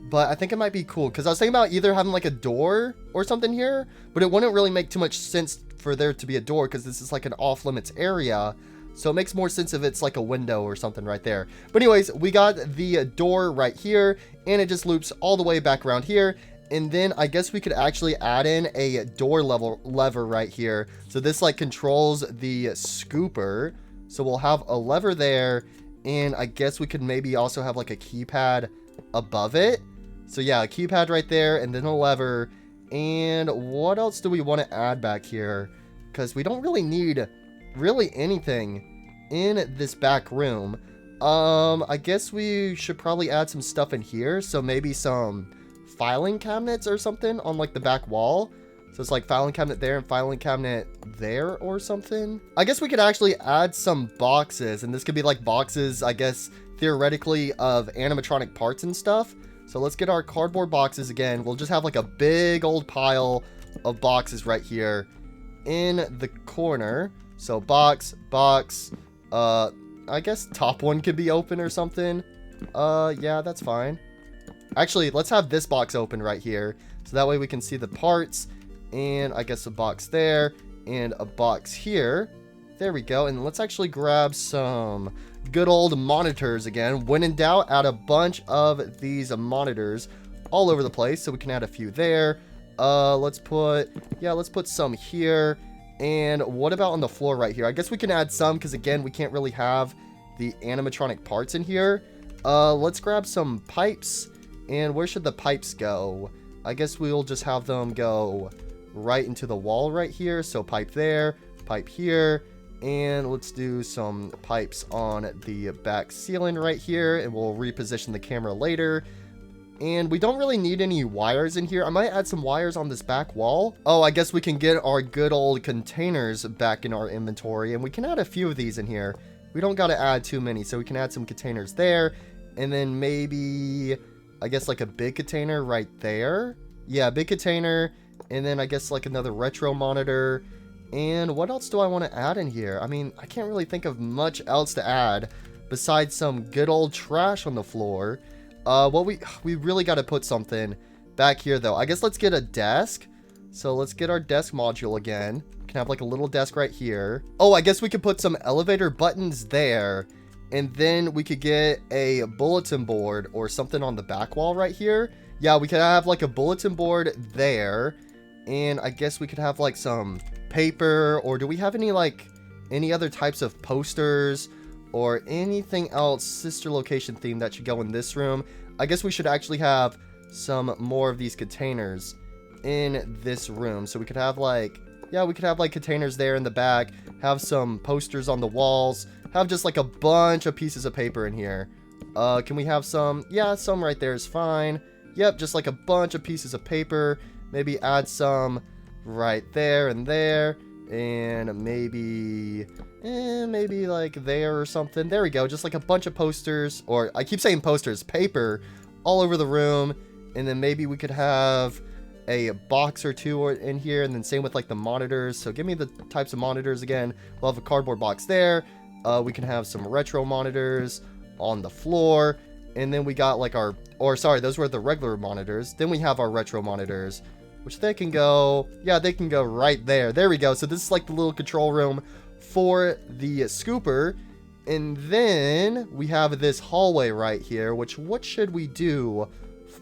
But I think it might be cool because I was thinking about either having like a door or something here, but it wouldn't really make too much sense for there to be a door because this is like an off-limits area. So it makes more sense if it's like a window or something right there. But anyways, we got the door right here, and it just loops all the way back around here. And then I guess we could actually add in a door lever right here. So this like controls the scooper. So we'll have a lever there, and I guess we could maybe also have like a keypad above it. So yeah, a keypad right there, and then a lever. And what else do we want to add back here? Because we don't really need anything in this back room. I guess we should probably add some stuff in here. So maybe some filing cabinets or something on like the back wall. So it's like filing cabinet there and filing cabinet there or something. I guess we could actually add some boxes, and this could be like boxes, I guess, theoretically, of animatronic parts and stuff. So let's get our cardboard boxes again. We'll just have like a big old pile of boxes right here in the corner. So box, I guess top one could be open or something. Yeah, that's fine. Actually, let's have this box open right here. So that way we can see the parts. And I guess a box there and a box here. There we go. And let's actually grab some good old monitors again. When in doubt, add a bunch of these monitors all over the place. So we can add a few there. Let's put some here. And what about on the floor right here? I guess we can add some because, again, we can't really have the animatronic parts in here. Let's grab some pipes. And where should the pipes go? I guess we'll just have them go right into the wall right here. So pipe there, pipe here. And let's do some pipes on the back ceiling right here. And we'll reposition the camera later. And we don't really need any wires in here. I might add some wires on this back wall. Oh, I guess we can get our good old containers back in our inventory. And we can add a few of these in here. We don't got to add too many. So we can add some containers there. And then maybe, I guess, like a big container right there. Yeah, big container. And then I guess like another retro monitor. And what else do I want to add in here? I mean, I can't really think of much else to add besides some good old trash on the floor. Well, we really got to put something back here, though. I guess let's get a desk. So let's get our desk module again. We can have like a little desk right here. Oh, I guess we could put some elevator buttons there. And then we could get a bulletin board or something on the back wall right here. Yeah, we could have like a bulletin board there. And I guess we could have like some paper, or do we have any other types of posters or anything else sister location theme that should go in this room? I guess we should actually have some more of these containers in this room. So we could have like, yeah, we could have like containers there in the back, have some posters on the walls, have just like a bunch of pieces of paper in here. Can we have some? Yeah, some right there is fine. Yep, just like a bunch of pieces of paper. Maybe add some right there and there. And maybe like there or something. There we go. Just like a bunch of posters, or I keep saying posters, paper all over the room. And then maybe we could have a box or two in here, and then same with like the monitors. So give me the types of monitors again. We'll have a cardboard box there. We can have some retro monitors on the floor. And then we got like our, or sorry, those were the regular monitors. Then we have our retro monitors, which they can go, yeah, they can go right there. There we go. So this is like the little control room for the scooper. And then we have this hallway right here, which what should we do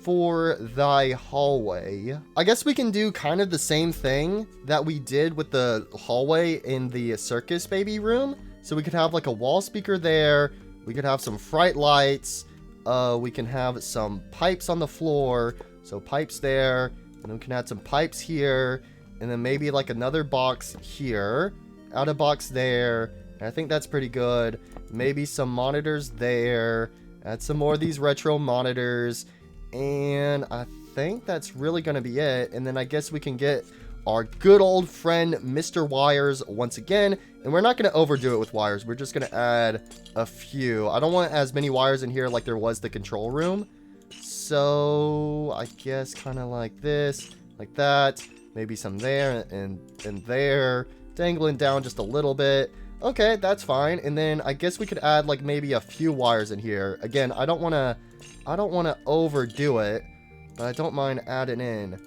for thy hallway? I guess we can do kind of the same thing that we did with the hallway in the circus baby room. So we could have like a wall speaker there. We could have some fright lights. We can have some pipes on the floor. So pipes there. And then we can add some pipes here. And then maybe like another box here. Add a box there. And I think that's pretty good. Maybe some monitors there. Add some more of these retro monitors. And I think that's really going to be it. And then I guess we can get our good old friend Mr. Wires once again. And we're not going to overdo it with wires. We're just going to add a few. I don't want as many wires in here like there was the control room. So I guess kind of like this, like that. Maybe some there and there. Dangling down just a little bit. Okay, that's fine. And then I guess we could add like maybe a few wires in here. Again, I don't want to overdo it, but I don't mind adding in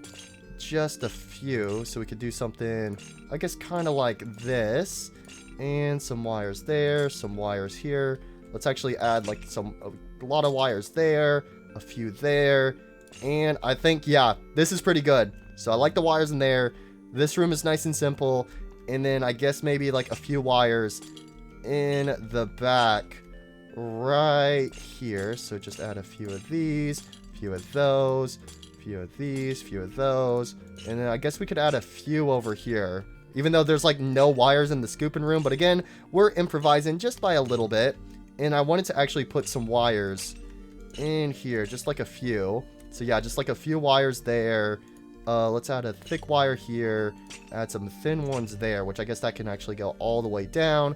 just a few. So we could do something, I guess, kind of like this. And some wires there, some wires here. Let's actually add like a lot of wires there, a few there. And I think, yeah, this is pretty good. So I like the wires in there. This room is nice and simple. And then I guess maybe like a few wires in the back right here. So just add a few of these, a few of those, a few of these, a few of those. And then I guess we could add a few over here, even though there's like no wires in the scooping room. But again, we're improvising just by a little bit. And I wanted to actually put some wires in here, just like a few. So yeah, just like a few wires there. Let's add a thick wire here, add some thin ones there, which I guess that can actually go all the way down.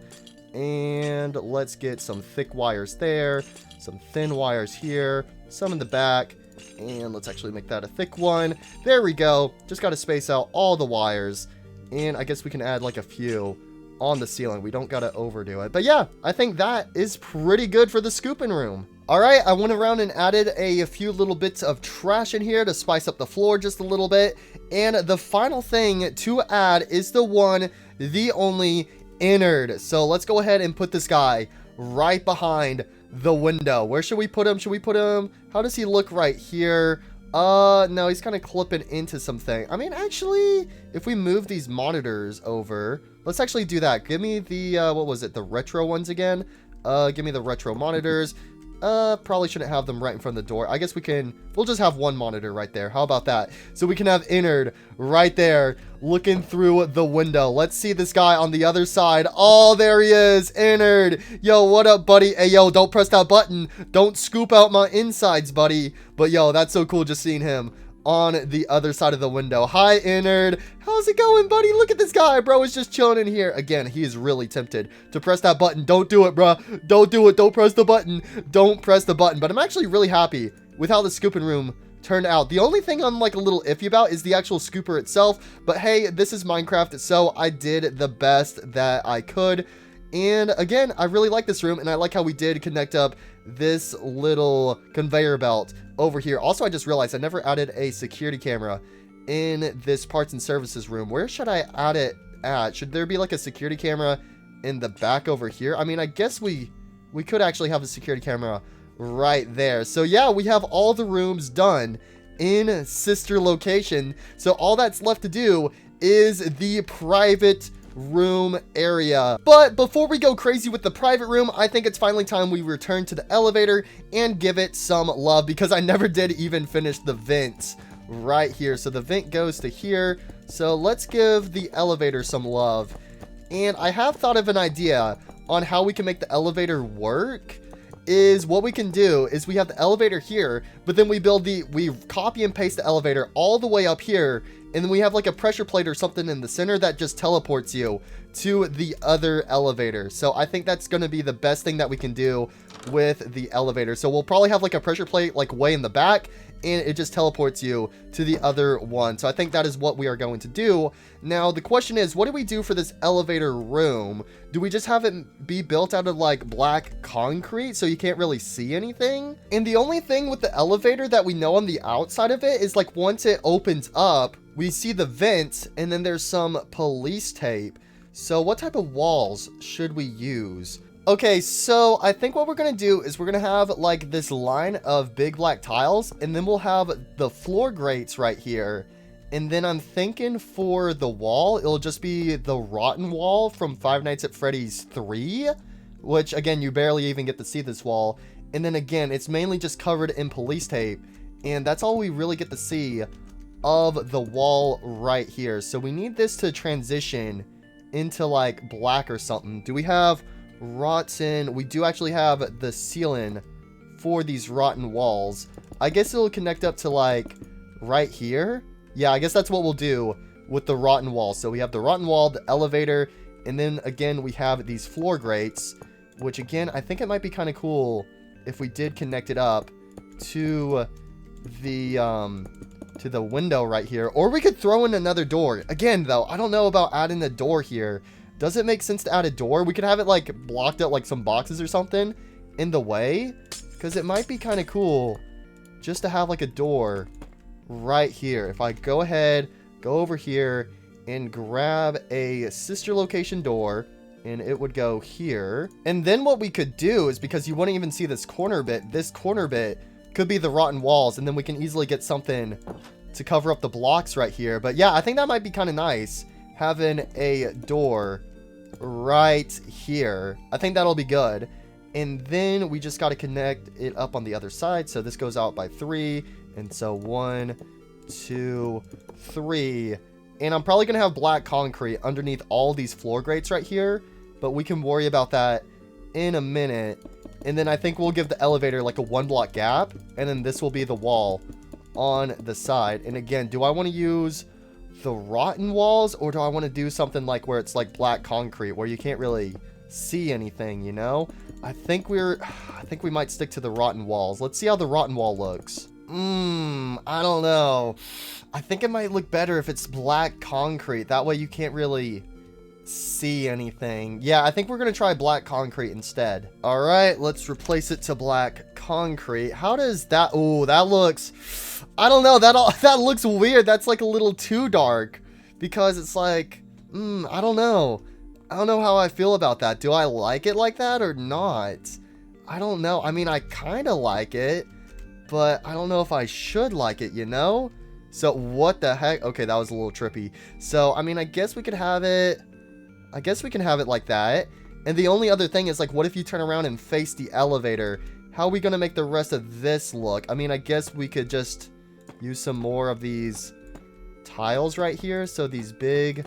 And let's get some thick wires there, some thin wires here, some in the back, and let's actually make that a thick one. There we go. Just got to space out all the wires, and I guess we can add like a few on the ceiling. We don't got to overdo it. But yeah, I think that is pretty good for the scooping room. All right, I went around and added a few little bits of trash in here to spice up the floor just a little bit. And the final thing to add is the one, the only innard. So let's go ahead and put this guy right behind the window. Where should we put him? Should we put him? How does he look right here? No, he's kind of clipping into something. I mean, actually, if we move these monitors over, let's actually do that. Give me the, what was it? The retro ones again. Give me the retro monitors. Probably shouldn't have them right in front of the door. I guess we'll just have one monitor right there. How about that? So we can have innard right there looking through the window. Let's see this guy on the other side. Oh, there he is. Innard. Yo, what up, buddy? Hey, yo, don't press that button. Don't scoop out my insides, buddy. But yo, that's so cool just seeing him on the other side of the window. Hi, innard. How's it going, buddy? Look at this guy, bro. Is just chilling in here. Again, he is really tempted to press that button. Don't do it, bro. Don't do it. Don't press the button. Don't press the button. But I'm actually really happy with how the scooping room turned out. The only thing I'm like a little iffy about is the actual scooper itself. But hey, this is Minecraft, so I did the best that I could. And again, I really like this room, and I like how we did connect up this little conveyor belt over here. Also, I just realized I never added a security camera in this parts and services room. Where should I add it at? Should there be like a security camera in the back over here? I mean, I guess we could actually have a security camera right there. So yeah, we have all the rooms done in sister location. So all that's left to do is the private room area. But before we go crazy with the private room, I think it's finally time we return to the elevator and give it some love, because I never did even finish the vents right here. So the vent goes to here. So let's give the elevator some love. And I have thought of an idea on how we can make the elevator work. Is what we can do is we have the elevator here, but then we copy and paste the elevator all the way up here And then we have like a pressure plate or something in the center that just teleports you to the other elevator. So I think that's going to be the best thing that we can do with the elevator. So we'll probably have like a pressure plate like way in the back, and it just teleports you to the other one. So I think that is what we are going to do. Now, the question is, what do we do for this elevator room? Do we just have it be built out of like black concrete so you can't really see anything? And the only thing with the elevator that we know on the outside of it is like once it opens up, we see the vents, and then there's some police tape. So what type of walls should we use? Okay, so I think what we're going to do is we're going to have like this line of big black tiles, and then we'll have the floor grates right here. And then I'm thinking for the wall, it'll just be the rotten wall from Five Nights at Freddy's 3, which again, you barely even get to see this wall. And then again, it's mainly just covered in police tape, and that's all we really get to see of the wall right here. So we need this to transition into like black or something. Do we have rotten? We do actually have the ceiling for these rotten walls. I guess it'll connect up to like right here. Yeah, I guess that's what we'll do with the rotten wall. So we have the rotten wall, the elevator, and then again we have these floor grates, which again I think it might be kind of cool if we did connect it up to the window right here. Or we could throw in another door. Again though, I don't know about adding a door here. Does it make sense to add a door? We could have it like blocked up like some boxes or something in the way, because it might be kind of cool just to have like a door right here. If I go ahead, go over here and grab a sister location door, and it would go here. And then what we could do is, because you wouldn't even see this corner bit could be the rotten walls, and then we can easily get something to cover up the blocks right here. But yeah, I think that might be kind of nice, having a door right here. I think that'll be good. And then we just got to connect it up on the other side. So this goes out by 3, and so 1, 2, 3. And I'm probably gonna have black concrete underneath all these floor grates right here, but we can worry about that in a minute. And then I think we'll give the elevator like a 1 block gap, and then this will be the wall on the side. And again, do I want to use the rotten walls, or do I want to do something like where it's like black concrete where you can't really see anything, you know? I think we might stick to the rotten walls. Let's see how the rotten wall looks. I don't know. I think it might look better if it's black concrete. That way you can't really see anything. Yeah, I think we're gonna try black concrete instead. All right, let's replace it to black concrete. How does that? Oh, that looks, I don't know, that looks weird. That's like a little too dark, because it's like, I don't know how I feel about that. Do I like it like that or not? I don't know. I mean, I kind of like it, but I don't know if I should like it, you know? So what the heck? Okay, that was a little trippy. So I mean, I guess we could have it, like that. And the only other thing is, like, what if you turn around and face the elevator? How are we gonna make the rest of this look? I mean, I guess we could just use some more of these tiles right here. So these big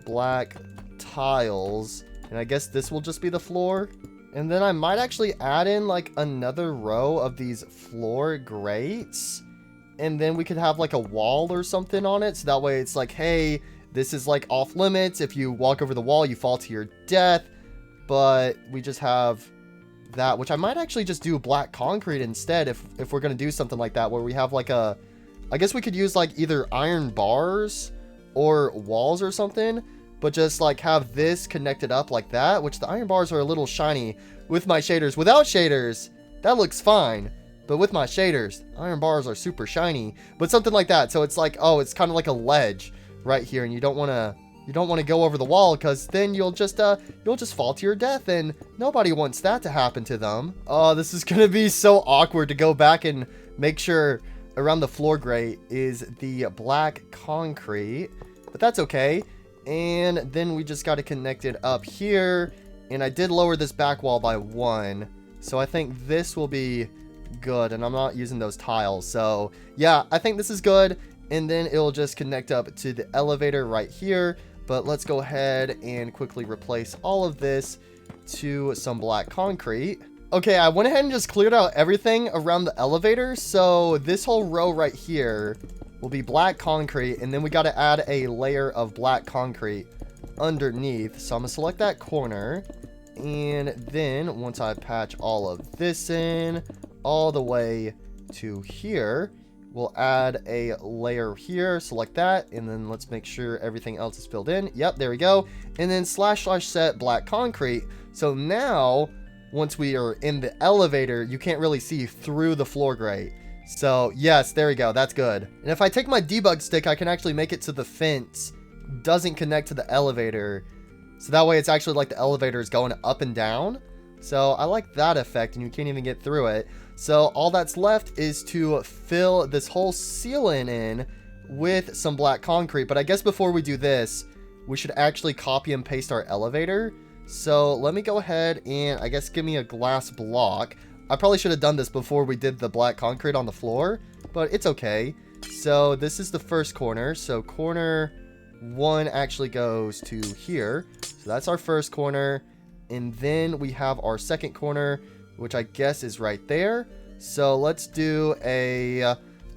black tiles, and I guess this will just be the floor. And then I might actually add in like another row of these floor grates, and then we could have like a wall or something on it, so that way it's like, hey, this is like off limits. If you walk over the wall, you fall to your death. But we just have that, which I might actually just do black concrete instead if we're gonna do something like that, where we have like a, I guess we could use like either iron bars or walls or something, but just like have this connected up like that, which the iron bars are a little shiny with my shaders. Without shaders, that looks fine, but with my shaders, iron bars are super shiny. But something like that, so it's like, oh, it's kind of like a ledge right here, and you don't want to go over the wall, because then you'll just fall to your death, and nobody wants that to happen to them. Oh, this is gonna be so awkward to go back and make sure around the floor grate is the black concrete, but that's okay. And then we just got to connect it up here, and I did lower this back wall by 1, so I think this will be good. And I'm not using those tiles, so yeah, I think this is good. And then it'll just connect up to the elevator right here. But let's go ahead and quickly replace all of this to some black concrete. Okay, I went ahead and just cleared out everything around the elevator, so this whole row right here will be black concrete, and then we got to add a layer of black concrete underneath. So I'm gonna select that corner, and then once I patch all of this in all the way to here, we'll add a layer here, select that, and then let's make sure everything else is filled in. Yep, there we go. And then / set black concrete. So now once we are in the elevator, you can't really see through the floor grate. So yes, there we go, that's good. And if I take my debug stick, I can actually make it so the fence doesn't connect to the elevator, so that way it's actually like the elevator is going up and down. So I like that effect, and you can't even get through it. So all that's left is to fill this whole ceiling in with some black concrete. But I guess before we do this, we should actually copy and paste our elevator. So let me go ahead and I guess give me a glass block. I probably should have done this before we did the black concrete on the floor, but it's okay. So this is the first corner. So corner 1 actually goes to here. So that's our first corner. And then we have our second corner, which I guess is right there. So let's do a,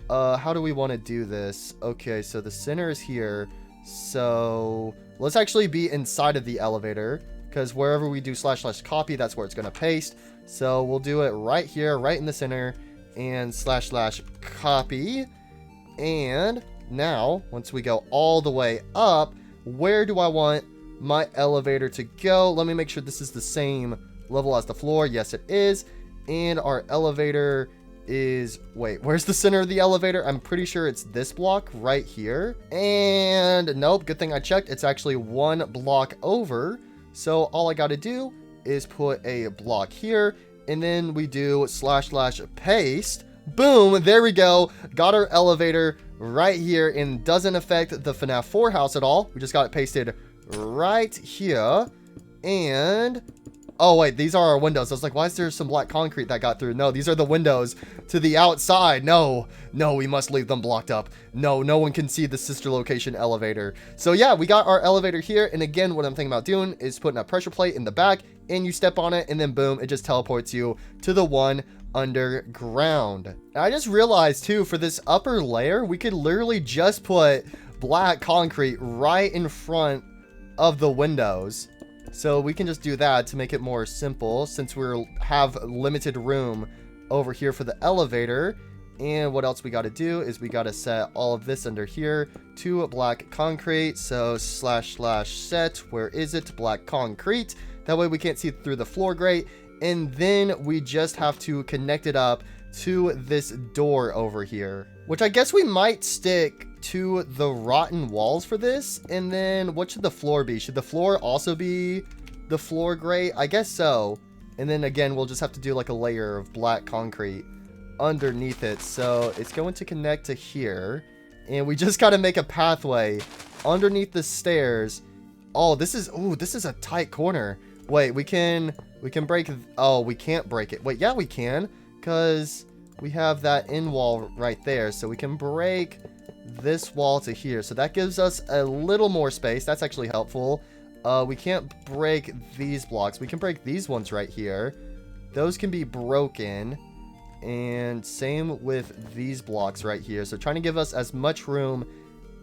how do we want to do this? Okay, so the center is here. So let's actually be inside of the elevator, because wherever we do / copy, that's where it's going to paste. So we'll do it right here, right in the center, and / copy. And now, once we go all the way up, where do I want my elevator to go? Let me make sure this is the same level as the floor. Yes, it is. And our elevator is, wait, where's the center of the elevator? I'm pretty sure it's this block right here. And nope, good thing I checked. It's actually 1 block over. So all I got to do is put a block here, and then we do / paste. Boom, there we go. Got our elevator right here, and doesn't affect the FNAF 4 house at all. We just got it pasted right here. And oh wait, these are our windows. I was like, why is there some black concrete that got through? No, these are the windows to the outside. No, we must leave them blocked up. No one can see the sister location elevator. So yeah, we got our elevator here. And again, what I'm thinking about doing is putting a pressure plate in the back, and you step on it, and then boom, it just teleports you to the one underground. And I just realized too, for this upper layer, we could literally just put black concrete right in front of the windows. So we can just do that to make it more simple, since we have limited room over here for the elevator. And what else we got to do is we got to set all of this under here to black concrete. So / set, where is it? Black concrete. That way we can't see through the floor grate. And then we just have to connect it up to this door over here, which I guess we might stick to the rotten walls for this. And then what should the floor be? Should the floor also be the floor grate? I guess so. And then again, we'll just have to do like a layer of black concrete underneath it. So it's going to connect to here, and we just got to make a pathway underneath the stairs. Oh, this is a tight corner. Wait, we can break. Oh, we can't break it. Wait, yeah, we can, because we have that in wall right there. So we can break this wall to here. So that gives us a little more space. That's actually helpful. We can't break these blocks. We can break these ones right here. Those can be broken. And same with these blocks right here. So trying to give us as much room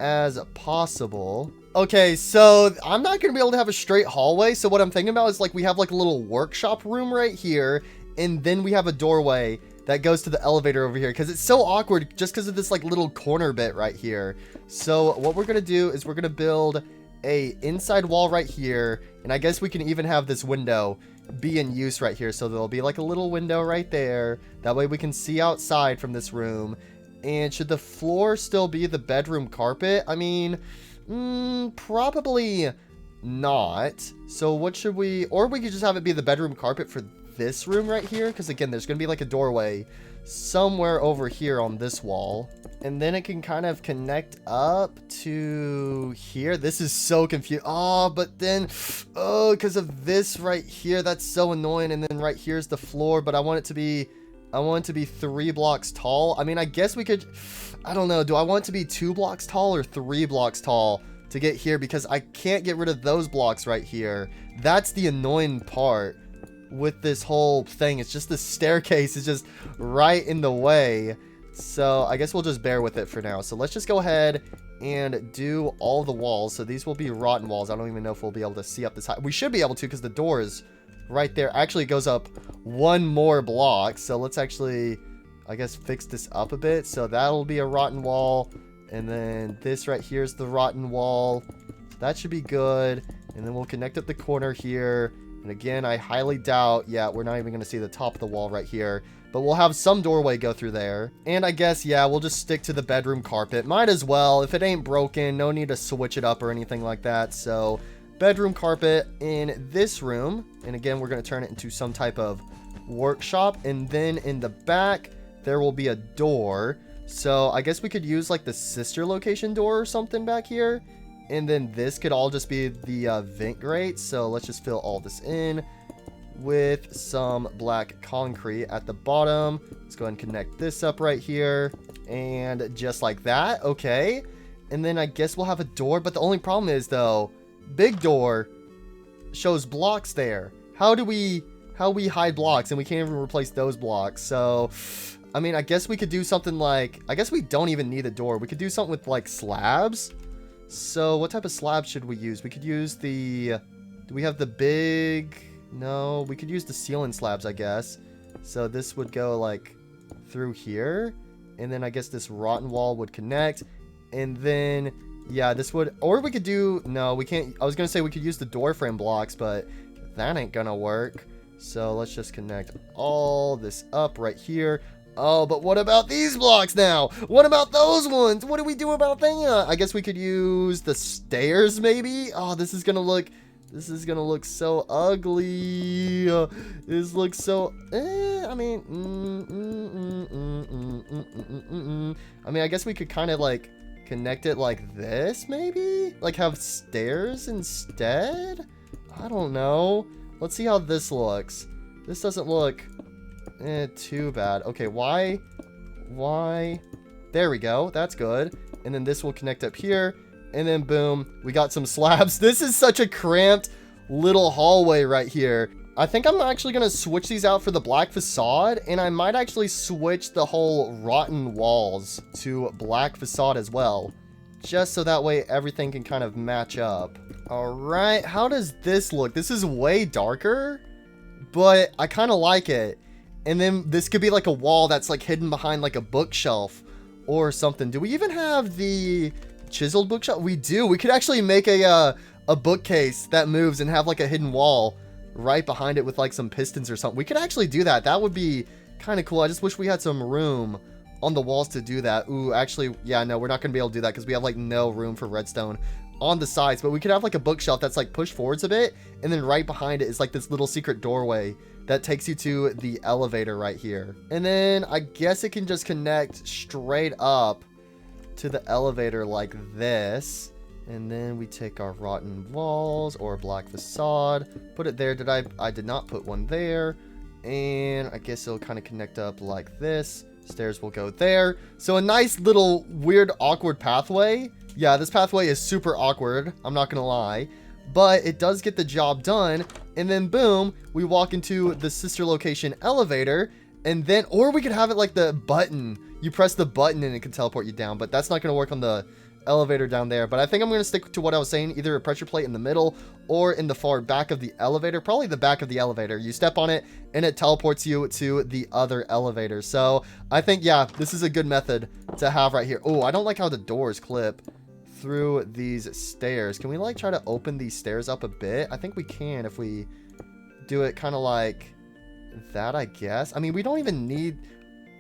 as possible. Okay, so I'm not going to be able to have a straight hallway. So what I'm thinking about is like we have like a little workshop room right here. And then we have a doorway that goes to the elevator over here, because it's so awkward just because of this like little corner bit right here. So what we're going to do is we're going to build a inside wall right here. And I guess we can even have this window be in use right here. So there'll be like a little window right there. That way we can see outside from this room. And should the floor still be the bedroom carpet? I mean, probably not. So what should we, or we could just have it be the bedroom carpet for this room right here, because again, there's gonna be like a doorway somewhere over here on this wall, and then it can kind of connect up to here. This is so confusing. Oh, but then because of this right here, that's so annoying. And then right here's the floor, but I want it to be 3 blocks tall. I mean, I guess we could, I don't know, do I want it to be 2 blocks tall or 3 blocks tall to get here? Because I can't get rid of those blocks right here. That's the annoying part with this whole thing. It's just the staircase is just right in the way. So I guess we'll just bear with it for now. So let's just go ahead and do all the walls. So these will be rotten walls. I don't even know if we'll be able to see up this high. We should be able to because the door is right there. Actually, it goes up one more block. So let's actually, I guess, fix this up a bit. So that'll be a rotten wall. And then this right here is the rotten wall. That should be good. And then we'll connect up the corner here. And again, I highly doubt, yeah, we're not even going to see the top of the wall right here. But we'll have some doorway go through there. And I guess, yeah, we'll just stick to the bedroom carpet. Might as well. If it ain't broken, no need to switch it up or anything like that. So, bedroom carpet in this room. And again, we're going to turn it into some type of workshop. And then in the back, there will be a door. So, I guess we could use, like, the sister location door or something back here. And then this could all just be the vent grate. So, let's just fill all this in with some black concrete at the bottom. Let's go ahead and connect this up right here. And just like that. Okay. And then I guess we'll have a door. But the only problem is, though, big door shows blocks there. How we hide blocks? And we can't even replace those blocks. So, I mean, I guess we could do something like... I guess we don't even need a door. We could do something with, like, slabs. So, what type of slabs should we use? We could use the... Do we have the big... No, we could use the ceiling slabs, I guess. So this would go like through here. And then I guess this rotten wall would connect. And then, yeah, this would... Or we could do... No, we can't... I was going to say we could use the door frame blocks, but that ain't going to work. So let's just connect all this up right here. Oh, but what about these blocks now? What about those ones? What do we do about that? I guess we could use the stairs, maybe? Oh, this is going to look... This is gonna look so ugly. This looks so... I mean... I mean, I guess we could kind of, like, connect it like this, maybe? Like, have stairs instead? I don't know. Let's see how this looks. This doesn't look... too bad. Okay, why? There we go. That's good. And then this will connect up here. And then boom, we got some slabs. This is such a cramped little hallway right here. I think I'm actually going to switch these out for the black facade. And I might actually switch the whole rotten walls to black facade as well. Just so that way everything can kind of match up. All right, how does this look? This is way darker, but I kind of like it. And then this could be like a wall that's like hidden behind like a bookshelf or something. Do we even have the... chiseled bookshelf? We do. We could actually make a bookcase that moves and have like a hidden wall right behind it with like some pistons or something. We could actually do that. That would be kind of cool. I just wish we had some room on the walls to do that. Ooh, actually, yeah, no, we're not going to be able to do that because we have like no room for redstone on the sides. But we could have like a bookshelf that's like pushed forwards a bit. And then right behind it is like this little secret doorway that takes you to the elevator right here. And then I guess it can just connect straight up to the elevator like this. And then we take our rotten walls or black facade, put it there. I did not put one there. And I guess it'll kind of connect up like this. Stairs will go there. So a nice little weird awkward pathway. Yeah, this pathway is super awkward, I'm not gonna lie, but it does get the job done. And then boom, we walk into the sister location elevator. And then, or we could have it like the button. You press the button and it can teleport you down, but that's not going to work on the elevator down there. But I think I'm going to stick to what I was saying, either a pressure plate in the middle or in the far back of the elevator. Probably the back of the elevator. You step on it and it teleports you to the other elevator. So I think, yeah, this is a good method to have right here. Oh, I don't like how the doors clip through these stairs. Can we like try to open these stairs up a bit? I think we can if we do it kind of like that, I guess. I mean, we don't even need...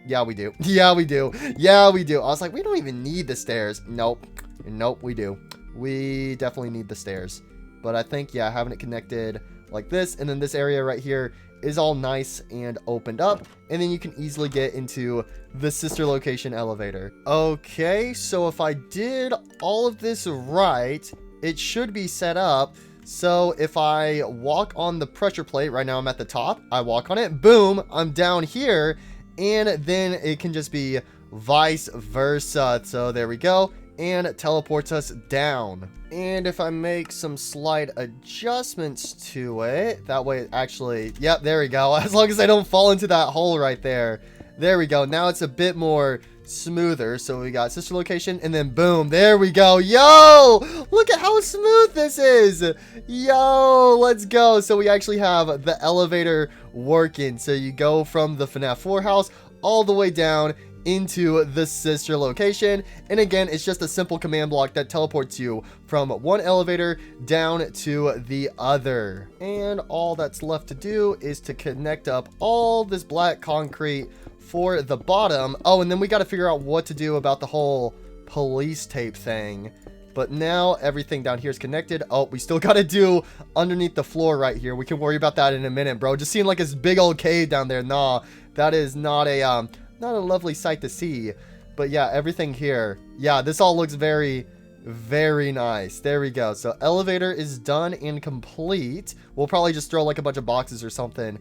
Yeah, we do. Yeah, we do. Yeah, we do. I was like, we don't even need the stairs. Nope. Nope, we do. We definitely need the stairs. But I think, yeah, having it connected like this, and then this area right here is all nice and opened up. And then you can easily get into the sister location elevator. Okay, so if I did all of this right, it should be set up. So if I walk on the pressure plate, right now I'm at the top, I walk on it, boom, I'm down here, and then it can just be vice versa. So there we go, and it teleports us down. And if I make some slight adjustments to it, that way it actually, yep, there we go. As long as I don't fall into that hole right there. There we go. Now it's a bit more smoother. So we got sister location, and then boom, there we go. Yo, look at how smooth this is. Yo, let's go. So we actually have the elevator working. So you go from the FNAF 4 house all the way down into the sister location, and again, it's just a simple command block that teleports you from one elevator down to the other. And all that's left to do is to connect up all this black concrete for the bottom. Oh, and then we got to figure out what to do about the whole police tape thing. But now everything down here is connected. Oh, we still got to do underneath the floor right here. We can worry about that in a minute, bro. Just seeing like this big old cave down there. Nah, that is not a lovely sight to see. But yeah, everything here, yeah, this all looks very, very nice. There we go. So elevator is done and complete. We'll probably just throw like a bunch of boxes or something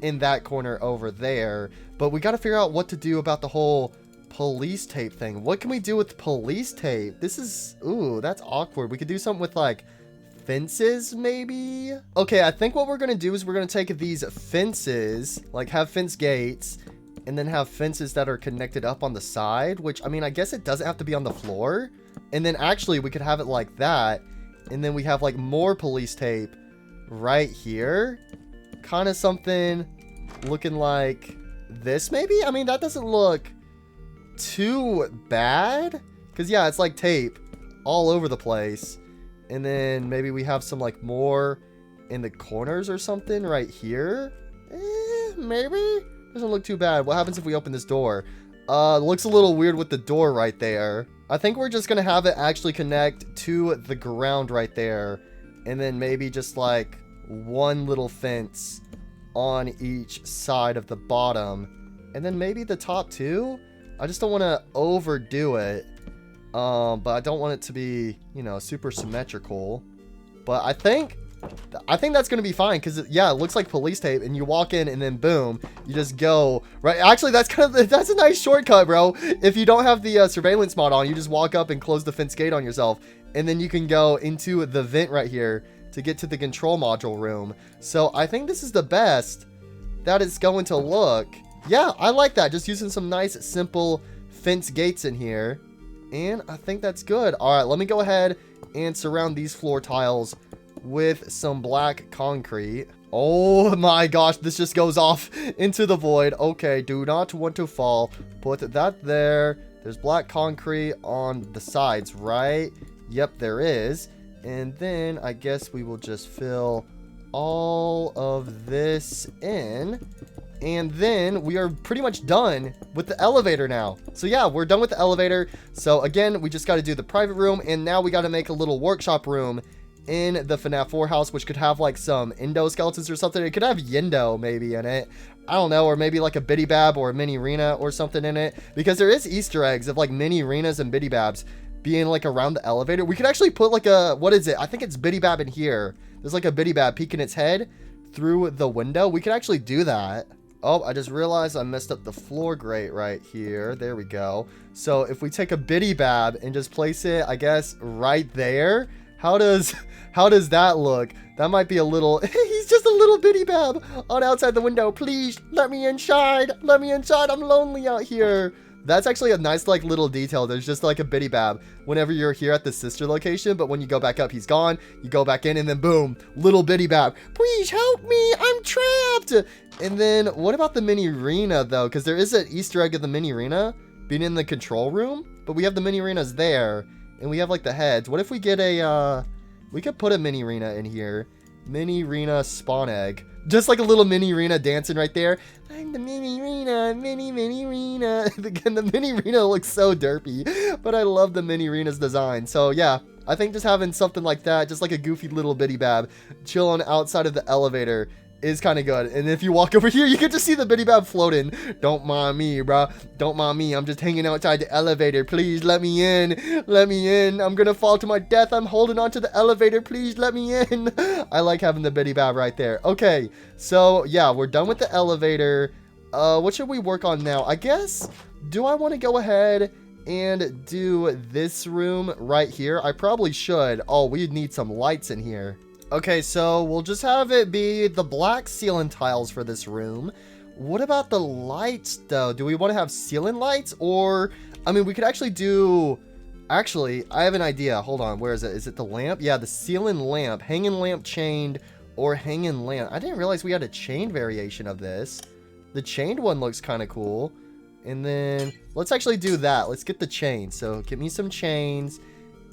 in that corner over there. But we got to figure out what to do about the whole police tape thing. What can we do with police tape? This is, ooh, that's awkward. We could do something with like fences maybe. Okay, I think what we're gonna do is we're gonna take these fences, like have fence gates, and then have fences that are connected up on the side, which, I mean, I guess it doesn't have to be on the floor. And then actually we could have it like that, and then we have like more police tape right here, kind of something looking like this maybe. I mean, that doesn't look too bad, because yeah, it's like tape all over the place. And then maybe we have some like more in the corners or something right here. Maybe doesn't look too bad. What happens if we open this door? Looks a little weird with the door right there. I think we're just gonna have it actually connect to the ground right there, and then maybe just like one little fence on each side of the bottom, and then maybe the top too. I just don't want to overdo it, but I don't want it to be, you know, super symmetrical. But I think that's gonna be fine, because yeah, it looks like police tape, and you walk in and then boom, you just go right. Actually, that's a nice shortcut, bro. If you don't have the surveillance mod on, you just walk up and close the fence gate on yourself, and then you can go into the vent right here to get to the control module room. So I think this is the best that it's going to look. Yeah, I like that. Just using some nice simple fence gates in here, and I think that's good. All right, let me go ahead and surround these floor tiles with some black concrete. Oh my gosh, this just goes off into the void. Okay, do not want to fall. Put that there. There's black concrete on the sides, right? Yep, there is. And then I guess we will just fill all of this in. And then we are pretty much done with the elevator now. So yeah, we're done with the elevator. So again, we just got to do the private room, and now we got to make a little workshop room in the FNAF 4 house, which could have like some endoskeletons or something. It could have Yendo maybe in it. I don't know, or maybe like a Biddy Bab or a Mini Rena or something in it, because there is Easter eggs of like Mini Renas and Biddy Babs being like around the elevator. We could actually put like a, what is it? I think it's Biddy Bab in here. There's like a Biddy Bab peeking its head through the window. We could actually do that. Oh, I just realized I messed up the floor grate right here. There we go. So if we take a Biddy Bab and just place it, I guess, right there, how does that look? That might be a little, he's just a little Biddy Bab on outside the window. Please let me inside. Let me inside. I'm lonely out here. That's actually a nice like little detail. There's just like a Biddy Bab whenever you're here at the sister location, but when you go back up, he's gone. You go back in, and then boom, little Biddy Bab. Please help me, I'm trapped. And then what about the Mini Rena though? Because there is an Easter egg of the Mini Rena being in the control room, but we have the Mini Renas there, and we have like the heads. What if we get a, we could put a Mini Rena in here. Mini Rena spawn egg. Just like a little Mini Rena dancing right there. I'm the Mini Rena, Mini Rena. Again, the Mini Rena looks so derpy, but I love the Mini Rena's design. So yeah, I think just having something like that, just like a goofy little Biddy Bab chilling outside of the elevator, is kind of good. And if you walk over here, you get to see the Biddy Bab floating. Don't mind me, bro. Don't mind me. I'm just hanging outside the elevator. Please let me in. Let me in. I'm gonna fall to my death. I'm holding on to the elevator. Please let me in. I like having the Biddy Bab right there. Okay, so yeah, we're done with the elevator. What should we work on now? I guess, do I want to go ahead and do this room right here? I probably should. Oh, we need some lights in here. Okay, so we'll just have it be the black ceiling tiles for this room. What about the lights, though? Do we want to have ceiling lights? Or, I mean, we could actually do... Actually, I have an idea. Hold on. Where is it? Is it the lamp? Yeah, the ceiling lamp. Hanging lamp chained or hanging lamp. I didn't realize we had a chain variation of this. The chained one looks kind of cool. And then let's actually do that. Let's get the chain. So get me some chains.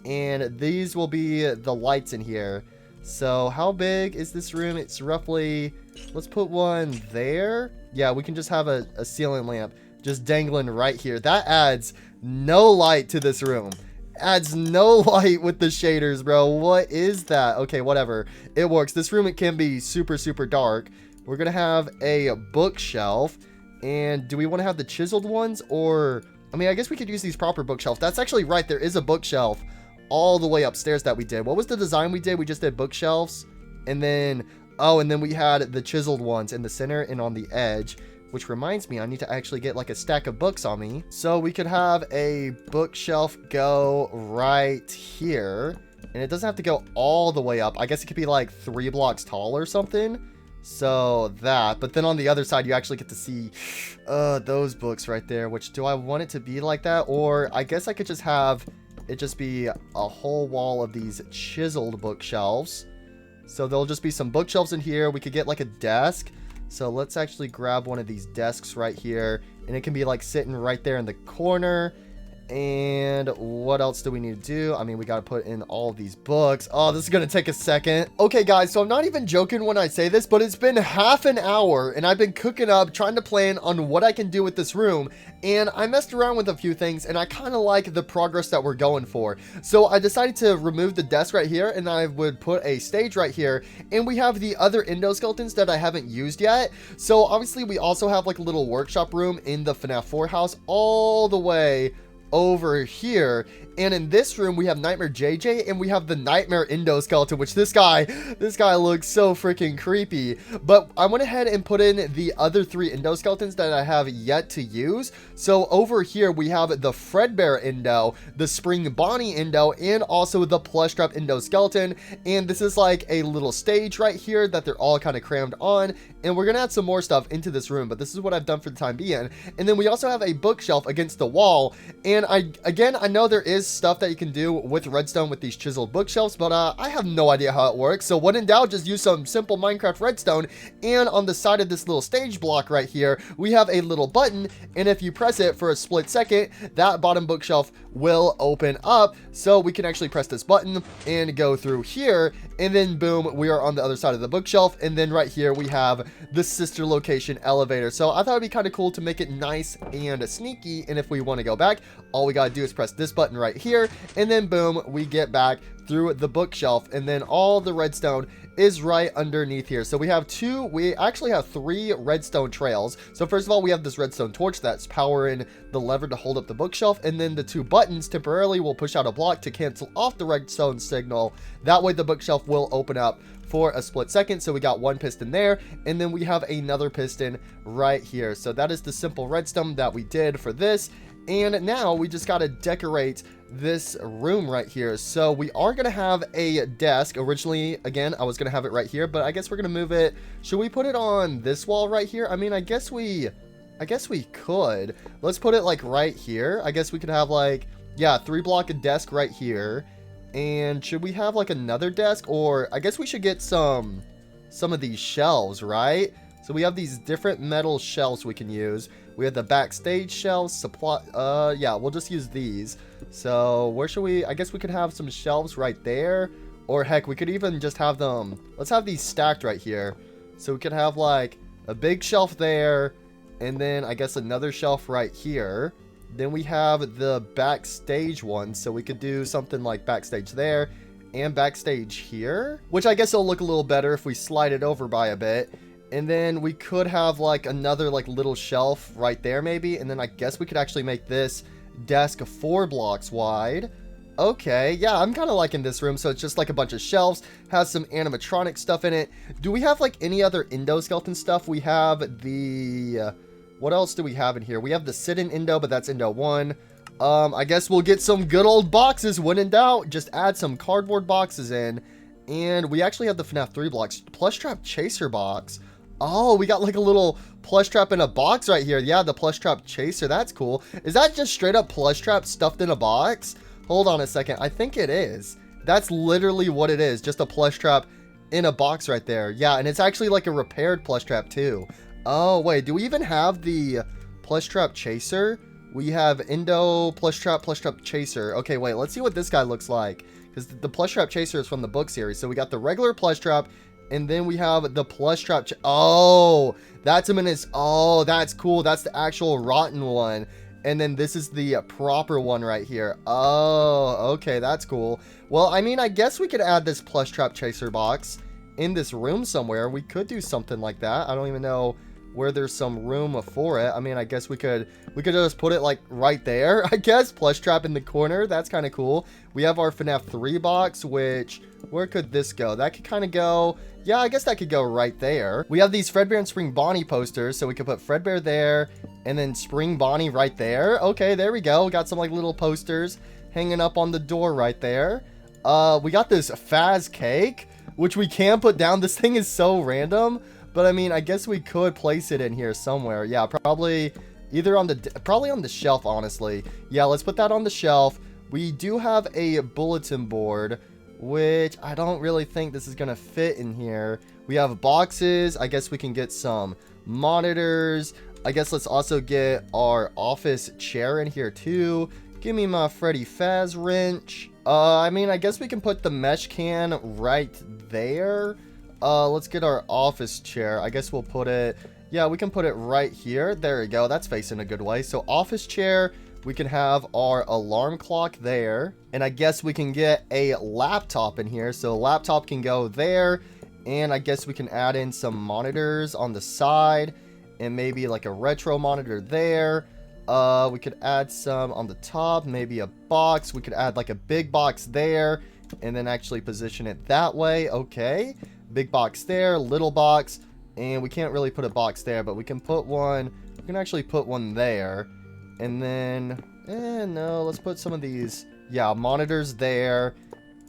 And these will be the lights in here. So how big is this room? It's roughly... Let's put one there. Yeah, we can just have a ceiling lamp just dangling right here. That adds no light to this room. Adds no light with the shaders, bro. What is that? Okay, whatever. It works. This room, it can be super, super dark. We're going to have a bookshelf. And do we want to have the chiseled ones? Or, I mean, I guess we could use these proper bookshelves. That's actually right. There is a bookshelf all the way upstairs that we did. What was the design we did? We just did bookshelves. And then, oh, and then we had the chiseled ones in the center and on the edge. Which reminds me, I need to actually get like a stack of books on me. So we could have a bookshelf go right here. And it doesn't have to go all the way up. I guess it could be like 3 blocks tall or something. So that. But then on the other side, you actually get to see those books right there. Which, do I want it to be like that? Or I guess I could just have it just be a whole wall of these chiseled bookshelves. So there'll just be some bookshelves in here. We could get like a desk. So let's actually grab one of these desks right here. And it can be like sitting right there in the corner. And what else do we need to do? I mean, we got to put in all of these books. Oh, this is going to take a second. Okay, guys, so I'm not even joking when I say this, but it's been half an hour and I've been cooking up, trying to plan on what I can do with this room. And I messed around with a few things and I kind of like the progress that we're going for. So I decided to remove the desk right here and I would put a stage right here. And we have the other endoskeletons that I haven't used yet. So obviously we also have like a little workshop room in the FNAF 4 house all the way over here. And in this room we have Nightmare JJ and we have the Nightmare Endoskeleton, which this guy looks so freaking creepy. But I went ahead and put in the other 3 endoskeletons that I have yet to use. So over here we have the Fredbear Endo, the Spring Bonnie Endo, and also the Plush Trap Endoskeleton. And this is like a little stage right here that they're all kind of crammed on. And we're gonna add some more stuff into this room, but this is what I've done for the time being. And then we also have a bookshelf against the wall. And I know there is stuff that you can do with redstone with these chiseled bookshelves, but I have no idea how it works. So when in doubt, just use some simple Minecraft redstone. And on the side of this little stage block right here, we have a little button, and if you press it for a split second, that bottom bookshelf will open up. So we can actually press this button and go through here, and then boom, we are on the other side of the bookshelf. And then right here we have the sister location elevator. So I thought it'd be kind of cool to make it nice and sneaky. And if we want to go back, all we gotta do is press this button right here, and then boom, we get back through the bookshelf, and then all the redstone is right underneath here. So we actually have 3 redstone trails. So first of all, we have this redstone torch that's powering the lever to hold up the bookshelf, and then the 2 buttons temporarily will push out a block to cancel off the redstone signal. That way the bookshelf will open up for a split second. So we got 1 piston there, and then we have another piston right here. So that is the simple redstone that we did for this. And now we just got to decorate this room right here. So we are going to have a desk. Originally, again, I was going to have it right here, but I guess we're going to move it. Should we put it on this wall right here? I mean, I guess we could. Let's put it like right here. I guess we could have like, yeah, 3 block a desk right here. And should we have like another desk? Or I guess we should get some of these shelves, right? So we have these different metal shelves we can use. We have the backstage shelves, yeah, we'll just use these. So where should we, I guess we could have some shelves right there. Or heck, we could even just have them, let's have these stacked right here. So we could have like a big shelf there, and then I guess another shelf right here. Then we have the backstage one, so we could do something like backstage there and backstage here, which I guess it'll look a little better if we slide it over by a bit. And then we could have like another like little shelf right there maybe. And then I guess we could actually make this desk 4 blocks wide. Okay, yeah, I'm kind of liking this room. So it's just like a bunch of shelves, has some animatronic stuff in it. Do we have like any other endoskeleton stuff? We have the, what else do we have in here? We have the sit-in endo, but that's endo 1. I guess we'll get some good old boxes. When in doubt, just add some cardboard boxes in. And we actually have the FNAF 3 blocks. Plush Trap Chaser box. Oh, we got like a little plush trap in a box right here. Yeah, the plush trap chaser. That's cool. Is that just straight up plush trap stuffed in a box? Hold on a second. I think it is. That's literally what it is. Just a plush trap in a box right there. Yeah, and it's actually like a repaired plush trap too. Oh, wait. Do we even have the plush trap chaser? We have Indo plush trap chaser. Okay, wait. Let's see what this guy looks like. Because the plush trap chaser is from the book series. So we got the regular plush trap. And then we have the plush trap. Oh, that's him in his. Oh, that's cool. That's the actual rotten one. And then this is the proper one right here. Oh, okay. That's cool. Well, I mean, I guess we could add this plush trap chaser box in this room somewhere. We could do something like that. I don't even know where there's some room for it. I mean, I guess we could just put it like right there. I guess plush trap in the corner. That's kind of cool. We have our FNAF 3 box, which where could this go? That could kind of go. Yeah, I guess that could go right there. We have these Fredbear and Spring Bonnie posters, so we could put Fredbear there and then Spring Bonnie right there. Okay, there we go. Got some like little posters hanging up on the door right there. We got this Faz cake, which we can put down. This thing is so random, but I mean, I guess we could place it in here somewhere. Yeah, probably either on the shelf, honestly. Yeah, let's put that on the shelf. We do have a bulletin board, which I don't really think this is going to fit in here. We have boxes. I guess we can get some monitors. I guess let's also get our office chair in here too. Give me my Freddy Faz wrench. I mean, I guess we can put the mesh can right there. Let's get our office chair. I guess we'll put it, yeah, we can put it right here. There we go. That's facing a good way. So office chair. We can have our alarm clock there. And I guess we can get a laptop in here. So laptop can go there. And I guess we can add in some monitors on the side. And maybe like a retro monitor there. We could add some on the top. Maybe a box. We could add like a big box there. And then actually position it that way. Okay. Big box there. Little box. And we can't really put a box there. But we can put one. We can actually put one there. And then, no, let's put some of these, yeah, monitors there.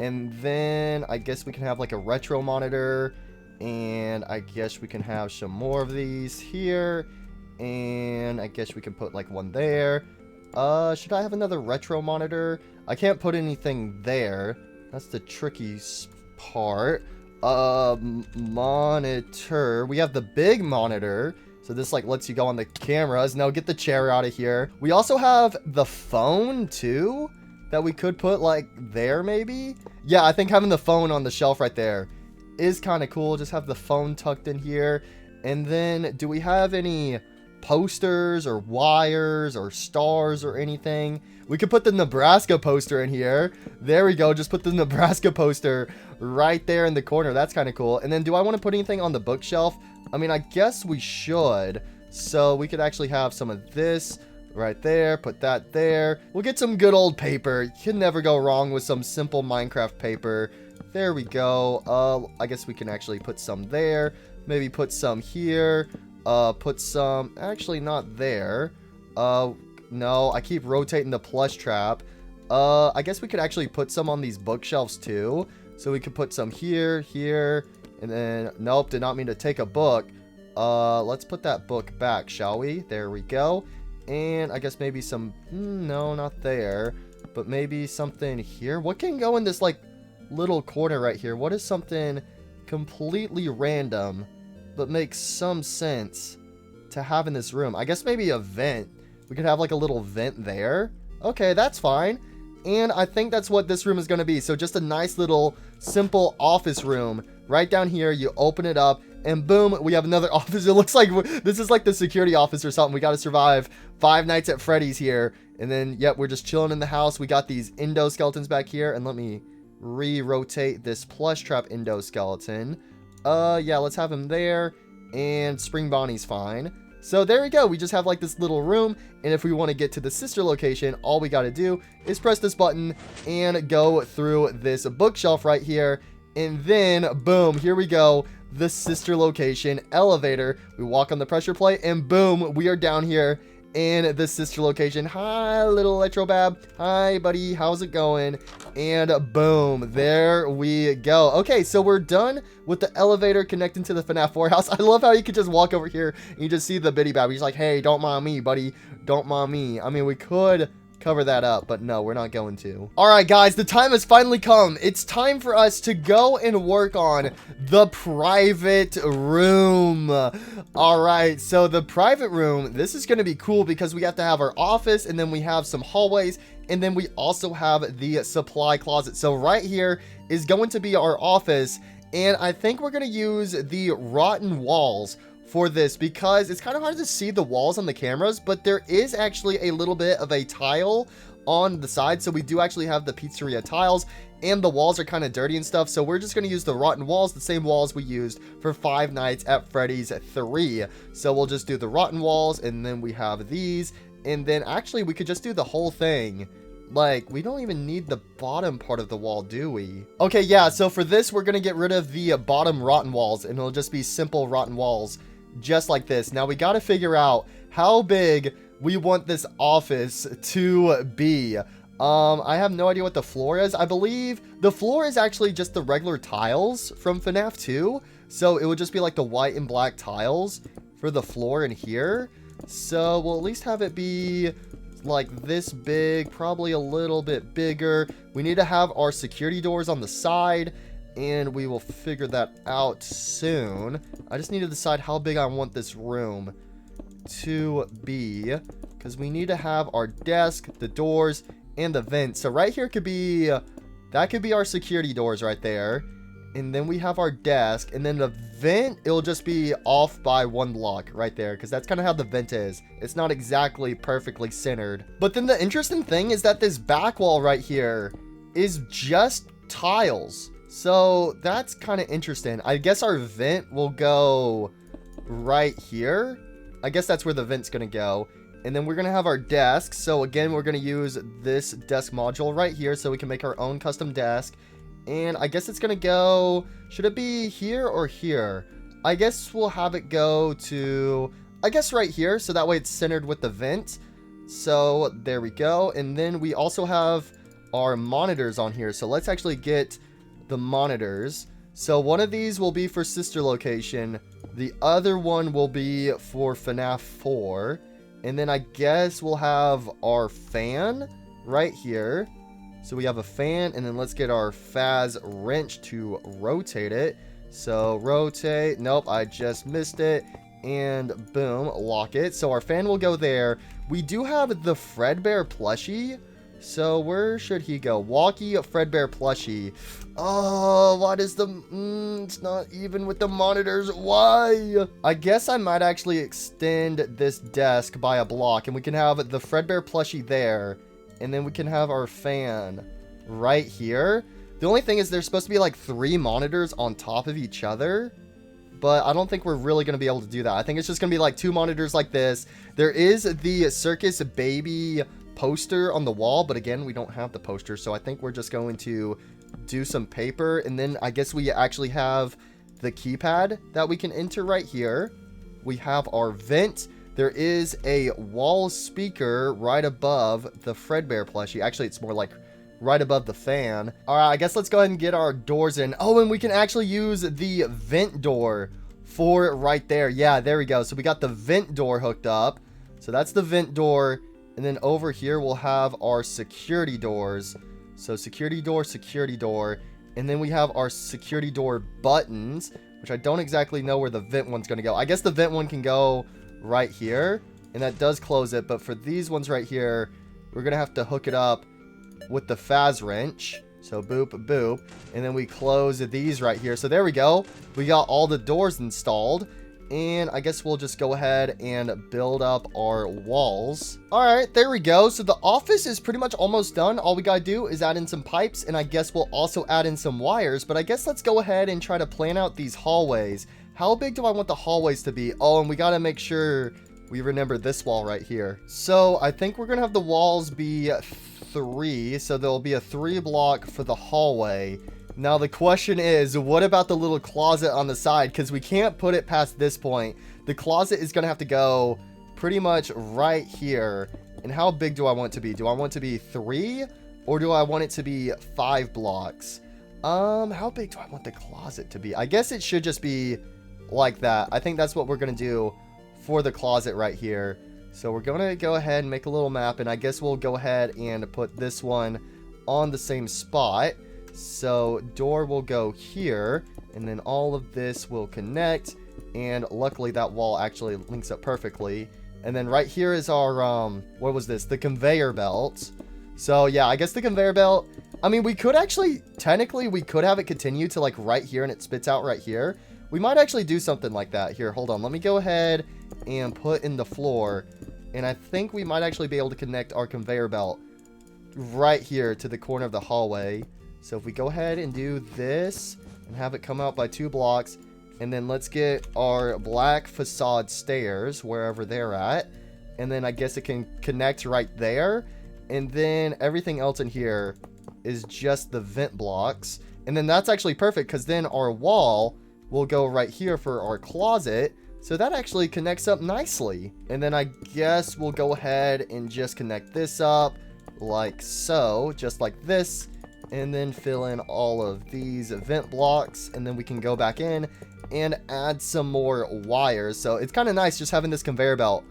And then I guess we can have like a retro monitor. And I guess we can have some more of these here. And I guess we can put like one there. Should I have another retro monitor? I can't put anything there. That's the tricky part. Monitor. We have the big monitor. So this like lets you go on the cameras. Now get the chair out of here. We also have the phone too that we could put like there maybe. Yeah, I think having the phone on the shelf right there is kind of cool. Just have the phone tucked in here. And then do we have any posters or wires or stars or anything? We could put the Nebraska poster in here. There we go. Just put the Nebraska poster right there in the corner. That's kind of cool. And then do I want to put anything on the bookshelf? I mean, I guess we should. So we could actually have some of this right there. Put that there. We'll get some good old paper. You can never go wrong with some simple Minecraft paper. There we go. I guess we can actually put some there. Maybe put some here. Put some... Actually, not there. No, I keep rotating the plush trap. I guess we could actually put some on these bookshelves too. So we could put some here, here. And then, nope, did not mean to take a book. Let's put that book back, shall we? There we go. And I guess maybe some, no, not there. But maybe something here. What can go in this, like, little corner right here? What is something completely random, but makes some sense to have in this room? I guess maybe a vent. We could have, like, a little vent there. Okay, that's fine. And I think that's what this room is going to be. So just a nice little simple office room. Right down here, you open it up, and boom, we have another office. It looks like this is like the security office or something. We got to survive 5 nights at Freddy's here. And then, yep, we're just chilling in the house. We got these Indo skeletons back here. And let me re-rotate this plush trap Indo skeleton. Yeah, let's have him there. And Spring Bonnie's fine. So there we go. We just have like this little room. And if we want to get to the sister location, all we got to do is press this button and go through this bookshelf right here. And then, boom, here we go. The sister location elevator. We walk on the pressure plate and boom, we are down here in the sister location. Hi, little Electrobab. Hi, buddy. How's it going? And boom, there we go. Okay, so we're done with the elevator connecting to the FNAF 4 house. I love how you can just walk over here and you just see the Bitty Bab. He's like, hey, don't mind me, buddy. Don't mind me. I mean, we could cover that up, but no, we're not going to. All right, guys, the time has finally come. It's time for us to go and work on the private room. All right, so the private room, this is going to be cool because we have to have our office, and then we have some hallways, and then we also have the supply closet. So right here is going to be our office, and I think we're going to use the rotten walls for this because it's kind of hard to see the walls on the cameras, but there is actually a little bit of a tile on the side. So we do actually have the pizzeria tiles, and the walls are kind of dirty and stuff. So we're just going to use the rotten walls, the same walls we used for Five Nights at Freddy's 3. So we'll just do the rotten walls, and then we have these, and then actually we could just do the whole thing. Like, we don't even need the bottom part of the wall, do we? Okay, yeah, so for this, we're going to get rid of the bottom rotten walls, and it'll just be simple rotten walls, just like this. Now, we got to figure out how big we want this office to be. I have no idea what the floor is. I believe the floor is actually just the regular tiles from FNAF 2. So, it would just be like the white and black tiles for the floor in here. So, we'll at least have it be like this big, probably a little bit bigger. We need to have our security doors on the side, and we will figure that out soon. I just need to decide how big I want this room to be, because we need to have our desk, the doors, and the vents. So right here could be, that could be our security doors right there. And then we have our desk, and then the vent, it'll just be off by one block right there, because that's kind of how the vent is. It's not exactly perfectly centered. But then the interesting thing is that this back wall right here is just tiles. So that's kind of interesting. I guess our vent will go right here. I guess that's where the vent's going to go. And then we're going to have our desk. So again, we're going to use this desk module right here so we can make our own custom desk. And I guess it's going to go, should it be here or here? I guess we'll have it go to, I guess right here. So that way it's centered with the vent. So there we go. And then we also have our monitors on here. So let's actually get the monitors. So one of these will be for sister location. The other one will be for FNAF 4. And then I guess we'll have our fan right here. So we have a fan, and then let's get our Faz wrench to rotate it. So rotate, nope, I just missed it. And boom, lock it. So our fan will go there. We do have the Fredbear plushie. So where should he go? Walkie Fredbear plushie. Oh, what is the... it's not even with the monitors. Why? I guess I might actually extend this desk by a block, and we can have the Fredbear plushie there. And then we can have our fan right here. The only thing is there's supposed to be like 3 monitors on top of each other. But I don't think we're really going to be able to do that. I think it's just going to be like 2 monitors like this. There is the Circus Baby poster on the wall. But again, we don't have the poster. So I think we're just going to do some paper. And then I guess we actually have the keypad that we can enter right here. We have our vent. There is a wall speaker right above the Fredbear plushie. Actually, it's more like right above the fan. All right, I guess let's go ahead and get our doors in. Oh, and we can actually use the vent door for right there. Yeah, there we go. So we got the vent door hooked up. So that's the vent door. And then over here, we'll have our security doors. So security door. And then we have our security door buttons, which I don't exactly know where the vent one's going to go. I guess the vent one can go right here, and that does close it. But for these ones right here, we're gonna have to hook it up with the Faz wrench. So boop boop, and then we close these right here. So there we go, we got all the doors installed. And I guess we'll just go ahead and build up our walls. All right, there we go. So the office is pretty much almost done. All we gotta do is add in some pipes, and I guess we'll also add in some wires. But I guess let's go ahead and try to plan out these hallways. How big do I want the hallways to be? Oh, and we got to make sure we remember this wall right here. So I think we're going to have the walls be 3. So there'll be a 3 block for the hallway. Now the question is, what about the little closet on the side? Because we can't put it past this point. The closet is going to have to go pretty much right here. And how big do I want it to be? Do I want it to be 3 or do I want it to be 5 blocks? How big do I want the closet to be? I guess it should just be like that. I think that's what we're going to do for the closet right here. So we're going to go ahead and make a little map, and I guess we'll go ahead and put this one on the same spot. So door will go here, and then all of this will connect, and luckily that wall actually links up perfectly. And then right here is our, what was this? The conveyor belt. So yeah, I guess the conveyor belt, I mean, we could actually, technically, we could have it continue to like right here and it spits out right here. We might actually do something like that. Here, hold on. Let me go ahead and put in the floor. And I think we might actually be able to connect our conveyor belt right here to the corner of the hallway. So if we go ahead and do this and have it come out by 2 blocks, and then let's get our black facade stairs wherever they're at. And then I guess it can connect right there. And then everything else in here is just the vent blocks. And then that's actually perfect because then our wall will go right here for our closet. So that actually connects up nicely. And then I guess we'll go ahead and just connect this up like so, just like this. And then fill in all of these vent blocks. And then we can go back in and add some more wires. So it's kind of nice just having this conveyor belt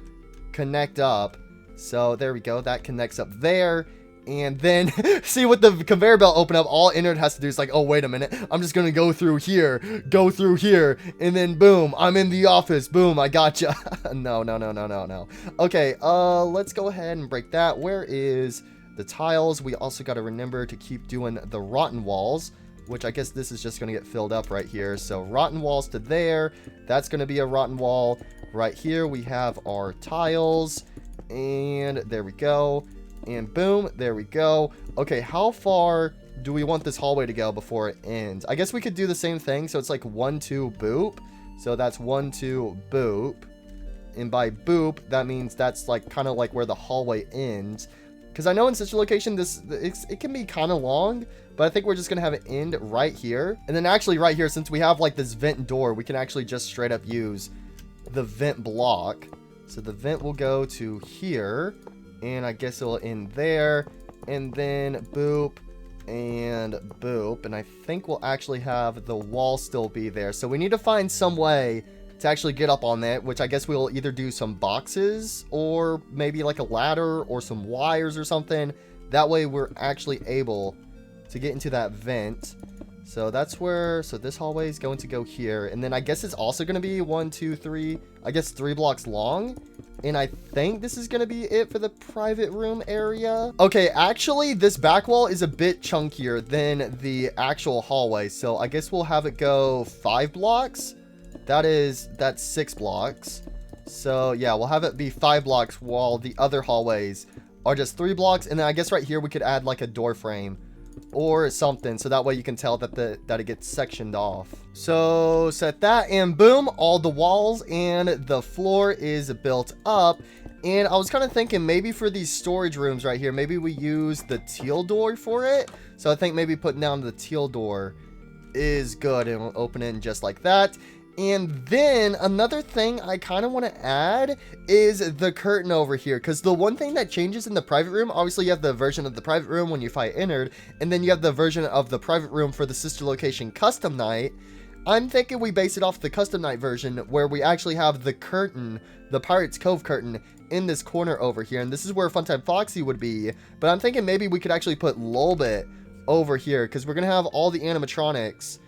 connect up. So there we go. That connects up there. And then see with the conveyor belt open up, all internet has to do is like, oh, wait a minute. I'm just going to go through here, and then boom, I'm in the office. Boom, I gotcha. No. Okay, let's go ahead and break that. Where is the tiles? We also got to remember to keep doing the rotten walls, which I guess this is just going to get filled up right here. So rotten walls to there. That's going to be a rotten wall. Right here we have our tiles. And there we go. And boom, there we go. Okay, how far do we want this hallway to go before it ends? I guess we could do the same thing. So it's like 1, 2, boop. So that's 1, 2, boop. And by boop, that means that's like kind of like where the hallway ends. Because I know in such a location, it can be kind of long. But I think we're just going to have it end right here. And then actually right here, since we have like this vent door, we can actually just straight up use the vent block. So the vent will go to here, and I guess it'll end there, and then boop, and boop, and I think we'll actually have the wall still be there. So we need to find some way to actually get up on that, which I guess we'll either do some boxes, or maybe like a ladder, or some wires or something. That way we're actually able to get into that vent. So that's where, so this hallway is going to go here. And then I guess it's also going to be 1, 2, 3, I guess 3 blocks long. And I think this is going to be it for the private room area. Okay, actually, this back wall is a bit chunkier than the actual hallway. So I guess we'll have it go 5 blocks. That's 6 blocks. So yeah, we'll have it be 5 blocks while the other hallways are just 3 blocks. And then I guess right here we could add like a door frame or something, so that way you can tell that it gets sectioned off. So set that, and boom, all the walls and the floor is built up. And I was kind of thinking maybe for these storage rooms right here, maybe we use the teal door for it. So I think maybe putting down the teal door is good, and we'll open it just like that. And then another thing I kind of want to add is the curtain over here. Because the one thing that changes in the private room, obviously you have the version of the private room when you fight entered. And then you have the version of the private room for the sister location custom night. I'm thinking we base it off the custom night version where we actually have the curtain, the Pirates Cove curtain, in this corner over here. And this is where Funtime Foxy would be. But I'm thinking maybe we could actually put Lolbit over here. Because we're going to have all the animatronics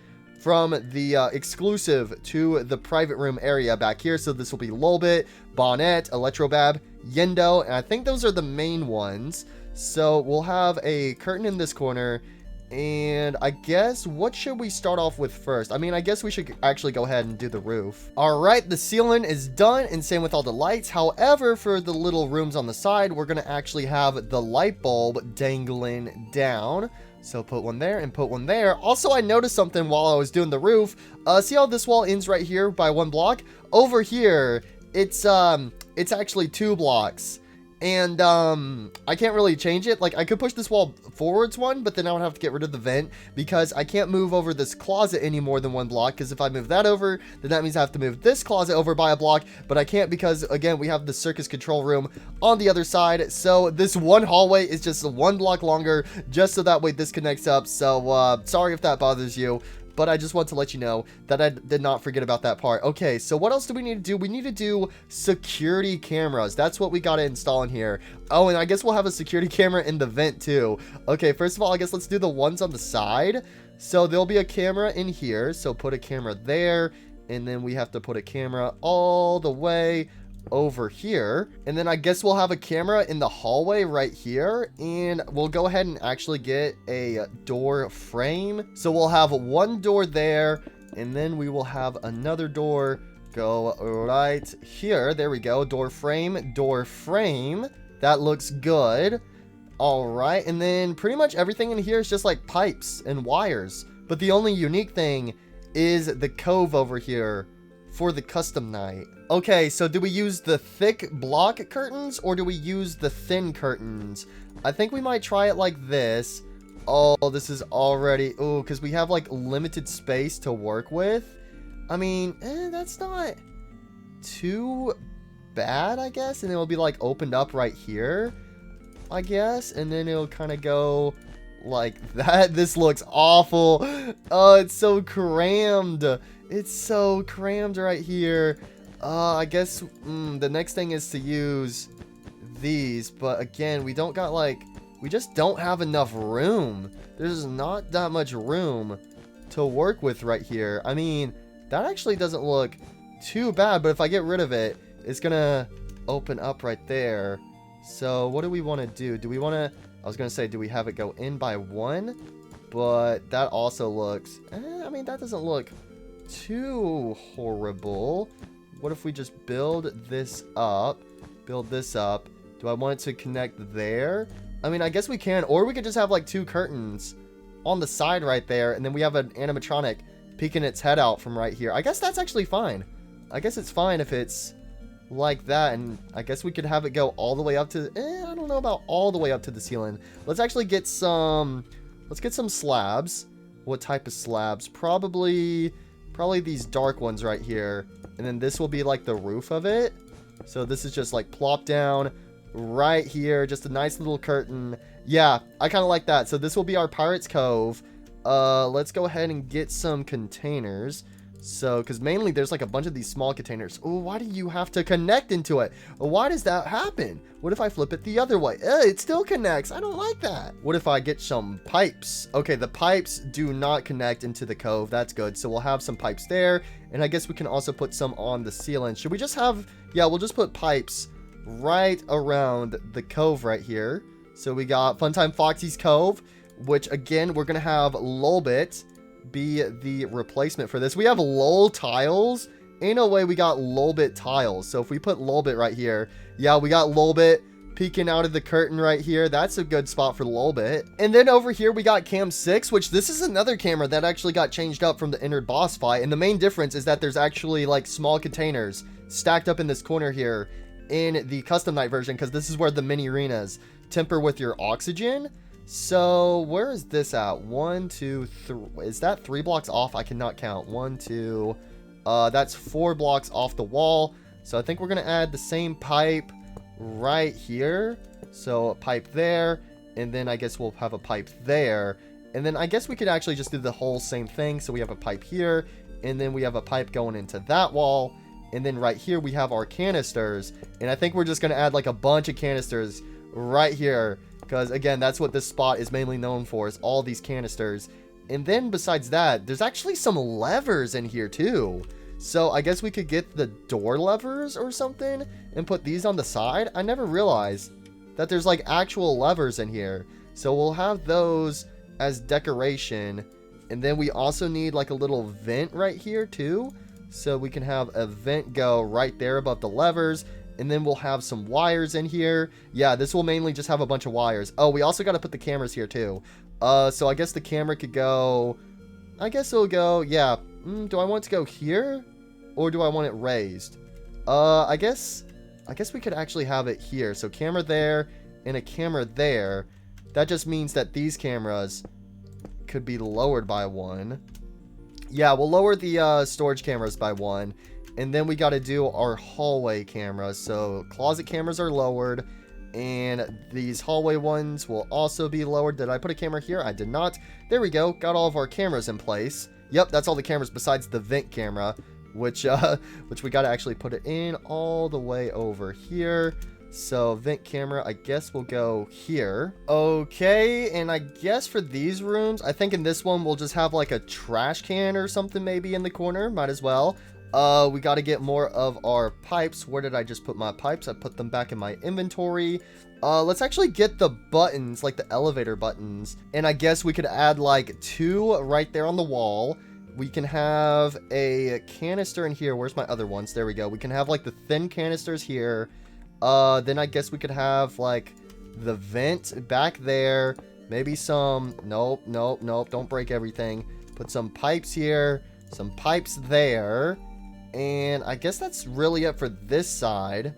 from the exclusive to the private room area back here. So this will be Lolbit, Bonnet, Electrobab, Yendo, and I think those are the main ones. So we'll have a curtain in this corner, and I guess what should we start off with first? I mean, I guess we should actually go ahead and do the roof. All right, the ceiling is done, and same with all the lights. However, for the little rooms on the side, we're gonna actually have the light bulb dangling down. So put one there and put one there. Also, I noticed something while I was doing the roof. See how this wall ends right here by 1 block? Over here, it's actually 2 blocks. And I can't really change it. Like, I could push this wall forwards one, but then I would have to get rid of the vent because I can't move over this closet any more than one block, because if I move that over, then that means I have to move this closet over by a block, but I can't because, again, we have the circus control room on the other side. So this one hallway is just one block longer, just so that way this connects up. So sorry if that bothers you, but I just want to let you know that I did not forget about that part. Okay, so what else do we need to do? We need to do security cameras. That's what we got to install in here. Oh, and I guess we'll have a security camera in the vent too. Okay, first of all, I guess let's do the ones on the side. So there'll be a camera in here. So put a camera there, and then we have to put a camera all the way over here, and then I guess we'll have a camera in the hallway right here, and we'll go ahead and actually get a door frame. So we'll have one door there, and then we will have another door go right here. There we go. Door frame, door frame. That looks good. All right, and then pretty much everything in here is just like pipes and wires, but the only unique thing is the cove over here for the custom night. Okay, so do we use the thick block curtains or do we use the thin curtains? I think we might try it like this. Oh, this is already... Oh, because we have, like, limited space to work with. I mean, that's not too bad, I guess. And it'll be, like, opened up right here, I guess. And then it'll kind of go like that. This looks awful. Oh, it's so crammed. It's so crammed right here. I guess the next thing is to use these, but again, we don't got like, we just don't have enough room. There's not that much room to work with right here. I mean, that actually doesn't look too bad, but if I get rid of it, it's gonna open up right there. So what do we want to do? Do we want to, I was gonna say, do we have it go in by one? But that also looks, I mean, that doesn't look too horrible. What if we just build this up? Build this up. Do I want it to connect there? I mean, I guess we can. Or we could just have like two curtains on the side right there. And then we have an animatronic peeking its head out from right here. I guess that's actually fine. I guess it's fine if it's like that. And I guess we could have it go all the way up to... I don't know about all the way up to the ceiling. Let's actually get some... Let's get some slabs. What type of slabs? Probably these dark ones right here. And then this will be like the roof of it. So this is just like plop down right here. Just a nice little curtain. Yeah, I kind of like that. So this will be our Pirate's Cove. Let's go ahead and get some containers. So, because mainly there's like a bunch of these small containers. Oh, why do you have to connect into it? Why does that happen? What if I flip it the other way? It still connects. I don't like that. What if I get some pipes? Okay, the pipes do not connect into the cove. That's good. So we'll have some pipes there. And I guess we can also put some on the ceiling. Should we just have... Yeah, we'll just put pipes right around the cove right here. So we got Funtime Foxy's Cove, which again, we're going to have Lolbit be the replacement for this. We have Lol tiles. Ain't no way we got Lolbit tiles. So if we put Lolbit right here, yeah, we got Lolbit peeking out of the curtain right here. That's a good spot for Lolbit. And then over here we got Cam 6, which this is another camera that actually got changed up from the Innard boss fight. And the main difference is that there's actually like small containers stacked up in this corner here in the custom night version, because this is where the mini arenas temper with your oxygen. So where is this at? 1, 2, 3. Is that 3 blocks off? I cannot count. 1, 2. That's 4 blocks off the wall. So I think we're gonna add the same pipe right here. So a pipe there, and then I guess we'll have a pipe there, and then I guess we could actually just do the whole same thing. So we have a pipe here, and then we have a pipe going into that wall, and then right here we have our canisters, and I think we're just gonna add like a bunch of canisters right here. Because, again, that's what this spot is mainly known for, is all these canisters. And then, besides that, there's actually some levers in here, too. So, I guess we could get the door levers or something and put these on the side. I never realized that there's, like, actual levers in here. So, we'll have those as decoration. And then we also need, like, a little vent right here, too. So, we can have a vent go right there above the levers. And then we'll have some wires in here. Yeah, this will mainly just have a bunch of wires. Oh, we also got to put the cameras here too. So I guess the camera could go... I guess it'll go... Yeah. Do I want it to go here? Or do I want it raised? I guess I guess we could actually have it here. So camera there and a camera there. That just means that these cameras could be lowered by 1. Yeah, we'll lower the storage cameras by 1. And then we got to do our hallway cameras. So closet cameras are lowered. And these hallway ones will also be lowered. Did I put a camera here? I did not. There we go. Got all of our cameras in place. Yep, that's all the cameras besides the vent camera, which we got to actually put it in all the way over here. So vent camera, I guess we'll go here. Okay, and I guess for these rooms, I think in this one we'll just have like a trash can or something maybe in the corner. Might as well. We got to get more of our pipes. Where did I just put my pipes? I put them back in my inventory. Let's actually get the buttons, like the elevator buttons. And I guess we could add like 2 right there on the wall. We can have a canister in here. Where's my other ones? There we go. We can have like the thin canisters here. Then I guess we could have like the vent back there. Maybe some, nope, don't break everything. Put some pipes here, some pipes there. And I guess that's really it for this side.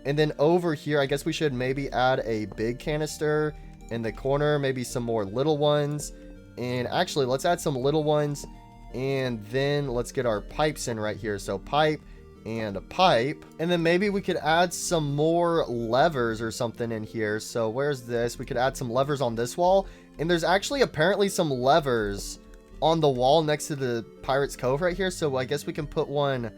And then over here, I guess we should maybe add a big canister in the corner. Maybe some more little ones. And actually, let's add some little ones. And then let's get our pipes in right here. So pipe and a pipe. And then maybe we could add some more levers or something in here. So where's this? We could add some levers on this wall. And there's actually apparently some levers on the wall next to the Pirate's Cove right here. So I guess we can put one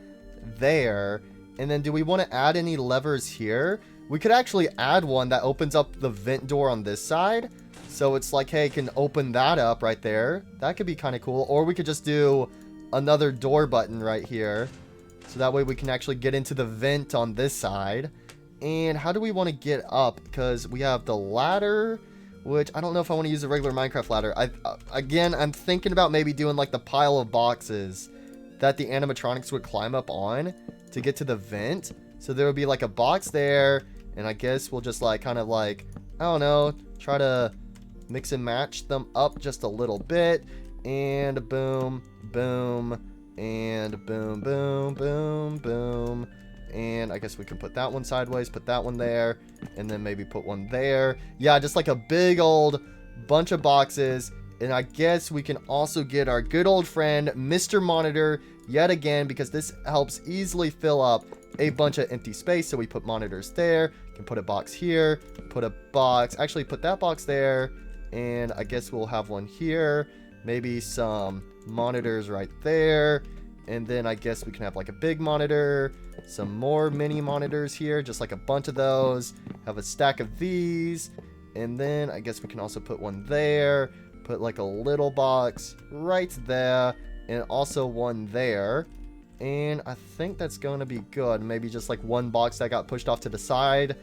there. And then do we want to add any levers here? We could actually add one that opens up the vent door on this side. So it's like, hey, can open that up right there. That could be kind of cool. Or we could just do another door button right here. So that way we can actually get into the vent on this side. And how do we want to get up? Because we have the ladder, which I don't know if I want to use a regular Minecraft ladder. Again, I'm thinking about maybe doing like the pile of boxes that the animatronics would climb up on to get to the vent. So there would be like a box there. And I guess we'll just like kind of like, I don't know, try to mix and match them up just a little bit. And boom, boom, and boom, boom, boom, boom. And I guess we can put that one sideways, put that one there, and then maybe put one there. Yeah, just like a big old bunch of boxes. And I guess we can also get our good old friend, Mr. Monitor, yet again, because this helps easily fill up a bunch of empty space. So we put monitors there, can put a box here, put a box, actually put that box there. And I guess we'll have one here, maybe some monitors right there. And then I guess we can have like a big monitor, some more mini monitors here, just like a bunch of those, have a stack of these. And then I guess we can also put one there, put like a little box right there, and also one there. And I think that's going to be good. Maybe just like one box that got pushed off to the side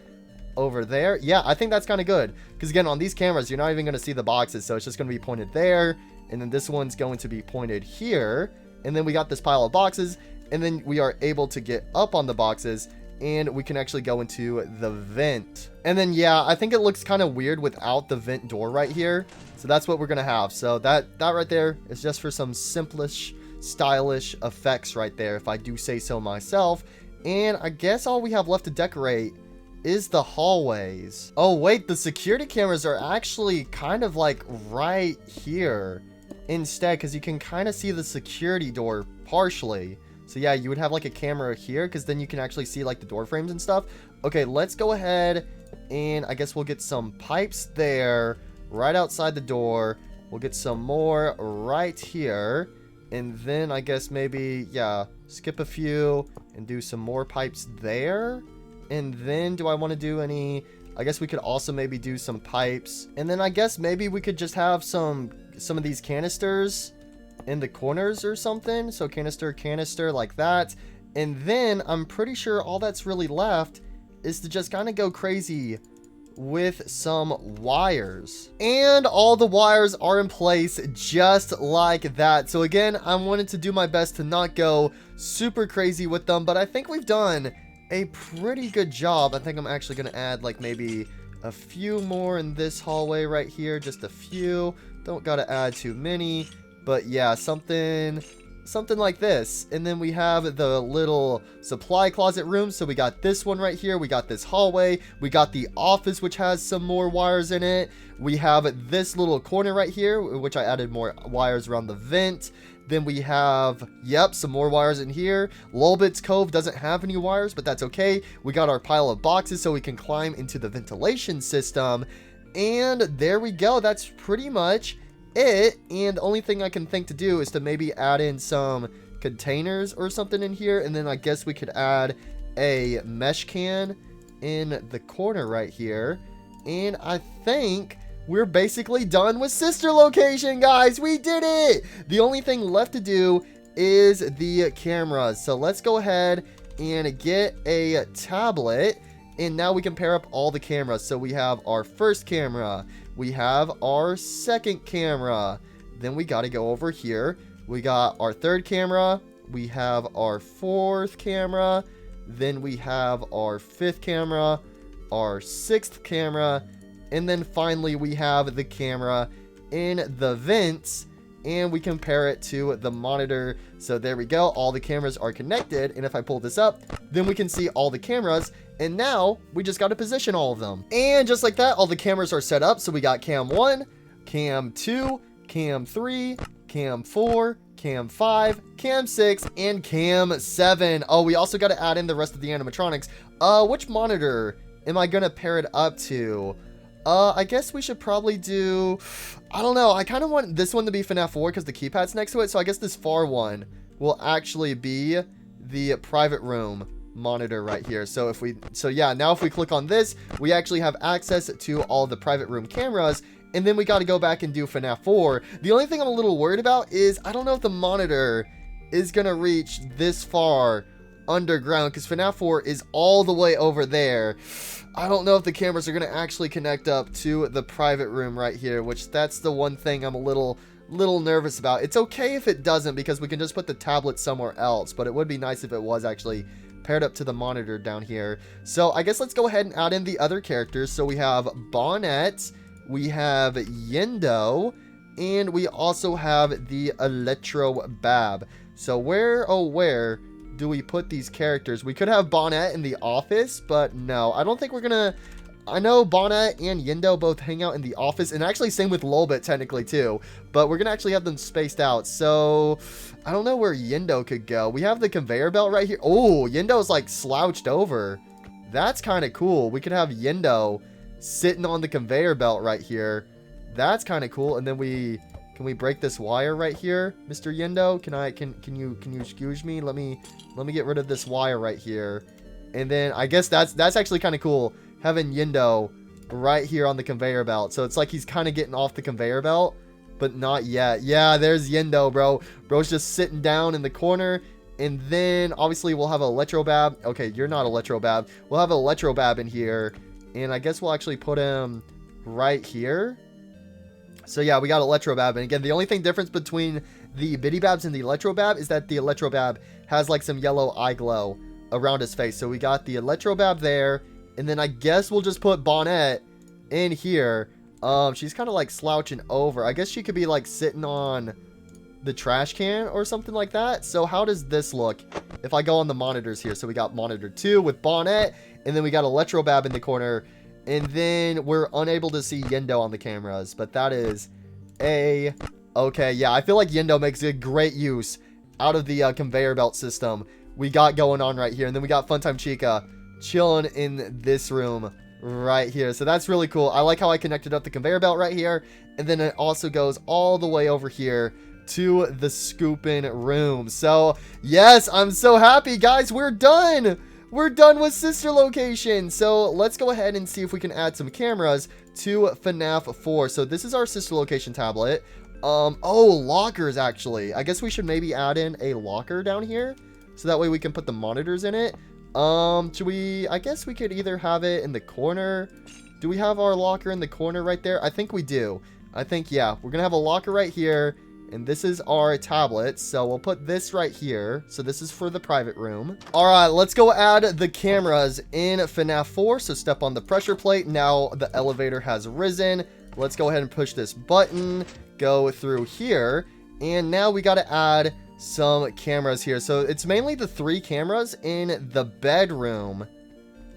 over there. Yeah, I think that's kind of good. Because again, on these cameras, you're not even going to see the boxes. So it's just going to be pointed there. And then this one's going to be pointed here. And then we got this pile of boxes. And then we are able to get up on the boxes. And we can actually go into the vent. And then, yeah, I think it looks kind of weird without the vent door right here. So that's what we're going to have. So that right there is just for some simplish, stylish effects right there, if I do say so myself. And I guess all we have left to decorate is the hallways. Oh, wait, the security cameras are actually kind of like right here instead, because you can kind of see the security door partially. So yeah, you would have like a camera here, because then you can actually see like the door frames and stuff. Okay, let's go ahead and I guess we'll get some pipes there right outside the door. We'll get some more right here. And then I guess maybe, yeah, skip a few and do some more pipes there. And then do I want to do any, I guess we could also maybe do some pipes. And then I guess maybe we could just have some of these canisters in the corners or something. So canister like that. And then I'm pretty sure all that's really left is to just kind of go crazy with some wires. And all the wires are in place just like that. So again, I wanted to do my best to not go super crazy with them, but I think we've done a pretty good job. I think I'm actually going to add like maybe a few more in this hallway right here. Just a few. Don't got to add too many. But yeah, something something like this. And then we have the little supply closet room. So we got this one right here. We got this hallway. We got the office, which has some more wires in it. We have this little corner right here, which I added more wires around the vent. Then we have, yep, some more wires in here. Lolbit's Cove doesn't have any wires, but that's okay. We got our pile of boxes so we can climb into the ventilation system. And there we go. That's pretty much it. And the only thing I can think to do is to maybe add in some containers or something in here. And then I guess we could add a mesh can in the corner right here. And I think we're basically done with sister location, guys. We did it. The only thing left to do is the cameras. So let's go ahead and get a tablet. And now we can pair up all the cameras. So we have our first camera. We have our second camera. Then we got to go over here. We got our third camera. We have our fourth camera. Then we have our fifth camera, our sixth camera. And then finally, we have the camera in the vents, and we compare it to the monitor. So there we go. All the cameras are connected. And if I pull this up, then we can see all the cameras. And now we just got to position all of them. And just like that, all the cameras are set up. So we got cam 1, cam 2, cam 3, cam 4, cam 5, cam 6, and cam 7. Oh, we also got to add in the rest of the animatronics. Which monitor am I going to pair it up to? I guess we should probably do, I don't know. I kind of want this one to be FNAF 4 because the keypad's next to it. So I guess this far one will actually be the private room monitor right here. So yeah, now if we click on this, we actually have access to all the private room cameras. And then we got to go back and do FNAF 4. The only thing I'm a little worried about is I don't know if the monitor is going to reach this far underground because FNAF 4 is all the way over there. I don't know if the cameras are going to actually connect up to the private room right here, which that's the one thing I'm a little nervous about. It's okay if it doesn't because we can just put the tablet somewhere else, but it would be nice if it was actually paired up to the monitor down here. So I guess let's go ahead and add in the other characters. So we have Bonnet, we have Yendo, and we also have the Electro Bab. So where do we put these characters? We could have Bonnet in the office, but no, I don't think we're gonna. I know Bonnet and Yendo both hang out in the office, and actually same with Lolbit technically too, but we're gonna actually have them spaced out. So I don't know where Yendo could go. We have the conveyor belt right here. Oh, Yendo's like slouched over. That's kind of cool. We could have Yendo sitting on the conveyor belt right here. That's kind of cool. And then can we break this wire right here, Mr. Yendo? Can you excuse me? Let me get rid of this wire right here. And then I guess that's actually kind of cool, having Yendo right here on the conveyor belt. So it's like he's kind of getting off the conveyor belt, but not yet. Yeah, there's Yendo, bro. Bro's just sitting down in the corner. And then obviously we'll have Electrobab. Okay, you're not Electrobab. We'll have Electrobab in here. And I guess we'll actually put him right here. So yeah, we got Electrobab. And again, the only thing difference between the Bidybabs and the Electrobab is that the Electrobab has like some yellow eye glow around his face. So we got the Electrobab there. And then I guess we'll just put Bonnet in here. She's kind of like slouching over. I guess she could be like sitting on the trash can or something like that. So how does this look if I go on the monitors here? So we got monitor 2 with Bonnet. And then we got Electrobab in the corner. And then we're unable to see Yendo on the cameras. But that is okay. Yeah, I feel like Yendo makes a great use out of the conveyor belt system we got going on right here. And then we got Funtime Chica chilling in this room right here. So that's really cool. I like how I connected up the conveyor belt right here. And then it also goes all the way over here to the scooping room. So yes, I'm so happy, guys. We're done. We're done with sister location. So let's go ahead and see if we can add some cameras to FNAF 4. So this is our sister location tablet. Oh, lockers actually. I guess we should maybe add in a locker down here, so that way we can put the monitors in it. Should we, I guess we could either have it in the corner. Do we have our locker in the corner right there? I think we do. I think, yeah, we're gonna have a locker right here. And this is our tablet, so we'll put this right here. So this is for the private room. All right, let's go add the cameras in FNAF 4. So step on the pressure plate. Now the elevator has risen. Let's go ahead and push this button, go through here. And now we got to add some cameras here. So it's mainly the 3 cameras in the bedroom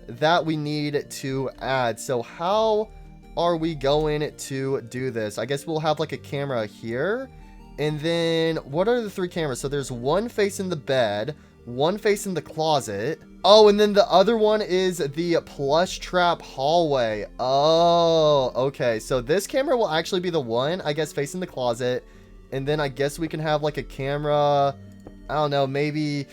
that we need to add. So how are we going to do this? I guess we'll have like a camera here. And then what are the 3 cameras? So there's one facing the bed, one facing the closet. Oh, and then the other one is the plush trap hallway. Oh, okay. So this camera will actually be the one, I guess, facing the closet. And then I guess we can have like a camera, I don't know, maybe,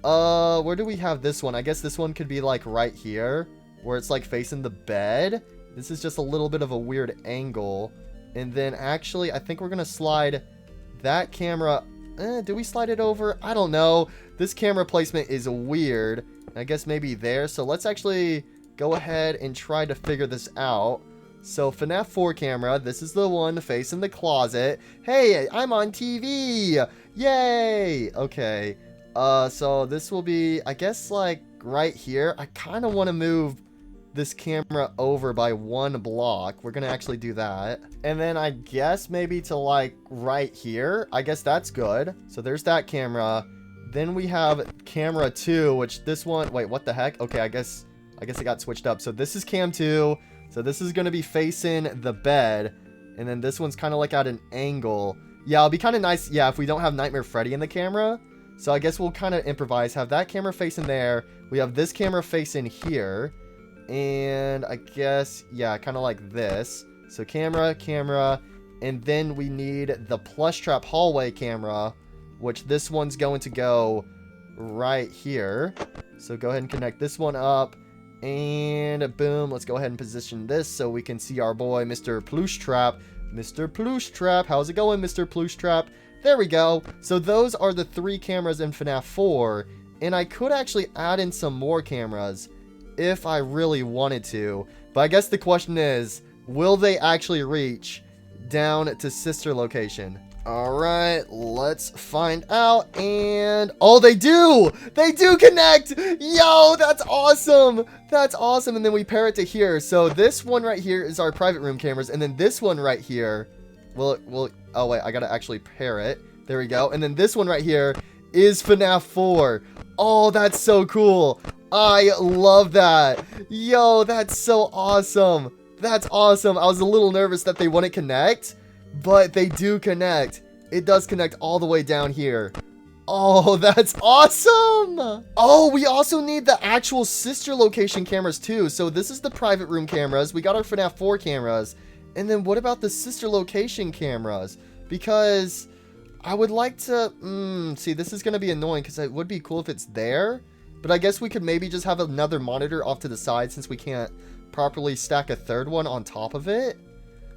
where do we have this one? I guess this one could be like right here, where it's like facing the bed. This is just a little bit of a weird angle. And then actually, I think we're going to slide that camera. Do we slide it over? I don't know. This camera placement is weird. I guess maybe there. So let's actually go ahead and try to figure this out. So FNAF 4 camera, this is the one facing the closet. Hey, I'm on TV. Yay. Okay. So this will be, I guess, like right here. I kind of want to move this camera over by 1 block. We're going to actually do that. And then I guess maybe to like right here. I guess that's good. So there's that camera. Then we have camera 2, which this one, wait, what the heck? Okay, I guess it got switched up. So this is cam 2. So this is going to be facing the bed. And then this one's kind of like at an angle. Yeah, it'll be kind of nice, yeah, if we don't have Nightmare Freddy in the camera. So I guess we'll kind of improvise. Have that camera facing there. We have this camera facing here. And I guess, yeah, kind of like this. So camera. And then we need the plush trap hallway camera, which this one's going to go right here. So go ahead and connect this one up. And boom, let's go ahead and position this so we can see our boy, Mr. Plush Trap. Mr. Plush Trap, how's it going, Mr. Plush Trap? There we go. So those are the 3 cameras in FNAF 4. And I could actually add in some more cameras if I really wanted to. But I guess the question is, will they actually reach down to sister location? Alright, let's find out. And oh, they do connect. Yo, that's awesome. That's awesome. And then we pair it to here. So this one right here is our private room cameras, and then this one right here will oh wait, I gotta actually pair it. There we go. And then this one right here is FNAF 4. Oh, that's so cool. I love that. Yo, that's so awesome. That's awesome. I was a little nervous that they wouldn't connect, but they do connect. It does connect all the way down here. Oh, that's awesome. Oh, we also need the actual sister location cameras too. So this is the private room cameras. We got our FNAF 4 cameras. And then what about the sister location cameras? Because I would like to, see, this is going to be annoying because it would be cool if it's there. But I guess we could maybe just have another monitor off to the side since we can't properly stack a third one on top of it.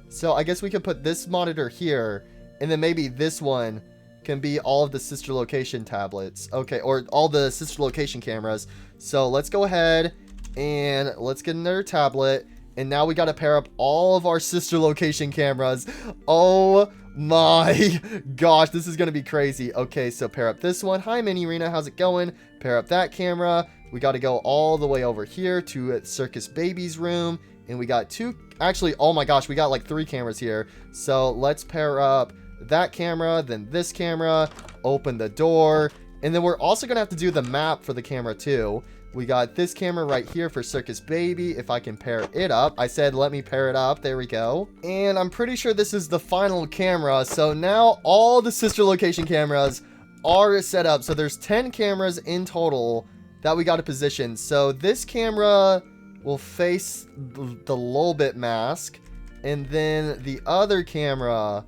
So I guess we could put this monitor here, and then maybe this one can be all of the sister location tablets. Okay, or all the sister location cameras. So let's go ahead and let's get another tablet. And now we got to pair up all of our sister location cameras. Oh my gosh, this is going to be crazy. Okay, so pair up this one. Hi, Mini Rena, how's it going? Pair up that camera. We got to go all the way over here to Circus Baby's room. And we got 2, actually, oh my gosh, we got like 3 cameras here. So let's pair up that camera, then this camera, open the door. And then we're also going to have to do the map for the camera too. We got this camera right here for Circus Baby. If I can pair it up. I said, let me pair it up. There we go. And I'm pretty sure this is the final camera. So now all the sister location cameras are set up. So there's 10 cameras in total that we got to position. So this camera will face the Lolbit mask. And then the other camera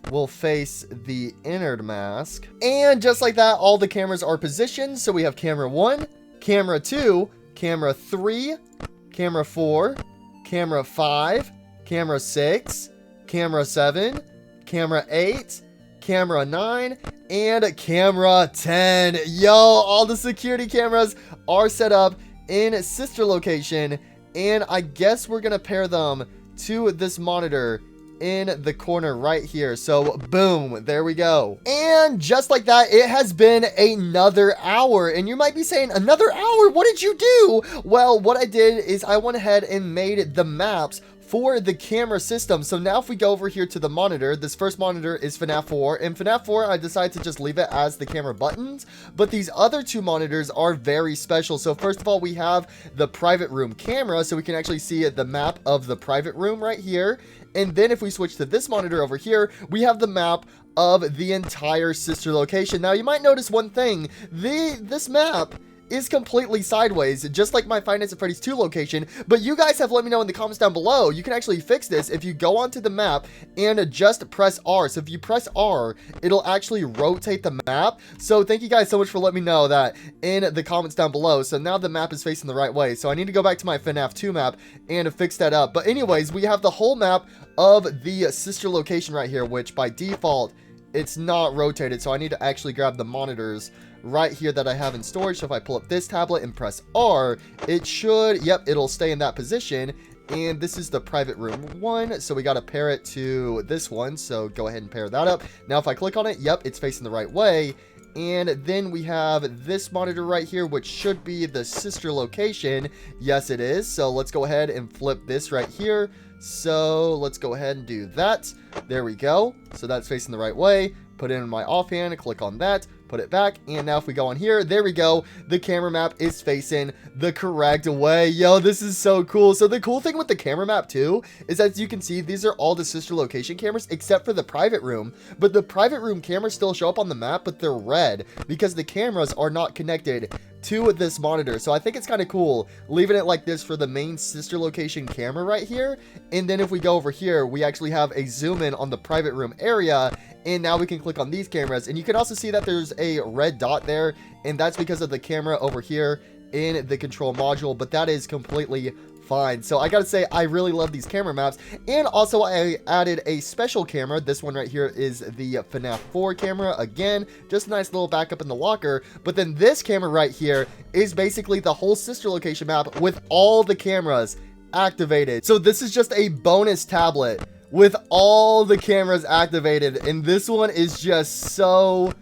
will face the Innard mask. And just like that, all the cameras are positioned. So we have camera 1, camera 2, camera 3, camera 4, camera 5, camera 6, camera 7, camera 8, camera 9, and camera 10. Yo, all the security cameras are set up in sister location, and I guess we're gonna pair them to this monitor in the corner right here. So boom, there we go. And just like that, it has been another hour. And you might be saying, another hour? What did you do? Well, what I did is I went ahead and made the maps for the camera system. So now if we go over here to the monitor, this first monitor is FNAF 4, and FNAF 4, I decided to just leave it as the camera buttons, but these other two monitors are very special. So first of all, we have the private room camera, so we can actually see the map of the private room right here. And then if we switch to this monitor over here, we have the map of the entire sister location. Now you might notice one thing, this map is completely sideways, just like my Five Nights at Freddy's 2 location, but you guys have let me know in the comments down below. You can actually fix this if you go onto the map and just press R. So if you press R, it'll actually rotate the map. So thank you guys so much for letting me know that in the comments down below. So now the map is facing the right way. So I need to go back to my FNAF 2 map and fix that up. But anyways, we have the whole map of the sister location right here, which by default, it's not rotated. So I need to actually grab the monitors right here that I have in storage. So if I pull up this tablet and press R, it should, yep, it'll stay in that position. And this is the private room 1, so we got to pair it to this one. So go ahead and pair that up. Now if I click on it, yep, it's facing the right way. And then we have this monitor right here, which should be the sister location. Yes, it is. So let's go ahead and flip this right here. So let's go ahead and do that. There we go. So that's facing the right way. Put it in my offhand, click on that, put it back, and now if we go on here, there we go, the camera map is facing the correct way. Yo, this is so cool. So the cool thing with the camera map too is, as you can see, these are all the sister location cameras except for the private room, but the private room cameras still show up on the map, but they're red because the cameras are not connected to this monitor. So I think it's kind of cool leaving it like this for the main sister location camera right here. And then if we go over here, we actually have a zoom in on the private room area, and now we can click on these cameras, and you can also see that there's a red dot there, and that's because of the camera over here in the control module, but that is completely fine. So I gotta say, I really love these camera maps. And also I added a special camera. This one right here is the FNAF 4 camera. Again, just a nice little backup in the locker. But then this camera right here is basically the whole sister location map with all the cameras activated. So this is just a bonus tablet with all the cameras activated, and this one is just so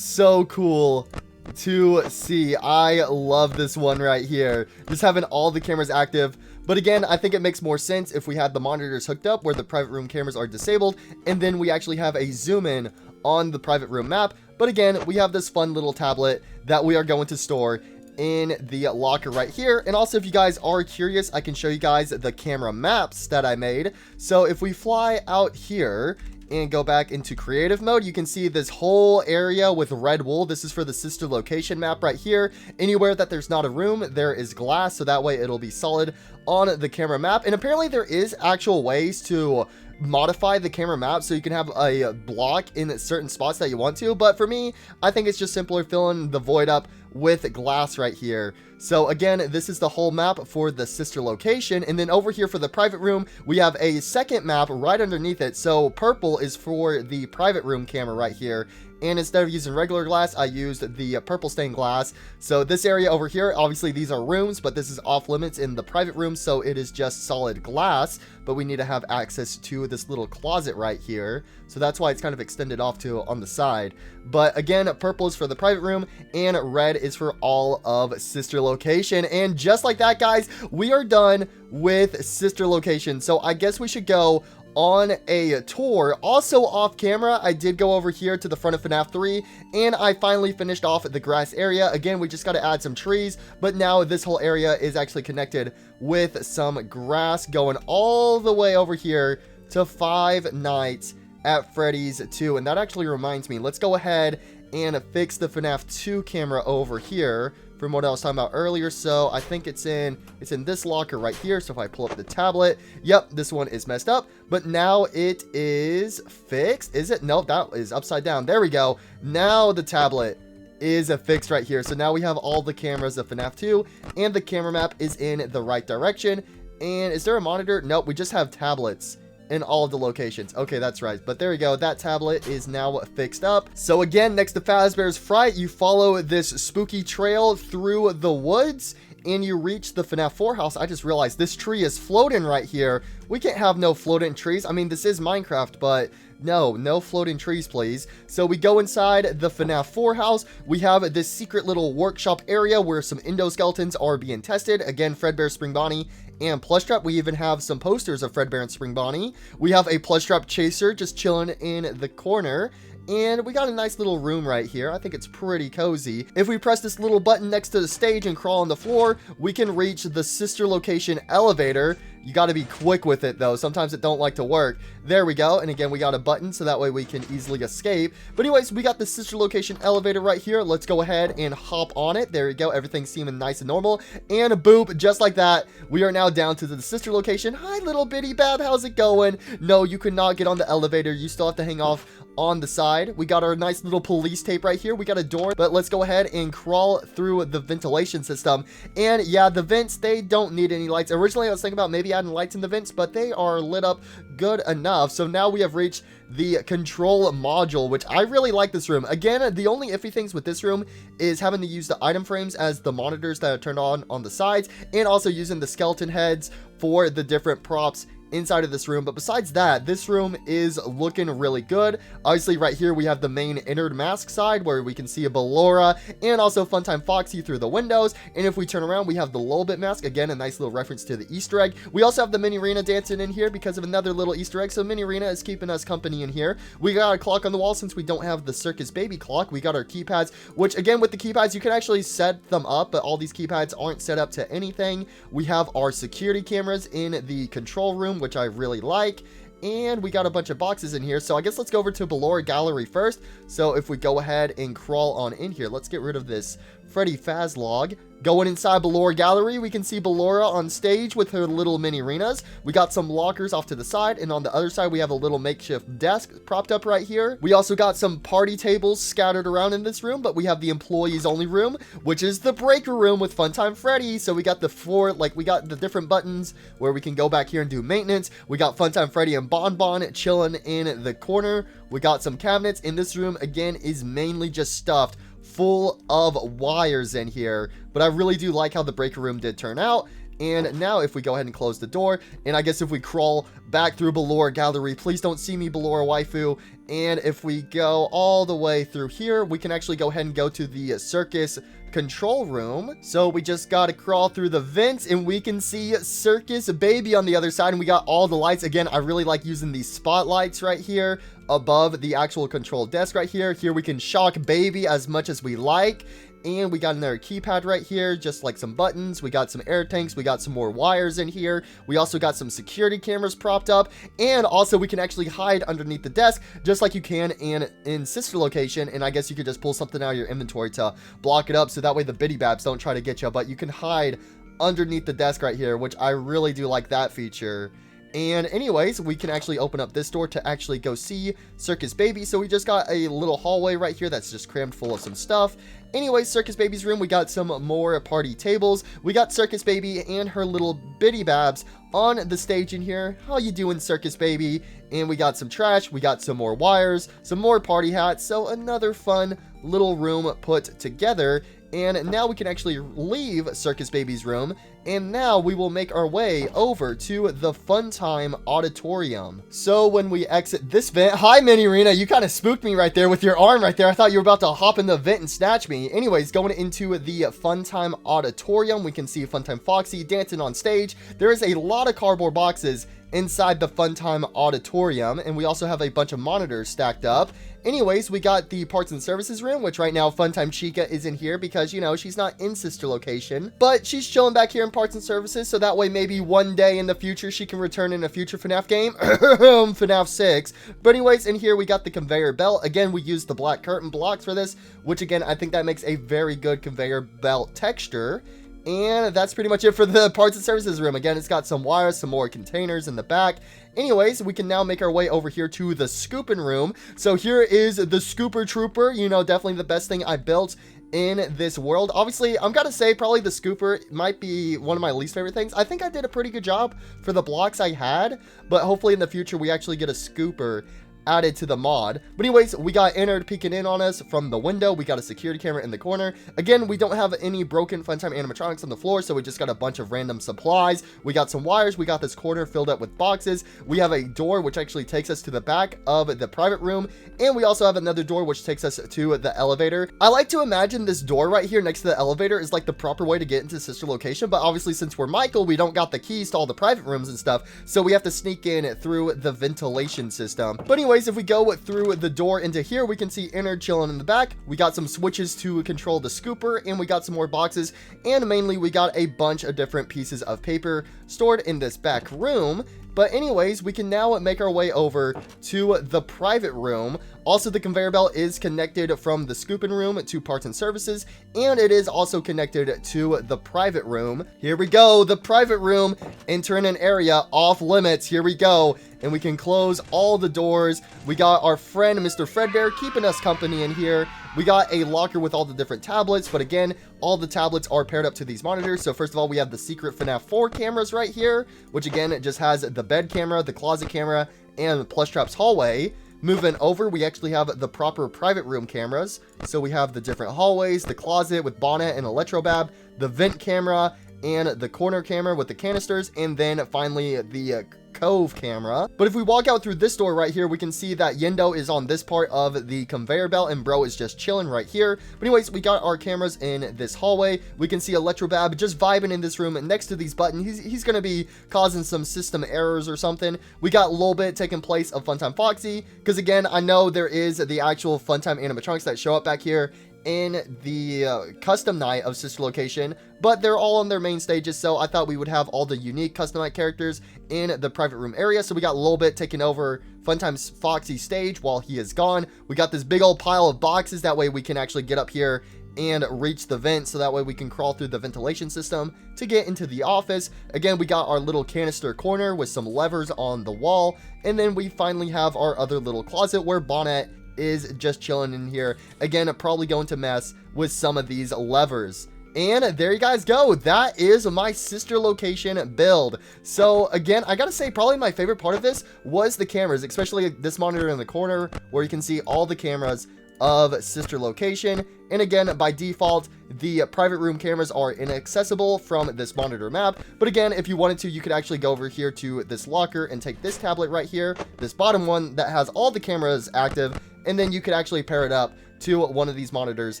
cool to see. I love this one right here, just having all the cameras active. But again, I think it makes more sense if we had the monitors hooked up where the private room cameras are disabled, and then we actually have a zoom in on the private room map. But again, we have this fun little tablet that we are going to store in the locker right here. And also, if you guys are curious, I can show you guys the camera maps that I made. So if we fly out here and go back into creative mode, you can see this whole area with red wool. This is for the sister location map right here. Anywhere that there's not a room, there is glass, so that way it'll be solid on the camera map. And apparently there is actual ways to modify the camera map so you can have a block in certain spots that you want to, but for me, I think it's just simpler filling the void up with glass right here. So again, this is the whole map for the sister location, and then over here for the private room, we have a second map right underneath it. So purple is for the private room camera right here, and instead of using regular glass, I used the purple stained glass. So this area over here, obviously these are rooms, but this is off limits in the private room, so it is just solid glass, but we need to have access to this little closet right here. So that's why it's kind of extended off to on the side. But again, purple is for the private room, and red is for all of sister location. And just like that, guys, we are done with sister location. So I guess we should go on a tour. Also off camera, I did go over here to the front of FNAF 3, and I finally finished off the grass area. Again, we just got to add some trees, but now this whole area is actually connected with some grass going all the way over here to Five Nights at Freddy's 2. And that actually reminds me, let's go ahead and fix the FNAF 2 camera over here from what I was talking about earlier. So I think it's in this locker right here. So if I pull up the tablet, yep, this one is messed up, but now it is fixed. Is it? No, that is upside down. There we go. Now the tablet is fixed right here. So now we have all the cameras of FNAF 2, and the camera map is in the right direction. And is there a monitor? Nope, we just have tablets in all of the locations. Okay, that's right. But there we go. That tablet is now fixed up. So again, next to Fazbear's Fright, you follow this spooky trail through the woods, and you reach the FNAF 4 house. I just realized this tree is floating right here. We can't have no floating trees. I mean, this is Minecraft, but no floating trees, please. So we go inside the FNAF 4 house. We have this secret little workshop area where some endoskeletons are being tested. Again, Fredbear, Spring Bonnie, and plush trap. We even have some posters of Fredbear and Spring Bonnie. We have a plush trap chaser just chilling in the corner. And we got a nice little room right here. I think it's pretty cozy. If we press this little button next to the stage and crawl on the floor, we can reach the sister location elevator. You got to be quick with it though. Sometimes it don't like to work. There we go. And again, we got a button so that way we can easily escape. But anyways, we got the sister location elevator right here. Let's go ahead and hop on it. There we go. Everything's seeming nice and normal. And boop, just like that, we are now down to the sister location. Hi, little bitty Bab. How's it going? No, you cannot get on the elevator. You still have to hang off on the side. We got our nice little police tape right here. We got a door, but let's go ahead and crawl through the ventilation system. And yeah, the vents, they don't need any lights. Originally, I was thinking about maybe adding lights in the vents, but they are lit up good enough. So now we have reached the control module, which I really like this room. Again, the only iffy things with this room is having to use the item frames as the monitors that are turned on the sides, and also using the skeleton heads for the different props inside of this room. But besides that, this room is looking really good. Obviously right here we have the main Innard Mask side where we can see a Ballora and also Funtime Foxy through the windows. And if we turn around, we have the Lolbit mask, again a nice little reference to the Easter egg. We also have the Mini Rena dancing in here because of another little Easter egg, so Mini Rena is keeping us company in here. We got a clock on the wall since we don't have the Circus Baby clock. We got our keypads, which again with the keypads you can actually set them up, but all these keypads aren't set up to anything. We have our security cameras in the control room, which I really like, and we got a bunch of boxes in here. So I guess let's go over to Ballora Gallery first. So if we go ahead and crawl on in here, let's get rid of this Freddy Faz log. Going inside Ballora Gallery, we can see Ballora on stage with her little mini Renas. We got some lockers off to the side, and on the other side we have a little makeshift desk propped up right here. We also got some party tables scattered around in this room, but we have the employees only room, which is the breaker room with Funtime Freddy. So we got the floor, like we got the different buttons where we can go back here and do maintenance. We got Funtime Freddy and Bon Bon chilling in the corner. We got some cabinets, and this room again is mainly just stuffed full of wires in here, but I really do like how the breaker room did turn out. And now if we go ahead and close the door, and I guess if we crawl back through Ballora Gallery, please don't see me, Ballora waifu, and if we go all the way through here, we can actually go ahead and go to the circus control room. So we just gotta crawl through the vents, and we can see Circus Baby on the other side, and we got all the lights. Again, I really like using these spotlights right here above the actual control desk right here. Here we can shock Baby as much as we like. And we got another keypad right here, just like some buttons. We got some air tanks. We got some more wires in here. We also got some security cameras propped up. And also we can actually hide underneath the desk, just like you can in Sister Location. And I guess you could just pull something out of your inventory to block it up, so that way the Biddy Babs don't try to get you. But you can hide underneath the desk right here, which I really do like that feature. And anyways, we can actually open up this door to actually go see Circus Baby. So we just got a little hallway right here that's just crammed full of some stuff. Anyways, Circus Baby's room, we got some more party tables. We got Circus Baby and her little Biddy Babs on the stage in here. How you doing, Circus Baby? And we got some trash. We got some more wires, some more party hats. So another fun little room put together. And now we can actually leave Circus Baby's room, and now we will make our way over to the Funtime Auditorium. So when we exit this vent, hi Mini Rena, you kind of spooked me right there with your arm right there. I thought you were about to hop in the vent and snatch me. Anyways, going into the Funtime Auditorium, we can see Funtime Foxy dancing on stage. There is a lot of cardboard boxes inside the Funtime Auditorium, and we also have a bunch of monitors stacked up. Anyways, we got the parts and services room, which right now Funtime Chica is in here because, you know, she's not in Sister Location, but she's chilling back here in parts and services, so that way maybe one day in the future she can return in a future FNAF game. FNAF 6. But anyways, in here we got the conveyor belt. Again, we used the black curtain blocks for this, which again, I think that makes a very good conveyor belt texture. And that's pretty much it for the parts and services room. Again, it's got some wires, some more containers in the back. Anyways, we can now make our way over here to the scooping room. So here is the Scooper Trooper. You know, definitely the best thing I built in this world. Obviously, I'm gonna say probably the Scooper might be one of my least favorite things. I think I did a pretty good job for the blocks I had, but hopefully in the future we actually get a Scooper. added to the mod. But anyways, we got Innard peeking in on us from the window. We got a security camera in the corner. Again, we don't have any broken Funtime animatronics on the floor, so we just got a bunch of random supplies. We got some wires. We got this corner filled up with boxes. We have a door which actually takes us to the back of the private room, and we also have another door which takes us to the elevator. I like to imagine this door right here next to the elevator is like the proper way to get into sister location, but obviously since we're Michael, we don't got the keys to all the private rooms and stuff, so we have to sneak in through the ventilation system. But anyways, if we go through the door into here, we can see Innard chilling in the back. We got some switches to control the scooper, and we got some more boxes, and mainly we got a bunch of different pieces of paper stored in this back room. But anyways, we can now make our way over to the private room. Also, the conveyor belt is connected from the scooping room to parts and services, and it is also connected to the private room. Here we go, the private room, entering an area off limits. Here we go, and we can close all the doors. We got our friend Mr. Fredbear keeping us company in here. We got a locker with all the different tablets, but again, all the tablets are paired up to these monitors. So first of all, we have the secret FNAF 4 cameras right here, which again, it just has the bed camera, the closet camera, and Plush Trap's hallway. Moving over, we actually have the proper private room cameras. So we have the different hallways, the closet with Bonnet and Electrobab, the vent camera, and the corner camera with the canisters, and then finally the cove camera. But if we walk out through this door right here, we can see that Yendo is on this part of the conveyor belt and Bro is just chilling right here. But anyways, we got our cameras in this hallway. We can see Electrobab just vibing in this room next to these buttons. He's gonna be causing some system errors or something. We got a little bit taking place of Funtime Foxy, because again, I know there is the actual Funtime animatronics that show up back here in the custom night of sister location, but they're all on their main stages, so I thought we would have all the unique customized characters in the private room area. So we got a little bit taking over Funtime's Foxy stage while he is gone. We got this big old pile of boxes, that way we can actually get up here and reach the vent, so that way we can crawl through the ventilation system to get into the office. Again, we got our little canister corner with some levers on the wall, and then we finally have our other little closet where Bonnet is just chilling in here. Again, probably going to mess with some of these levers. And there you guys go. That is my sister location build. So again, I gotta say, probably my favorite part of this was the cameras, especially this monitor in the corner where you can see all the cameras of sister location. And again, by default, the private room cameras are inaccessible from this monitor map. But again, if you wanted to, you could actually go over here to this locker and take this tablet right here, this bottom one that has all the cameras active, and then you could actually pair it up to one of these monitors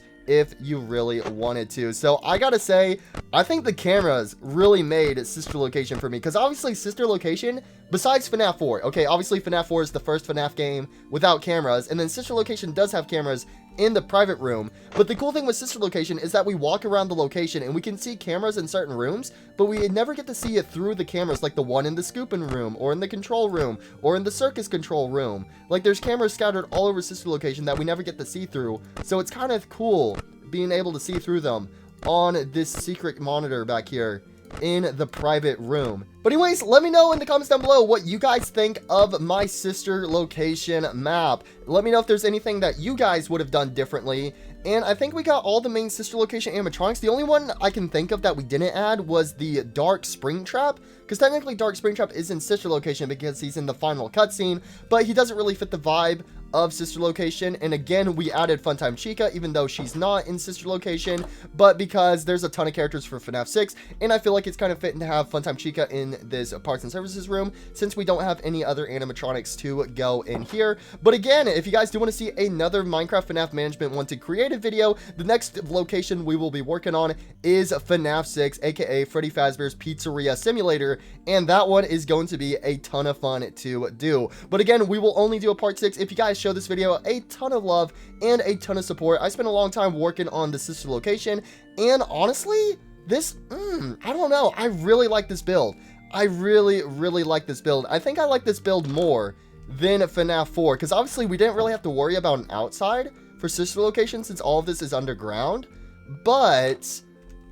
if you really wanted to. So I gotta say, I think the cameras really made sister location for me, because obviously sister location, besides FNAF 4, okay, obviously FNAF 4 is the first FNAF game without cameras, and then sister location does have cameras in the private room. But the cool thing with sister location is that we walk around the location and we can see cameras in certain rooms, but we never get to see it through the cameras, like the one in the scooping room or in the control room or in the circus control room. Like there's cameras scattered all over sister location that we never get to see through, so it's kind of cool being able to see through them on this secret monitor back here in the private room. But anyways, let me know in the comments down below what you guys think of my sister location map. Let me know if there's anything that you guys would have done differently. And I think we got all the main sister location animatronics. The only one I can think of that we didn't add was the Dark Springtrap, because technically Dark Springtrap is in sister location because he's in the final cutscene, but he doesn't really fit the vibe of sister location. And again, we added Funtime Chica, even though she's not in sister location, but because there's a ton of characters for FNAF 6, and I feel like it's kind of fitting to have Funtime Chica in this parts and services room, since we don't have any other animatronics to go in here. But again, if you guys do want to see another Minecraft FNAF Management Wanted creative video, the next location we will be working on is FNAF 6, aka Freddy Fazbear's Pizzeria Simulator, and that one is going to be a ton of fun to do. But again, we will only do a part 6 if you guys show this video a ton of love and a ton of support. I spent a long time working on the sister location, and honestly, this, I don't know, I really like this build. I really like this build. I think I like this build more than FNAF 4, because obviously we didn't really have to worry about an outside for sister location since all of this is underground. But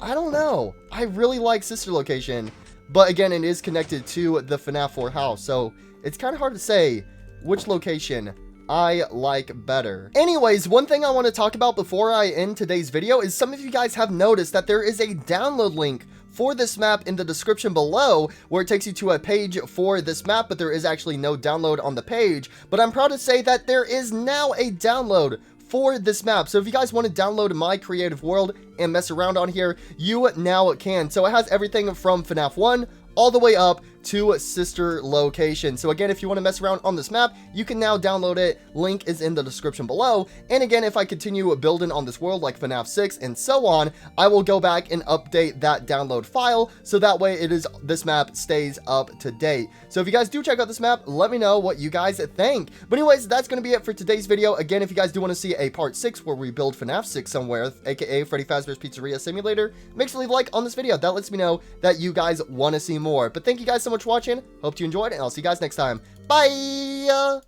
I don't know, I really like sister location, but again, it is connected to the FNAF 4 house, so it's kind of hard to say which location I like better. Anyways, one thing I want to talk about before I end today's video is some of you guys have noticed that there is a download link for this map in the description below, where it takes you to a page for this map, but there is actually no download on the page. But I'm proud to say that there is now a download for this map. So if you guys want to download my creative world and mess around on here, you now can. So it has everything from FNAF 1 all the way up to sister location. So again, if you want to mess around on this map, you can now download it. Link is in the description below. And again, if I continue building on this world like FNAF 6 and so on, I will go back and update that download file, so that way this map stays up to date. So if you guys do check out this map, let me know what you guys think. But anyways, that's going to be it for today's video. Again, if you guys do want to see a part 6 where we build FNAF 6 somewhere, aka Freddy Fazbear's Pizzeria Simulator, make sure to leave a like on this video. That lets me know that you guys want to see more. But thank you guys so much for watching. Hope you enjoyed, and I'll see you guys next time. Bye!